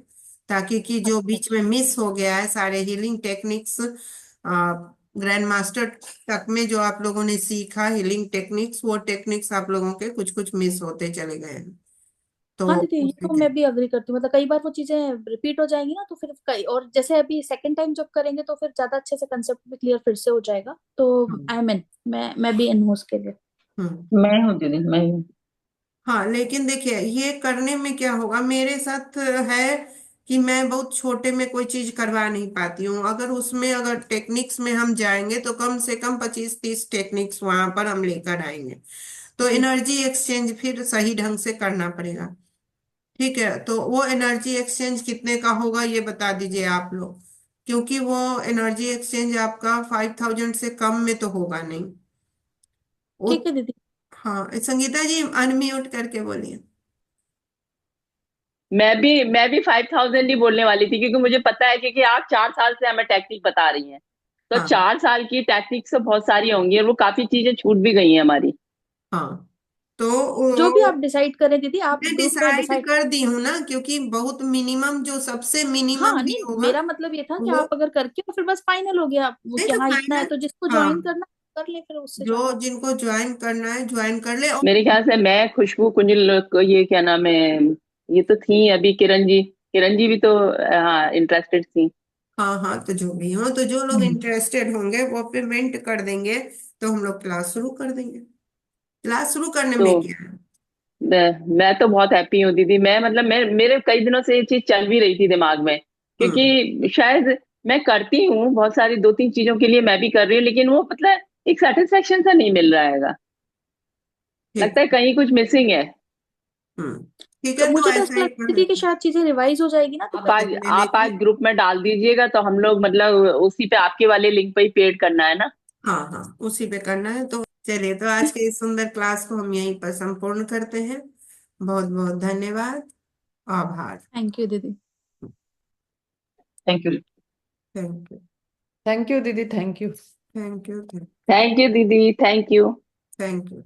Speaker 1: ताकि कि जो
Speaker 3: अच्छा
Speaker 1: बीच
Speaker 3: अच्छा।
Speaker 1: में मिस हो गया है सारे हीलिंग टेक्निक्स, ग्रैंड मास्टर तक में जो आप लोगों ने सीखा हीलिंग टेक्निक्स, वो टेक्निक्स आप लोगों के कुछ कुछ मिस होते चले गए हैं। तो
Speaker 3: हाँ दीदी, ये
Speaker 1: उससे
Speaker 3: तो
Speaker 1: क्या।
Speaker 3: मैं भी अग्री करती हूँ। मतलब कई बार वो चीजें रिपीट हो जाएंगी ना, तो फिर कई, और जैसे अभी सेकंड टाइम जब करेंगे तो फिर ज्यादा अच्छे से कंसेप्ट भी क्लियर फिर से हो जाएगा। तो
Speaker 1: हम्म।
Speaker 3: आई एम इन, मैं भी इन हूँ उसके लिए।
Speaker 1: हम्म।
Speaker 7: मैं हूँ दीदी, मैं हूँ।
Speaker 1: हाँ, लेकिन देखिए ये करने में क्या होगा, मेरे साथ है कि मैं बहुत छोटे में कोई चीज करवा नहीं पाती हूँ। अगर उसमें अगर टेक्निक्स में हम जाएंगे तो कम से कम 25-30 टेक्निक्स वहां पर हम लेकर आएंगे। तो
Speaker 3: जी
Speaker 1: एनर्जी एक्सचेंज फिर सही ढंग से करना पड़ेगा। ठीक है, तो वो एनर्जी एक्सचेंज कितने का होगा ये बता दीजिए आप लोग, क्योंकि वो एनर्जी एक्सचेंज आपका 5000 से कम में तो होगा नहीं। वो
Speaker 3: ठीक है दीदी।
Speaker 1: हाँ, संगीता जी अनम्यूट करके बोलिए।
Speaker 6: मैं भी 5,000 ही बोलने वाली थी, क्योंकि मुझे पता है, क्योंकि आप 4 साल से हमें टेक्निक बता रही हैं, तो
Speaker 1: हाँ
Speaker 6: 4 साल की टेक्निक से बहुत सारी होंगी, और वो काफी चीजें छूट भी गई हैं हमारी।
Speaker 1: हाँ। तो
Speaker 3: जो भी आप डिसाइड करें दीदी, आप
Speaker 1: मैं
Speaker 3: ग्रुप में
Speaker 1: डिसाइड
Speaker 3: डिसाइड।
Speaker 1: कर दी हूँ ना, क्योंकि बहुत मिनिमम, जो सबसे मिनिमम
Speaker 3: हाँ
Speaker 1: भी
Speaker 3: नहीं,
Speaker 1: होगा
Speaker 3: मेरा मतलब ये था कि
Speaker 1: वो।
Speaker 3: आप अगर करके तो फिर बस फाइनल हो गया वो
Speaker 1: नहीं
Speaker 3: कि
Speaker 1: तो
Speaker 3: हाँ इतना है,
Speaker 1: फाइनल।
Speaker 3: तो जिसको
Speaker 1: हाँ,
Speaker 3: ज्वाइन करना कर ले, फिर उससे
Speaker 1: जो
Speaker 3: ज्यादा।
Speaker 1: जिनको ज्वाइन करना है ज्वाइन कर ले। और
Speaker 6: मेरे ख्याल से मैं, खुशबू, कुंजल को, ये क्या नाम है, ये तो थी अभी, किरण जी भी तो हाँ इंटरेस्टेड थी।
Speaker 1: हाँ हाँ, तो जो भी हो, तो जो लोग इंटरेस्टेड होंगे वो पेमेंट कर देंगे, तो हम लोग क्लास शुरू कर देंगे। क्लास शुरू करने
Speaker 6: तो
Speaker 1: में क्या है।
Speaker 6: मैं तो बहुत हैप्पी हूँ दीदी। मैं मतलब मेरे कई दिनों से ये चीज चल भी रही थी दिमाग में,
Speaker 1: हम्म।
Speaker 6: क्योंकि शायद मैं करती हूँ बहुत सारी, 2-3 चीजों के लिए मैं भी कर रही हूँ, लेकिन वो मतलब एक सेटिस्फेक्शन सा नहीं मिल रहा है।
Speaker 1: ठीक।
Speaker 6: लगता है कहीं कुछ मिसिंग है।
Speaker 1: हम्म। ठीक
Speaker 3: तो
Speaker 1: है, तो
Speaker 3: मुझे तो
Speaker 1: ऐसा
Speaker 3: ऐसा
Speaker 1: ही
Speaker 3: लगता
Speaker 1: कर
Speaker 3: है दीदी कि
Speaker 1: लेते हैं।
Speaker 3: शायद चीजें रिवाइज हो जाएगी ना, तो
Speaker 6: आप आज
Speaker 1: ले
Speaker 6: आप
Speaker 1: लेते
Speaker 6: आज
Speaker 1: हैं।
Speaker 6: ग्रुप में डाल दीजिएगा, तो हम लोग मतलब उसी पे, आपके वाले लिंक पे ही पेड करना है ना।
Speaker 1: हाँ हाँ, उसी पे करना है। तो चलिए, तो आज के इस सुंदर क्लास को हम यहीं पर संपूर्ण करते हैं। बहुत बहुत धन्यवाद। आभार।
Speaker 3: थैंक यू दीदी।
Speaker 7: Thank you.
Speaker 1: Thank you.
Speaker 4: Thank you दीदी, thank you.
Speaker 1: Thank you.
Speaker 6: Thank you दीदी, थैंक यू।
Speaker 1: Thank you.